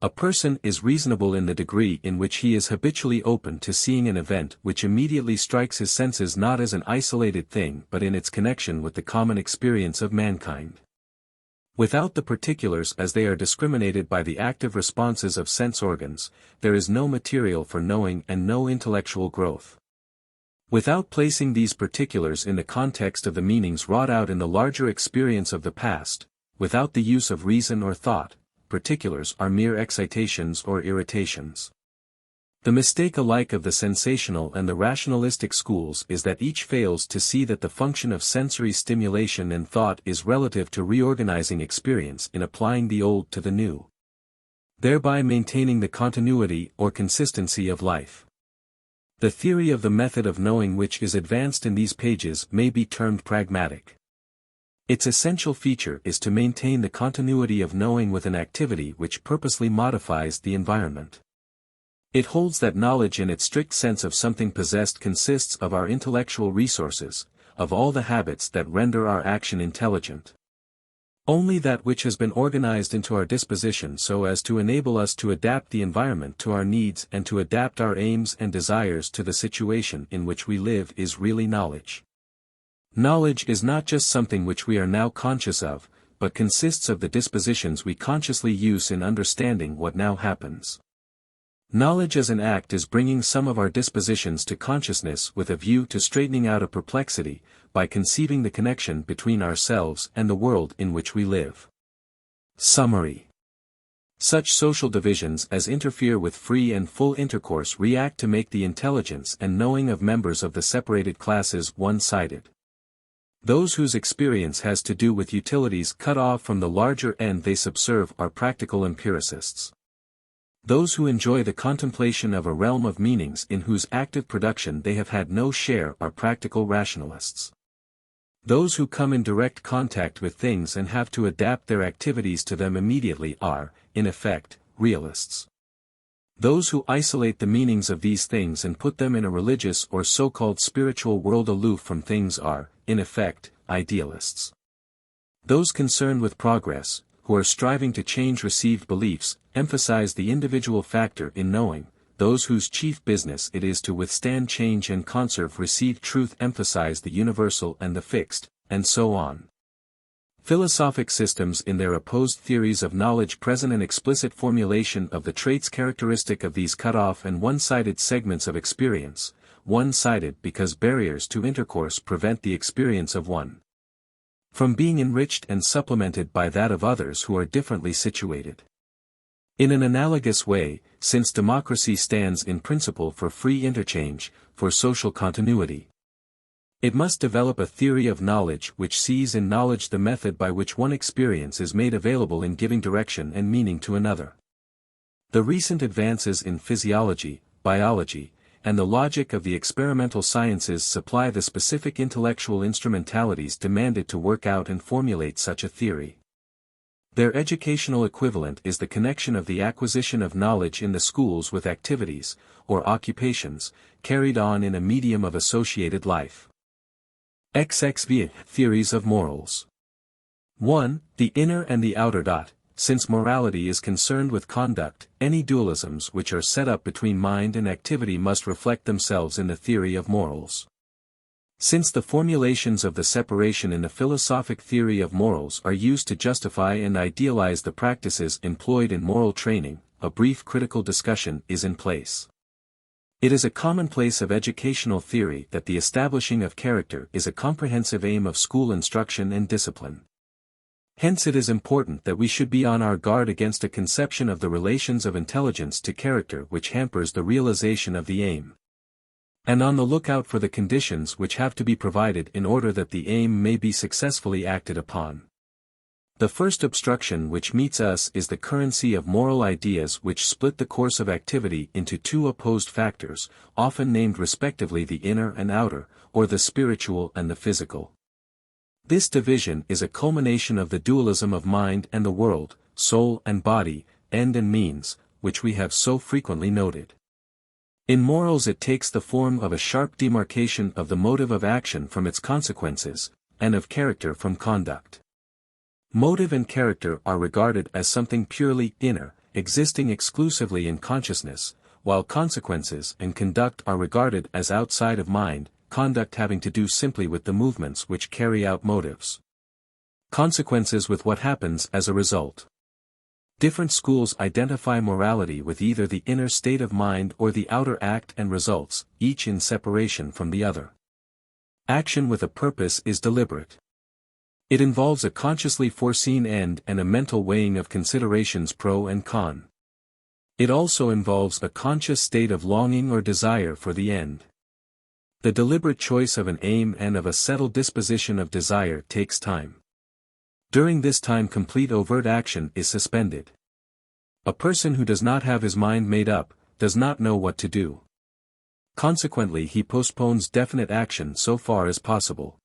A person is reasonable in the degree in which he is habitually open to seeing an event which immediately strikes his senses not as an isolated thing but in its connection with the common experience of mankind. Without the particulars as they are discriminated by the active responses of sense organs, there is no material for knowing and no intellectual growth. Without placing these particulars in the context of the meanings wrought out in the larger experience of the past, without the use of reason or thought, particulars are mere excitations or irritations. The mistake alike of the sensational and the rationalistic schools is that each fails to see that the function of sensory stimulation and thought is relative to reorganizing experience in applying the old to the new, thereby maintaining the continuity or consistency of life. The theory of the method of knowing which is advanced in these pages may be termed pragmatic. Its essential feature is to maintain the continuity of knowing with an activity which purposely modifies the environment. It holds that knowledge in its strict sense of something possessed consists of our intellectual resources, of all the habits that render our action intelligent. Only that which has been organized into our disposition so as to enable us to adapt the environment to our needs and to adapt our aims and desires to the situation in which we live is really knowledge. Knowledge is not just something which we are now conscious of, but consists of the dispositions we consciously use in understanding what now happens. Knowledge as an act is bringing some of our dispositions to consciousness with a view to straightening out a perplexity, by conceiving the connection between ourselves and the world in which we live. Summary. Such social divisions as interfere with free and full intercourse react to make the intelligence and knowing of members of the separated classes one-sided. Those whose experience has to do with utilities cut off from the larger end they subserve are practical empiricists. Those who enjoy the contemplation of a realm of meanings in whose active production they have had no share are practical rationalists. Those who come in direct contact with things and have to adapt their activities to them immediately are, in effect, realists. Those who isolate the meanings of these things and put them in a religious or so-called spiritual world aloof from things are, in effect, idealists. Those concerned with progress, who are striving to change received beliefs, emphasize the individual factor in knowing. Those whose chief business it is to withstand change and conserve received truth emphasize the universal and the fixed, and so on. Philosophic systems in their opposed theories of knowledge present an explicit formulation of the traits characteristic of these cut-off and one-sided segments of experience, one-sided because barriers to intercourse prevent the experience of one from being enriched and supplemented by that of others who are differently situated. In an analogous way, since democracy stands in principle for free interchange, for social continuity, it must develop a theory of knowledge which sees in knowledge the method by which one experience is made available in giving direction and meaning to another. The recent advances in physiology, biology, and the logic of the experimental sciences supply the specific intellectual instrumentalities demanded to work out and formulate such a theory. Their educational equivalent is the connection of the acquisition of knowledge in the schools with activities, or occupations, carried on in a medium of associated life. XXVI Theories of Morals. 1. The inner and the outer. Since morality is concerned with conduct, any dualisms which are set up between mind and activity must reflect themselves in the theory of morals. Since the formulations of the separation in the philosophic theory of morals are used to justify and idealize the practices employed in moral training, a brief critical discussion is in place. It is a commonplace of educational theory that the establishing of character is a comprehensive aim of school instruction and discipline. Hence it is important that we should be on our guard against a conception of the relations of intelligence to character which hampers the realization of the aim, and on the lookout for the conditions which have to be provided in order that the aim may be successfully acted upon. The first obstruction which meets us is the currency of moral ideas which split the course of activity into two opposed factors, often named respectively the inner and outer, or the spiritual and the physical. This division is a culmination of the dualism of mind and the world, soul and body, end and means, which we have so frequently noted. In morals it takes the form of a sharp demarcation of the motive of action from its consequences, and of character from conduct. Motive and character are regarded as something purely inner, existing exclusively in consciousness, while consequences and conduct are regarded as outside of mind, conduct having to do simply with the movements which carry out motives. Consequences with what happens as a result. Different schools identify morality with either the inner state of mind or the outer act and results, each in separation from the other. Action with a purpose is deliberate. It involves a consciously foreseen end and a mental weighing of considerations pro and con. It also involves a conscious state of longing or desire for the end. The deliberate choice of an aim and of a settled disposition of desire takes time. During this time complete overt action is suspended. A person who does not have his mind made up, does not know what to do. Consequently, he postpones definite action so far as possible.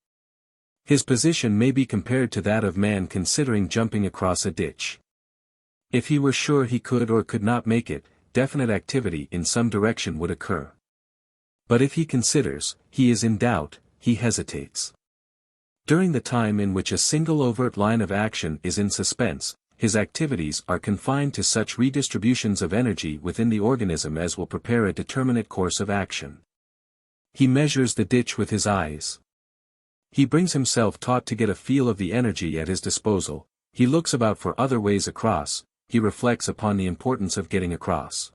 His position may be compared to that of man considering jumping across a ditch. If he were sure he could or could not make it, definite activity in some direction would occur. But if he considers, he is in doubt, he hesitates. During the time in which a single overt line of action is in suspense, his activities are confined to such redistributions of energy within the organism as will prepare a determinate course of action. He measures the ditch with his eyes. He brings himself taut to get a feel of the energy at his disposal, he looks about for other ways across, he reflects upon the importance of getting across.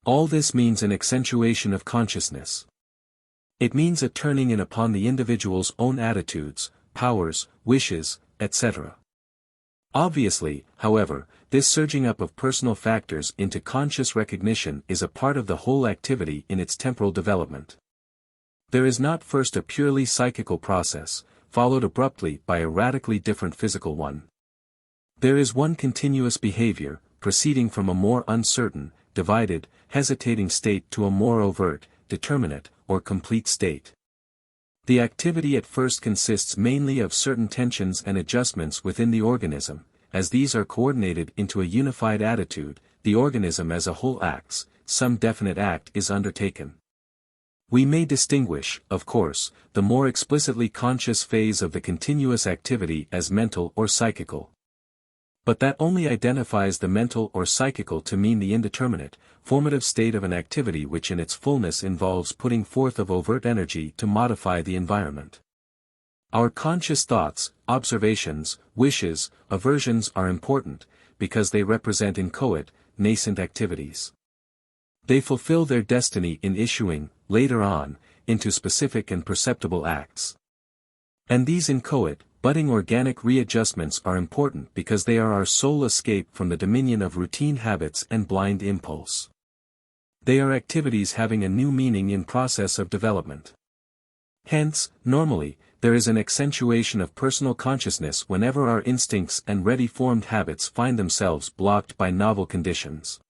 All this means an accentuation of consciousness. It means a turning in upon the individual's own attitudes, powers, wishes, etc. Obviously, however, this surging up of personal factors into conscious recognition is a part of the whole activity in its temporal development. There is not first a purely psychical process, followed abruptly by a radically different physical one. There is one continuous behavior, proceeding from a more uncertain, divided, hesitating state to a more overt, determinate, or complete state. The activity at first consists mainly of certain tensions and adjustments within the organism. As these are coordinated into a unified attitude, the organism as a whole acts, some definite act is undertaken. We may distinguish, of course, the more explicitly conscious phase of the continuous activity as mental or psychical. But that only identifies the mental or psychical to mean the indeterminate, formative state of an activity which in its fullness involves putting forth of overt energy to modify the environment. Our conscious thoughts, observations, wishes, aversions are important, because they represent inchoate, nascent activities. They fulfill their destiny in issuing, later on, into specific and perceptible acts. And these inchoate, budding organic readjustments are important because they are our sole escape from the dominion of routine habits and blind impulse. They are activities having a new meaning in process of development. Hence, normally, there is an accentuation of personal consciousness whenever our instincts and ready-formed habits find themselves blocked by novel conditions.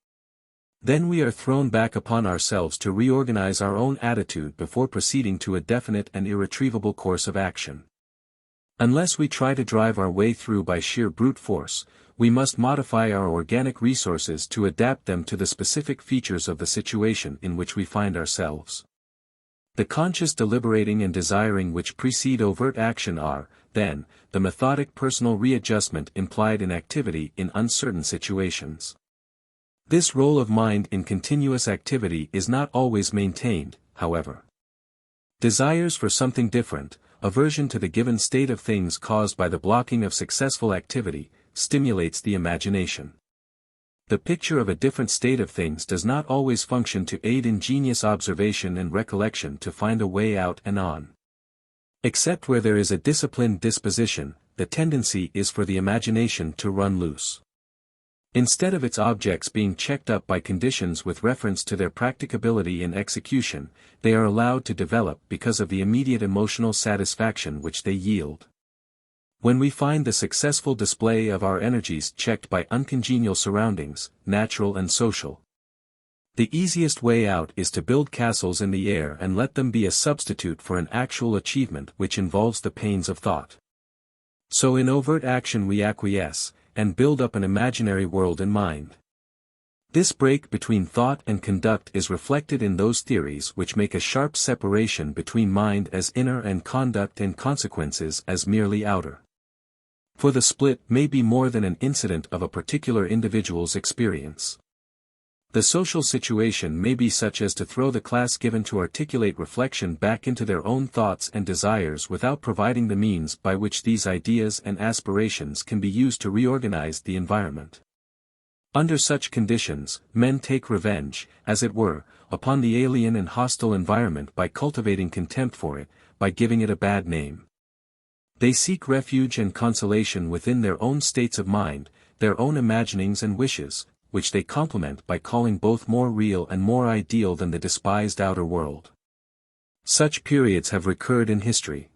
Then we are thrown back upon ourselves to reorganize our own attitude before proceeding to a definite and irretrievable course of action. Unless we try to drive our way through by sheer brute force, we must modify our organic resources to adapt them to the specific features of the situation in which we find ourselves. The conscious deliberating and desiring which precede overt action are, then, the methodic personal readjustment implied in activity in uncertain situations. This role of mind in continuous activity is not always maintained, however. Desires for something different, aversion to the given state of things caused by the blocking of successful activity, stimulates the imagination. The picture of a different state of things does not always function to aid ingenious observation and recollection to find a way out and on. Except where there is a disciplined disposition, the tendency is for the imagination to run loose. Instead of its objects being checked up by conditions with reference to their practicability and execution, they are allowed to develop because of the immediate emotional satisfaction which they yield. When we find the successful display of our energies checked by uncongenial surroundings, natural and social, the easiest way out is to build castles in the air and let them be a substitute for an actual achievement which involves the pains of thought. So in overt action we acquiesce, and build up an imaginary world in mind. This break between thought and conduct is reflected in those theories which make a sharp separation between mind as inner and conduct and consequences as merely outer. For the split may be more than an incident of a particular individual's experience. The social situation may be such as to throw the class given to articulate reflection back into their own thoughts and desires without providing the means by which these ideas and aspirations can be used to reorganize the environment. Under such conditions, men take revenge, as it were, upon the alien and hostile environment by cultivating contempt for it, by giving it a bad name. They seek refuge and consolation within their own states of mind, their own imaginings and wishes, which they complement by calling both more real and more ideal than the despised outer world. Such periods have recurred in history.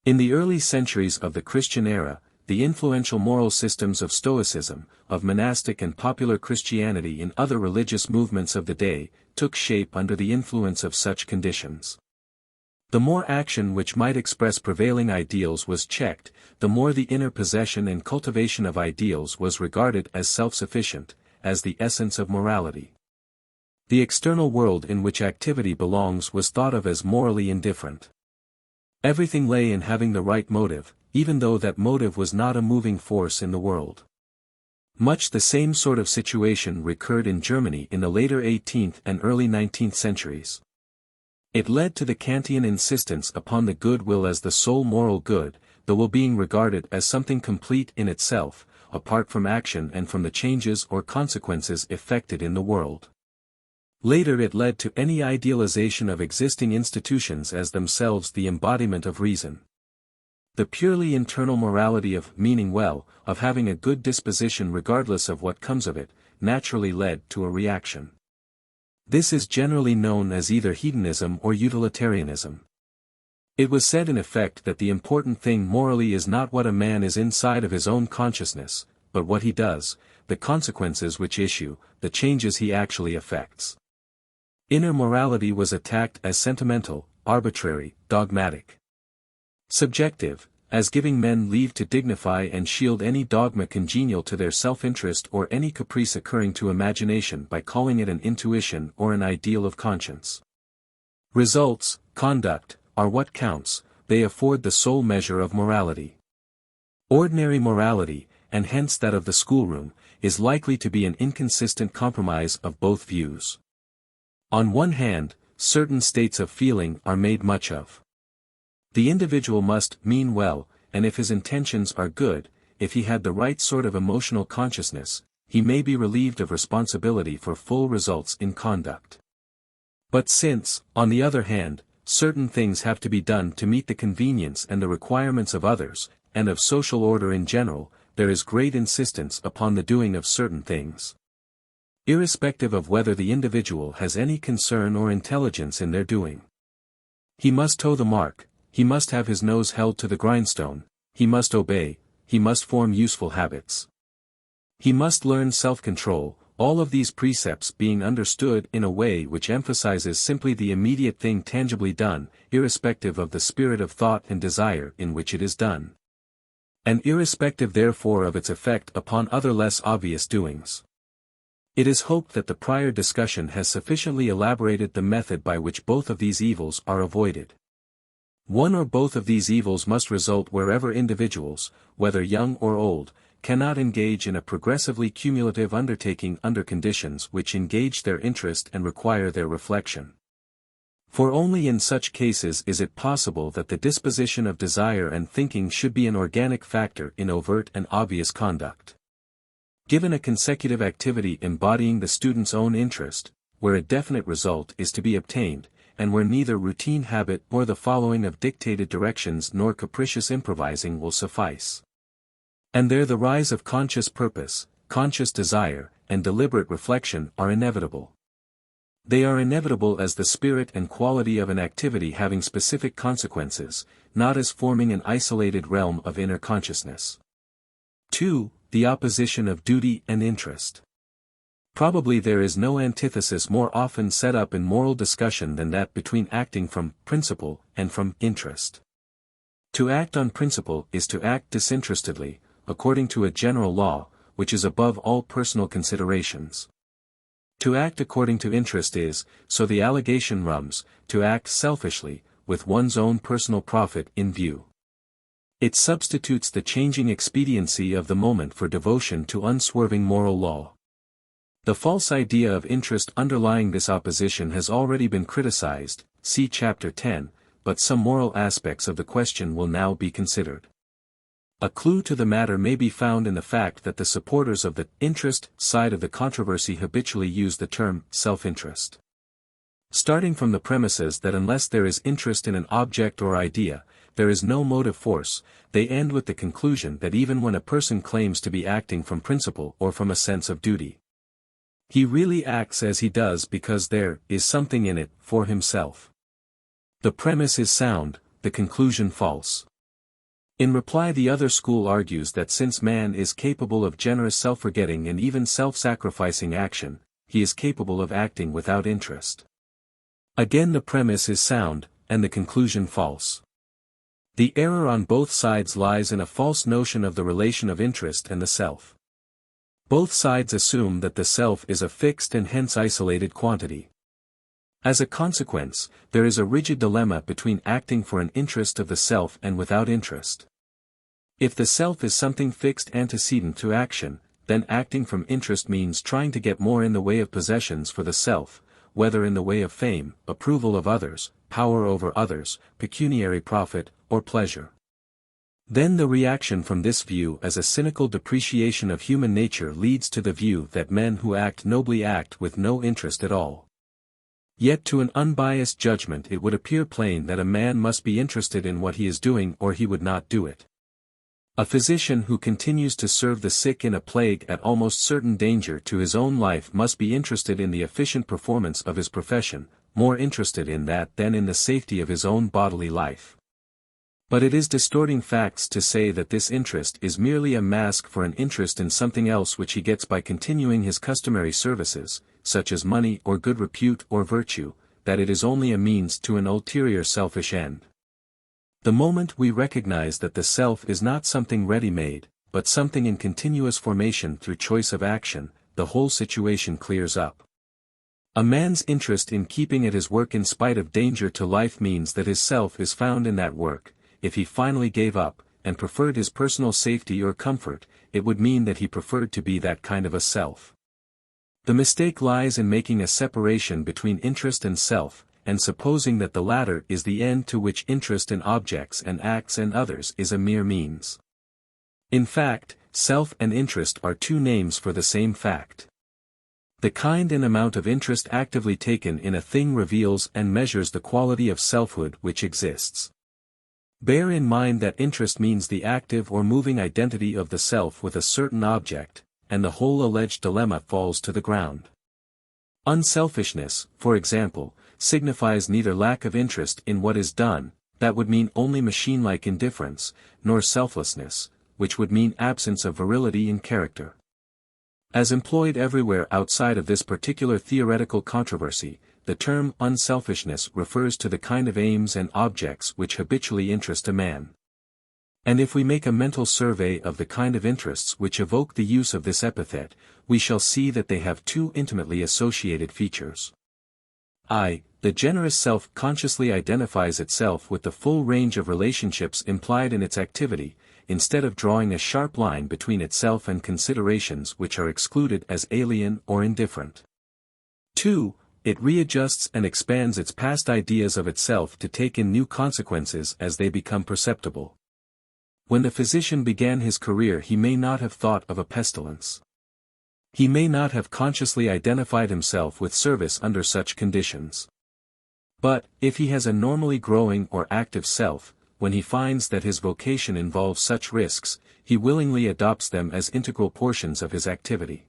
In the early centuries of the Christian era, the influential moral systems of Stoicism, of monastic and popular Christianity and other religious movements of the day, took shape under the influence of such conditions. The more action which might express prevailing ideals was checked, the more the inner possession and cultivation of ideals was regarded as self-sufficient, as the essence of morality. The external world in which activity belongs was thought of as morally indifferent. Everything lay in having the right motive, even though that motive was not a moving force in the world. Much the same sort of situation recurred in Germany in the later 18th and early 19th centuries. It led to the Kantian insistence upon the good will as the sole moral good, the will being regarded as something complete in itself, apart from action and from the changes or consequences effected in the world. Later it led to any idealization of existing institutions as themselves the embodiment of reason. The purely internal morality of meaning well, of having a good disposition regardless of what comes of it, naturally led to a reaction. This is generally known as either hedonism or utilitarianism. It was said in effect that the important thing morally is not what a man is inside of his own consciousness, but what he does, the consequences which issue, the changes he actually effects. Inner morality was attacked as sentimental, arbitrary, dogmatic. Subjective, as giving men leave to dignify and shield any dogma congenial to their self-interest or any caprice occurring to imagination by calling it an intuition or an ideal of conscience. Results, conduct, are what counts, they afford the sole measure of morality. Ordinary morality, and hence that of the schoolroom, is likely to be an inconsistent compromise of both views. On one hand, certain states of feeling are made much of. The individual must mean well, and if his intentions are good, if he had the right sort of emotional consciousness, he may be relieved of responsibility for full results in conduct. But since, on the other hand, certain things have to be done to meet the convenience and the requirements of others, and of social order in general, there is great insistence upon the doing of certain things. Irrespective of whether the individual has any concern or intelligence in their doing. He must toe the mark. He must have his nose held to the grindstone, he must obey, he must form useful habits. He must learn self-control, all of these precepts being understood in a way which emphasizes simply the immediate thing tangibly done, irrespective of the spirit of thought and desire in which it is done. And irrespective therefore of its effect upon other less obvious doings. It is hoped that the prior discussion has sufficiently elaborated the method by which both of these evils are avoided. One or both of these evils must result wherever individuals, whether young or old, cannot engage in a progressively cumulative undertaking under conditions which engage their interest and require their reflection. For only in such cases is it possible that the disposition of desire and thinking should be an organic factor in overt and obvious conduct. Given a consecutive activity embodying the student's own interest, where a definite result is to be obtained, and where neither routine habit nor the following of dictated directions nor capricious improvising will suffice. And there the rise of conscious purpose, conscious desire, and deliberate reflection are inevitable. They are inevitable as the spirit and quality of an activity having specific consequences, not as forming an isolated realm of inner consciousness. 2. The opposition of duty and interest. Probably there is no antithesis more often set up in moral discussion than that between acting from principle and from interest. To act on principle is to act disinterestedly, according to a general law, which is above all personal considerations. To act according to interest is, so the allegation runs, to act selfishly, with one's own personal profit in view. It substitutes the changing expediency of the moment for devotion to unswerving moral law. The false idea of interest underlying this opposition has already been criticized, see Chapter 10, but some moral aspects of the question will now be considered. A clue to the matter may be found in the fact that the supporters of the interest side of the controversy habitually use the term self-interest. Starting from the premises that unless there is interest in an object or idea, there is no motive force, they end with the conclusion that even when a person claims to be acting from principle or from a sense of duty, he really acts as he does because there is something in it for himself. The premise is sound, the conclusion false. In reply, the other school argues that since man is capable of generous self-forgetting and even self-sacrificing action, he is capable of acting without interest. Again, the premise is sound, and the conclusion false. The error on both sides lies in a false notion of the relation of interest and the self. Both sides assume that the self is a fixed and hence isolated quantity. As a consequence, there is a rigid dilemma between acting for an interest of the self and without interest. If the self is something fixed antecedent to action, then acting from interest means trying to get more in the way of possessions for the self, whether in the way of fame, approval of others, power over others, pecuniary profit, or pleasure. Then the reaction from this view as a cynical depreciation of human nature leads to the view that men who act nobly act with no interest at all. Yet to an unbiased judgment it would appear plain that a man must be interested in what he is doing or he would not do it. A physician who continues to serve the sick in a plague at almost certain danger to his own life must be interested in the efficient performance of his profession, more interested in that than in the safety of his own bodily life. But it is distorting facts to say that this interest is merely a mask for an interest in something else which he gets by continuing his customary services, such as money or good repute or virtue, that it is only a means to an ulterior selfish end. The moment we recognize that the self is not something ready-made, but something in continuous formation through choice of action, the whole situation clears up. A man's interest in keeping at his work in spite of danger to life means that his self is found in that work. If he finally gave up, and preferred his personal safety or comfort, it would mean that he preferred to be that kind of a self. The mistake lies in making a separation between interest and self, and supposing that the latter is the end to which interest in objects and acts and others is a mere means. In fact, self and interest are two names for the same fact. The kind and amount of interest actively taken in a thing reveals and measures the quality of selfhood which exists. Bear in mind that interest means the active or moving identity of the self with a certain object, and the whole alleged dilemma falls to the ground. Unselfishness, for example, signifies neither lack of interest in what is done, that would mean only machine-like indifference, nor selflessness, which would mean absence of virility in character. As employed everywhere outside of this particular theoretical controversy, the term unselfishness refers to the kind of aims and objects which habitually interest a man. And if we make a mental survey of the kind of interests which evoke the use of this epithet, we shall see that they have two intimately associated features. The generous self consciously identifies itself with the full range of relationships implied in its activity, instead of drawing a sharp line between itself and considerations which are excluded as alien or indifferent. 2. It readjusts and expands its past ideas of itself to take in new consequences as they become perceptible. When the physician began his career he may not have thought of a pestilence. He may not have consciously identified himself with service under such conditions. But, if he has a normally growing or active self, when he finds that his vocation involves such risks, he willingly adopts them as integral portions of his activity.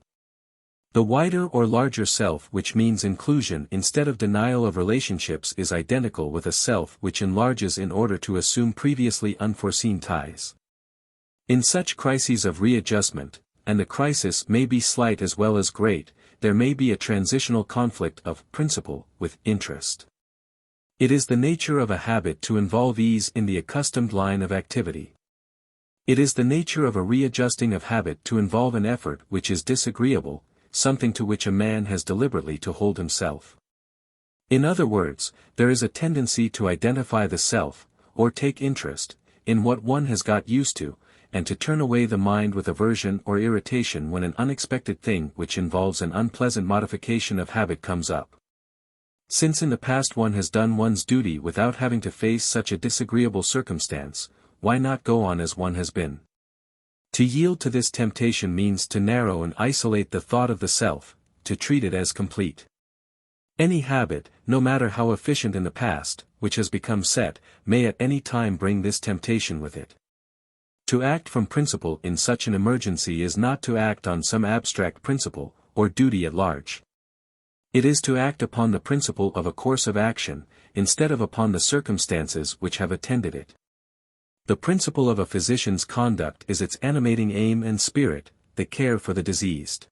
The wider or larger self which means inclusion instead of denial of relationships is identical with a self which enlarges in order to assume previously unforeseen ties. In such crises of readjustment, and the crisis may be slight as well as great, there may be a transitional conflict of principle with interest. It is the nature of a habit to involve ease in the accustomed line of activity. It is the nature of a readjusting of habit to involve an effort which is disagreeable, something to which a man has deliberately to hold himself. In other words, there is a tendency to identify the self, or take interest, in what one has got used to, and to turn away the mind with aversion or irritation when an unexpected thing which involves an unpleasant modification of habit comes up. Since in the past one has done one's duty without having to face such a disagreeable circumstance, why not go on as one has been? To yield to this temptation means to narrow and isolate the thought of the self, to treat it as complete. Any habit, no matter how efficient in the past, which has become set, may at any time bring this temptation with it. To act from principle in such an emergency is not to act on some abstract principle, or duty at large. It is to act upon the principle of a course of action, instead of upon the circumstances which have attended it. The principle of a physician's conduct is its animating aim and spirit, the care for the diseased.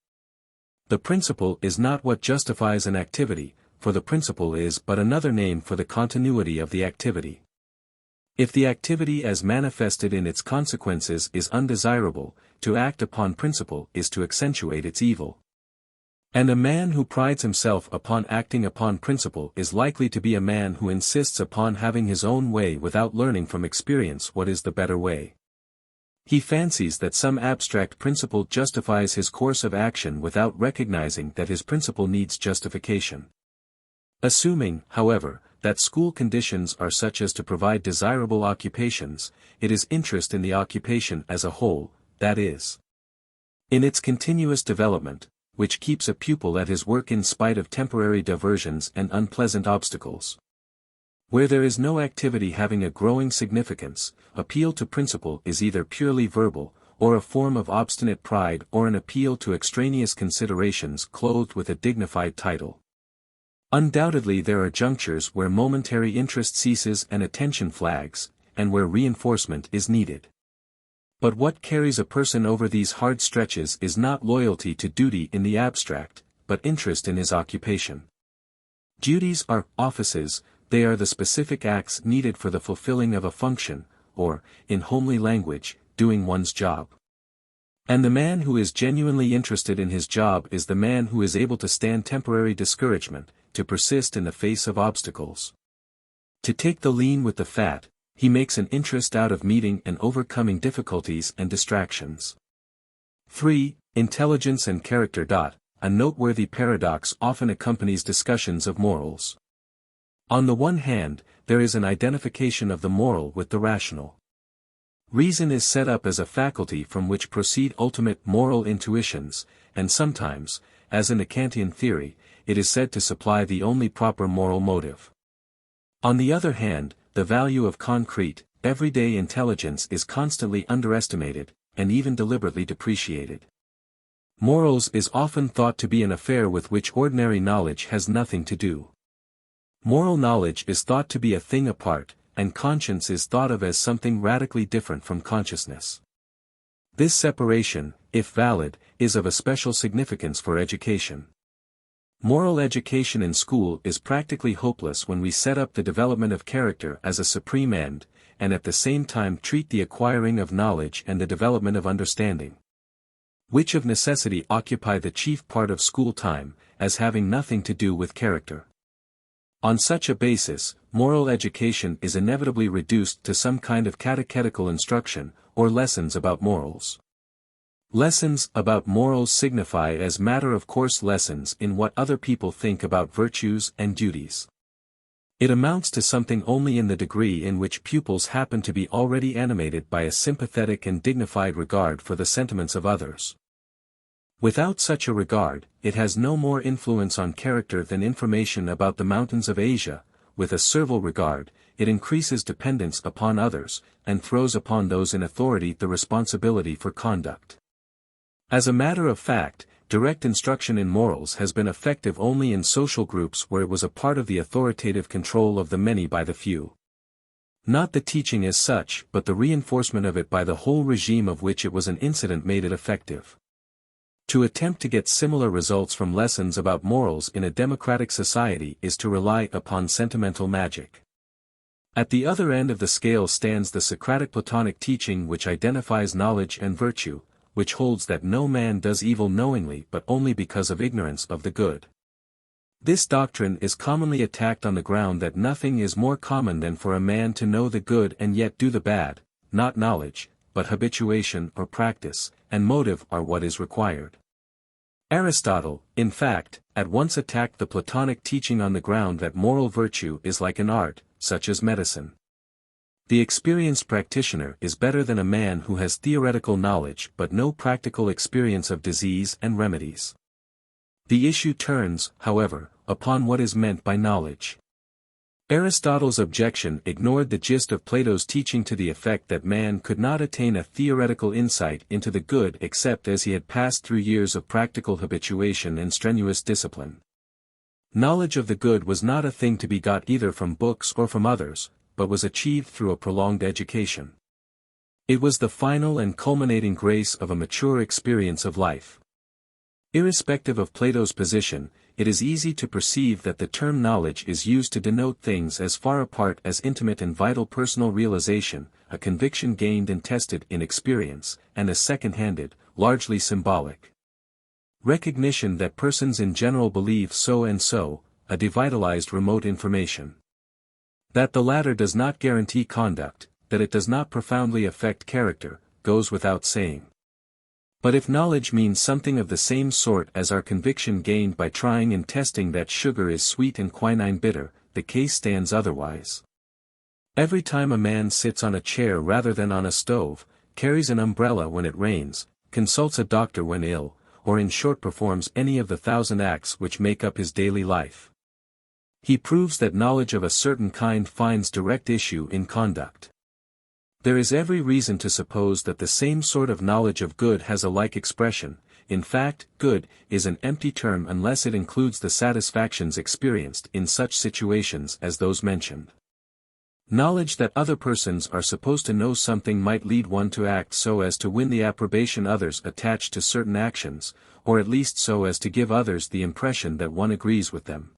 The principle is not what justifies an activity, for the principle is but another name for the continuity of the activity. If the activity as manifested in its consequences is undesirable, to act upon principle is to accentuate its evil. And a man who prides himself upon acting upon principle is likely to be a man who insists upon having his own way without learning from experience what is the better way. He fancies that some abstract principle justifies his course of action without recognizing that his principle needs justification. Assuming, however, that school conditions are such as to provide desirable occupations, it is interest in the occupation as a whole, that is, in its continuous development, which keeps a pupil at his work in spite of temporary diversions and unpleasant obstacles. Where there is no activity having a growing significance, appeal to principle is either purely verbal, or a form of obstinate pride or an appeal to extraneous considerations clothed with a dignified title. Undoubtedly there are junctures where momentary interest ceases and attention flags, and where reinforcement is needed. But what carries a person over these hard stretches is not loyalty to duty in the abstract, but interest in his occupation. Duties are offices, they are the specific acts needed for the fulfilling of a function, or, in homely language, doing one's job. And the man who is genuinely interested in his job is the man who is able to stand temporary discouragement, to persist in the face of obstacles. To take the lean with the fat, he makes an interest out of meeting and overcoming difficulties and distractions. 3. Intelligence and character. A noteworthy paradox often accompanies discussions of morals. On the one hand, there is an identification of the moral with the rational. Reason is set up as a faculty from which proceed ultimate moral intuitions, and sometimes, as in the Kantian theory, it is said to supply the only proper moral motive. On the other hand, the value of concrete, everyday intelligence is constantly underestimated, and even deliberately depreciated. Morals is often thought to be an affair with which ordinary knowledge has nothing to do. Moral knowledge is thought to be a thing apart, and conscience is thought of as something radically different from consciousness. This separation, if valid, is of a special significance for education. Moral education in school is practically hopeless when we set up the development of character as a supreme end, and at the same time treat the acquiring of knowledge and the development of understanding, which of necessity occupy the chief part of school time, as having nothing to do with character. On such a basis, moral education is inevitably reduced to some kind of catechetical instruction, or lessons about morals. Lessons about morals signify as matter-of-course lessons in what other people think about virtues and duties. It amounts to something only in the degree in which pupils happen to be already animated by a sympathetic and dignified regard for the sentiments of others. Without such a regard, it has no more influence on character than information about the mountains of Asia. With a servile regard, it increases dependence upon others, and throws upon those in authority the responsibility for conduct. As a matter of fact, direct instruction in morals has been effective only in social groups where it was a part of the authoritative control of the many by the few. Not the teaching as such, but the reinforcement of it by the whole regime of which it was an incident made it effective. To attempt to get similar results from lessons about morals in a democratic society is to rely upon sentimental magic. At the other end of the scale stands the Socratic Platonic teaching which identifies knowledge and virtue, which holds that no man does evil knowingly but only because of ignorance of the good. This doctrine is commonly attacked on the ground that nothing is more common than for a man to know the good and yet do the bad. Not knowledge, but habituation or practice, and motive are what is required. Aristotle, in fact, at once attacked the Platonic teaching on the ground that moral virtue is like an art, such as medicine. The experienced practitioner is better than a man who has theoretical knowledge but no practical experience of disease and remedies. The issue turns, however, upon what is meant by knowledge. Aristotle's objection ignored the gist of Plato's teaching to the effect that man could not attain a theoretical insight into the good except as he had passed through years of practical habituation and strenuous discipline. Knowledge of the good was not a thing to be got either from books or from others, but was achieved through a prolonged education. It was the final and culminating grace of a mature experience of life. Irrespective of Plato's position, it is easy to perceive that the term knowledge is used to denote things as far apart as intimate and vital personal realization, a conviction gained and tested in experience, and as second-handed, largely symbolic recognition that persons in general believe so and so, a devitalized remote information. That the latter does not guarantee conduct, that it does not profoundly affect character, goes without saying. But if knowledge means something of the same sort as our conviction gained by trying and testing that sugar is sweet and quinine bitter, the case stands otherwise. Every time a man sits on a chair rather than on a stove, carries an umbrella when it rains, consults a doctor when ill, or in short performs any of the 1,000 acts which make up his daily life, he proves that knowledge of a certain kind finds direct issue in conduct. There is every reason to suppose that the same sort of knowledge of good has a like expression. In fact, good is an empty term unless it includes the satisfactions experienced in such situations as those mentioned. Knowledge that other persons are supposed to know something might lead one to act so as to win the approbation others attach to certain actions, or at least so as to give others the impression that one agrees with them.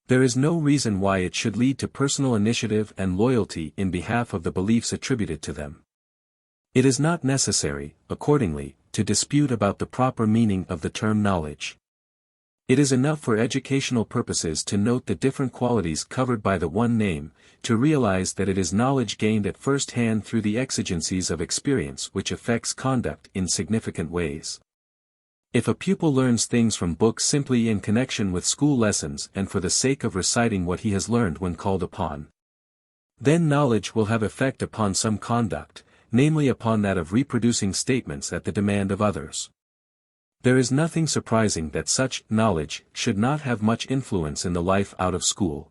There is no reason why it should lead to personal initiative and loyalty in behalf of the beliefs attributed to them. It is not necessary, accordingly, to dispute about the proper meaning of the term knowledge. It is enough for educational purposes to note the different qualities covered by the one name, to realize that it is knowledge gained at first hand through the exigencies of experience which affects conduct in significant ways. If a pupil learns things from books simply in connection with school lessons and for the sake of reciting what he has learned when called upon, then knowledge will have effect upon some conduct, namely upon that of reproducing statements at the demand of others. There is nothing surprising that such knowledge should not have much influence in the life out of school.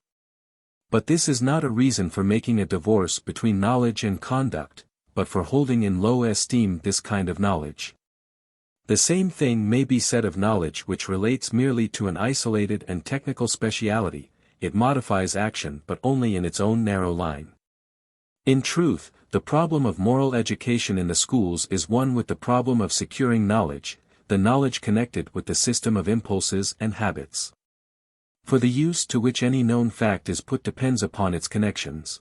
But this is not a reason for making a divorce between knowledge and conduct, but for holding in low esteem this kind of knowledge. The same thing may be said of knowledge which relates merely to an isolated and technical speciality. It modifies action but only in its own narrow line. In truth, the problem of moral education in the schools is one with the problem of securing knowledge, the knowledge connected with the system of impulses and habits. For the use to which any known fact is put depends upon its connections.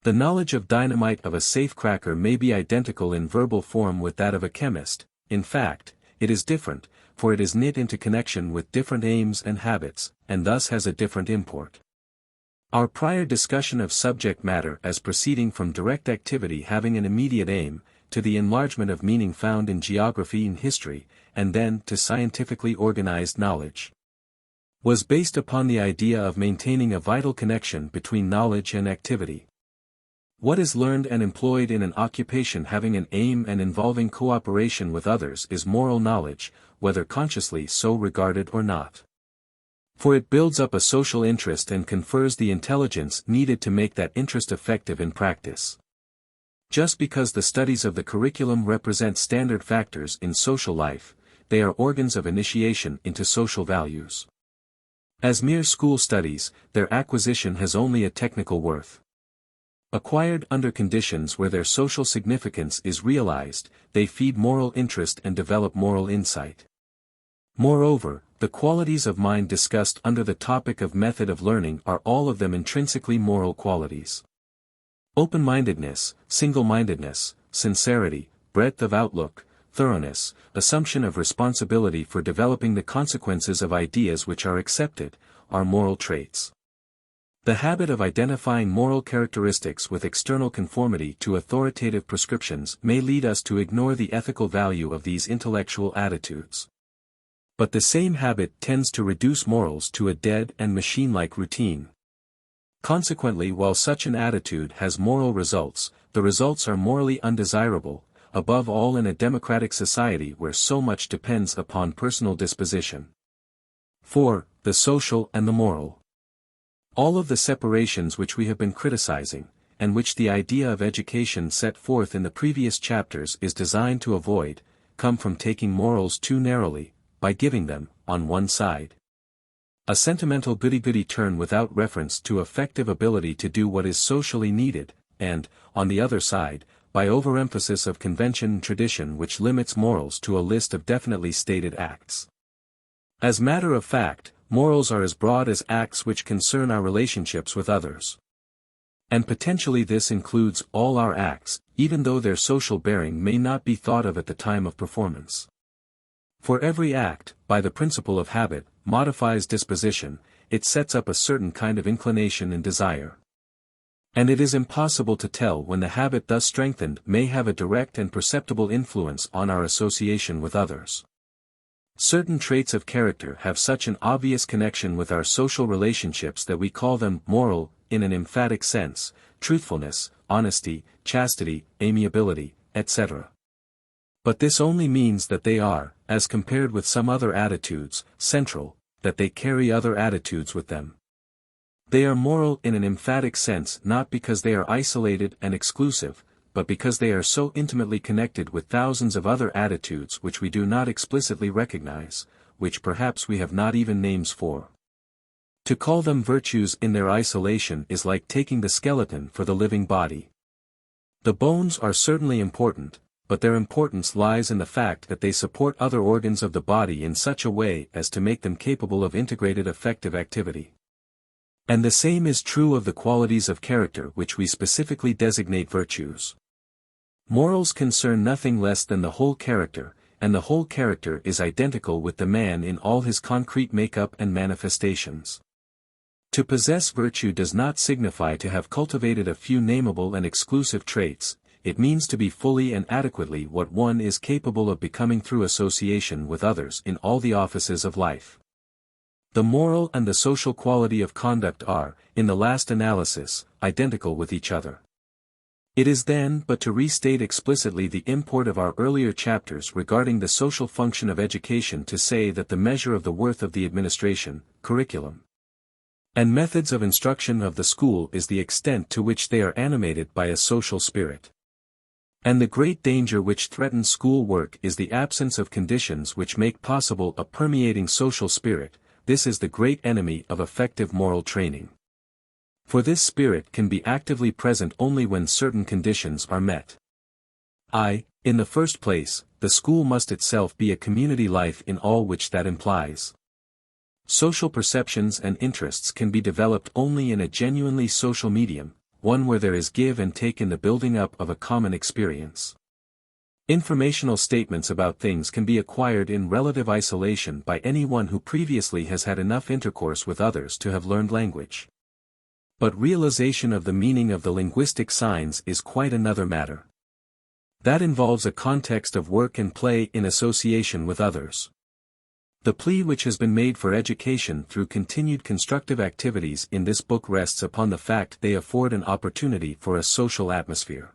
The knowledge of dynamite of a safecracker may be identical in verbal form with that of a chemist. In fact, it is different, for it is knit into connection with different aims and habits, and thus has a different import. Our prior discussion of subject matter as proceeding from direct activity having an immediate aim, to the enlargement of meaning found in geography and history, and then to scientifically organized knowledge, was based upon the idea of maintaining a vital connection between knowledge and activity. What is learned and employed in an occupation having an aim and involving cooperation with others is moral knowledge, whether consciously so regarded or not. For it builds up a social interest and confers the intelligence needed to make that interest effective in practice. Just because the studies of the curriculum represent standard factors in social life, they are organs of initiation into social values. As mere school studies, their acquisition has only a technical worth. Acquired under conditions where their social significance is realized, they feed moral interest and develop moral insight. Moreover, the qualities of mind discussed under the topic of method of learning are all of them intrinsically moral qualities. Open-mindedness, single-mindedness, sincerity, breadth of outlook, thoroughness, assumption of responsibility for developing the consequences of ideas which are accepted, are moral traits. The habit of identifying moral characteristics with external conformity to authoritative prescriptions may lead us to ignore the ethical value of these intellectual attitudes. But the same habit tends to reduce morals to a dead and machine-like routine. Consequently, while such an attitude has moral results, the results are morally undesirable, above all in a democratic society where so much depends upon personal disposition. 4. The social and the moral. All of the separations which we have been criticizing, and which the idea of education set forth in the previous chapters is designed to avoid, come from taking morals too narrowly, by giving them, on one side, a sentimental goody-goody turn without reference to effective ability to do what is socially needed, and, on the other side, by overemphasis of convention and tradition which limits morals to a list of definitely stated acts. As matter of fact, morals are as broad as acts which concern our relationships with others. And potentially this includes all our acts, even though their social bearing may not be thought of at the time of performance. For every act, by the principle of habit, modifies disposition, it sets up a certain kind of inclination and desire. And it is impossible to tell when the habit thus strengthened may have a direct and perceptible influence on our association with others. Certain traits of character have such an obvious connection with our social relationships that we call them moral, in an emphatic sense, truthfulness, honesty, chastity, amiability, etc. But this only means that they are, as compared with some other attitudes, central, that they carry other attitudes with them. They are moral in an emphatic sense not because they are isolated and exclusive, but because they are so intimately connected with thousands of other attitudes which we do not explicitly recognize, which perhaps we have not even names for. To call them virtues in their isolation is like taking the skeleton for the living body. The bones are certainly important, but their importance lies in the fact that they support other organs of the body in such a way as to make them capable of integrated effective activity. And the same is true of the qualities of character which we specifically designate virtues. Morals concern nothing less than the whole character, and the whole character is identical with the man in all his concrete makeup and manifestations. To possess virtue does not signify to have cultivated a few nameable and exclusive traits, it means to be fully and adequately what one is capable of becoming through association with others in all the offices of life. The moral and the social quality of conduct are, in the last analysis, identical with each other. It is then but to restate explicitly the import of our earlier chapters regarding the social function of education to say that the measure of the worth of the administration, curriculum, and methods of instruction of the school is the extent to which they are animated by a social spirit. And the great danger which threatens school work is the absence of conditions which make possible a permeating social spirit. This is the great enemy of effective moral training. For this spirit can be actively present only when certain conditions are met. In the first place, the school must itself be a community life in all which that implies. Social perceptions and interests can be developed only in a genuinely social medium, one where there is give and take in the building up of a common experience. Informational statements about things can be acquired in relative isolation by anyone who previously has had enough intercourse with others to have learned language. But realization of the meaning of the linguistic signs is quite another matter. That involves a context of work and play in association with others. The plea which has been made for education through continued constructive activities in this book rests upon the fact they afford an opportunity for a social atmosphere.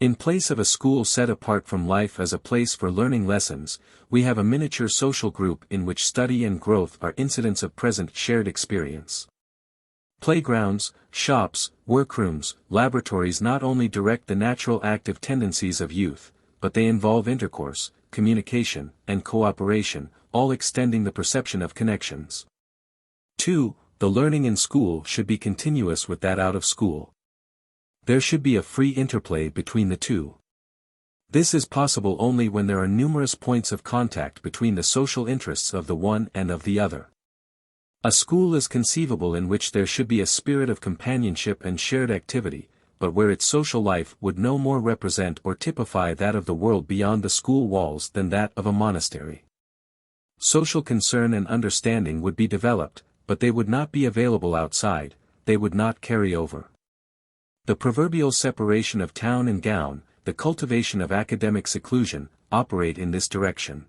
In place of a school set apart from life as a place for learning lessons, we have a miniature social group in which study and growth are incidents of present shared experience. Playgrounds, shops, workrooms, laboratories not only direct the natural active tendencies of youth, but they involve intercourse, communication, and cooperation, all extending the perception of connections. 2. The learning in school should be continuous with that out of school. There should be a free interplay between the two. This is possible only when there are numerous points of contact between the social interests of the one and of the other. A school is conceivable in which there should be a spirit of companionship and shared activity, but where its social life would no more represent or typify that of the world beyond the school walls than that of a monastery. Social concern and understanding would be developed, but they would not be available outside, they would not carry over. The proverbial separation of town and gown, the cultivation of academic seclusion, operate in this direction.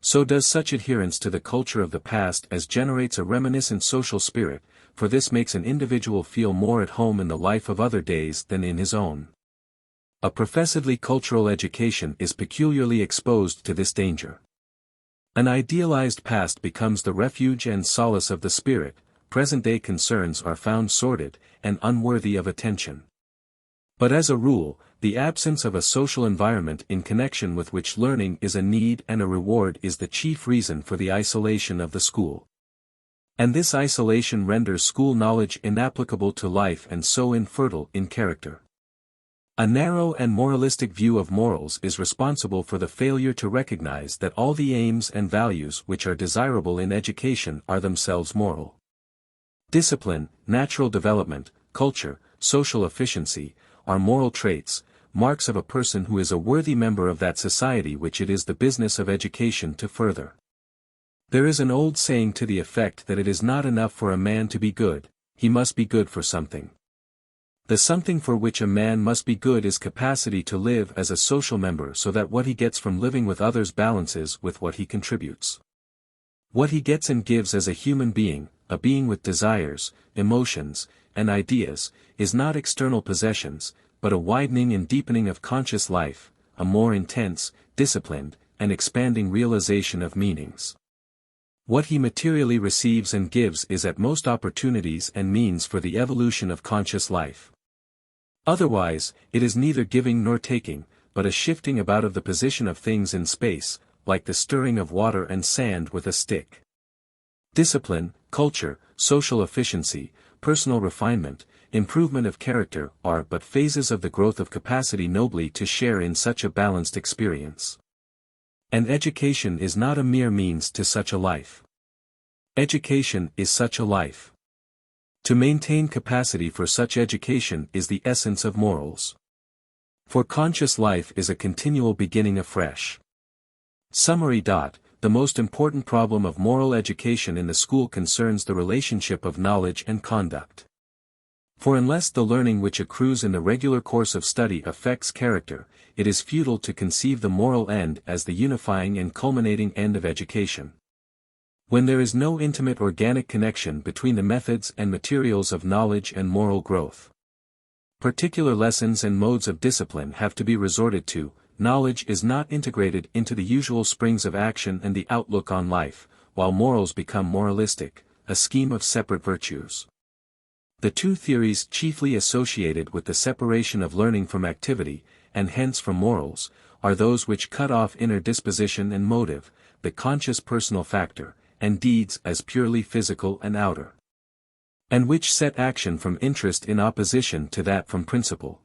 So does such adherence to the culture of the past as generates a reminiscent social spirit, for this makes an individual feel more at home in the life of other days than in his own. A professedly cultural education is peculiarly exposed to this danger. An idealized past becomes the refuge and solace of the spirit, present-day concerns are found sordid, and unworthy of attention. But as a rule, the absence of a social environment in connection with which learning is a need and a reward is the chief reason for the isolation of the school. And this isolation renders school knowledge inapplicable to life and so infertile in character. A narrow and moralistic view of morals is responsible for the failure to recognize that all the aims and values which are desirable in education are themselves moral. Discipline, natural development, culture, social efficiency, are moral traits, marks of a person who is a worthy member of that society which it is the business of education to further. There is an old saying to the effect that it is not enough for a man to be good, he must be good for something. The something for which a man must be good is capacity to live as a social member so that what he gets from living with others balances with what he contributes. What he gets and gives as a human being, a being with desires, emotions, and ideas, is not external possessions, but a widening and deepening of conscious life, a more intense, disciplined, and expanding realization of meanings. What he materially receives and gives is at most opportunities and means for the evolution of conscious life. Otherwise, it is neither giving nor taking, but a shifting about of the position of things in space, like the stirring of water and sand with a stick. Discipline, culture, social efficiency, personal refinement, improvement of character are but phases of the growth of capacity nobly to share in such a balanced experience. And education is not a mere means to such a life. Education is such a life. To maintain capacity for such education is the essence of morals. For conscious life is a continual beginning afresh. Summary. The most important problem of moral education in the school concerns the relationship of knowledge and conduct. For unless the learning which accrues in the regular course of study affects character, it is futile to conceive the moral end as the unifying and culminating end of education. When there is no intimate organic connection between the methods and materials of knowledge and moral growth, particular lessons and modes of discipline have to be resorted to. Knowledge is not integrated into the usual springs of action and the outlook on life, while morals become moralistic, a scheme of separate virtues. The two theories chiefly associated with the separation of learning from activity, and hence from morals, are those which cut off inner disposition and motive, the conscious personal factor, and deeds as purely physical and outer, and which set action from interest in opposition to that from principle.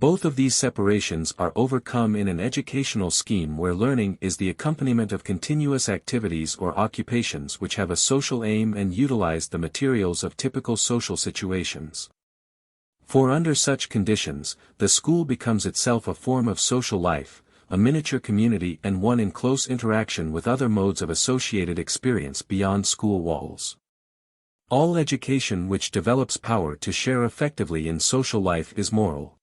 Both of these separations are overcome in an educational scheme where learning is the accompaniment of continuous activities or occupations which have a social aim and utilize the materials of typical social situations. For under such conditions, the school becomes itself a form of social life, a miniature community and one in close interaction with other modes of associated experience beyond school walls. All education which develops power to share effectively in social life is moral.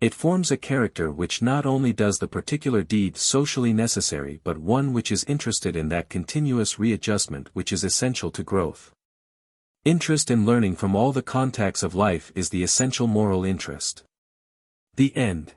It forms a character which not only does the particular deed socially necessary but one which is interested in that continuous readjustment which is essential to growth. Interest in learning from all the contacts of life is the essential moral interest. The end.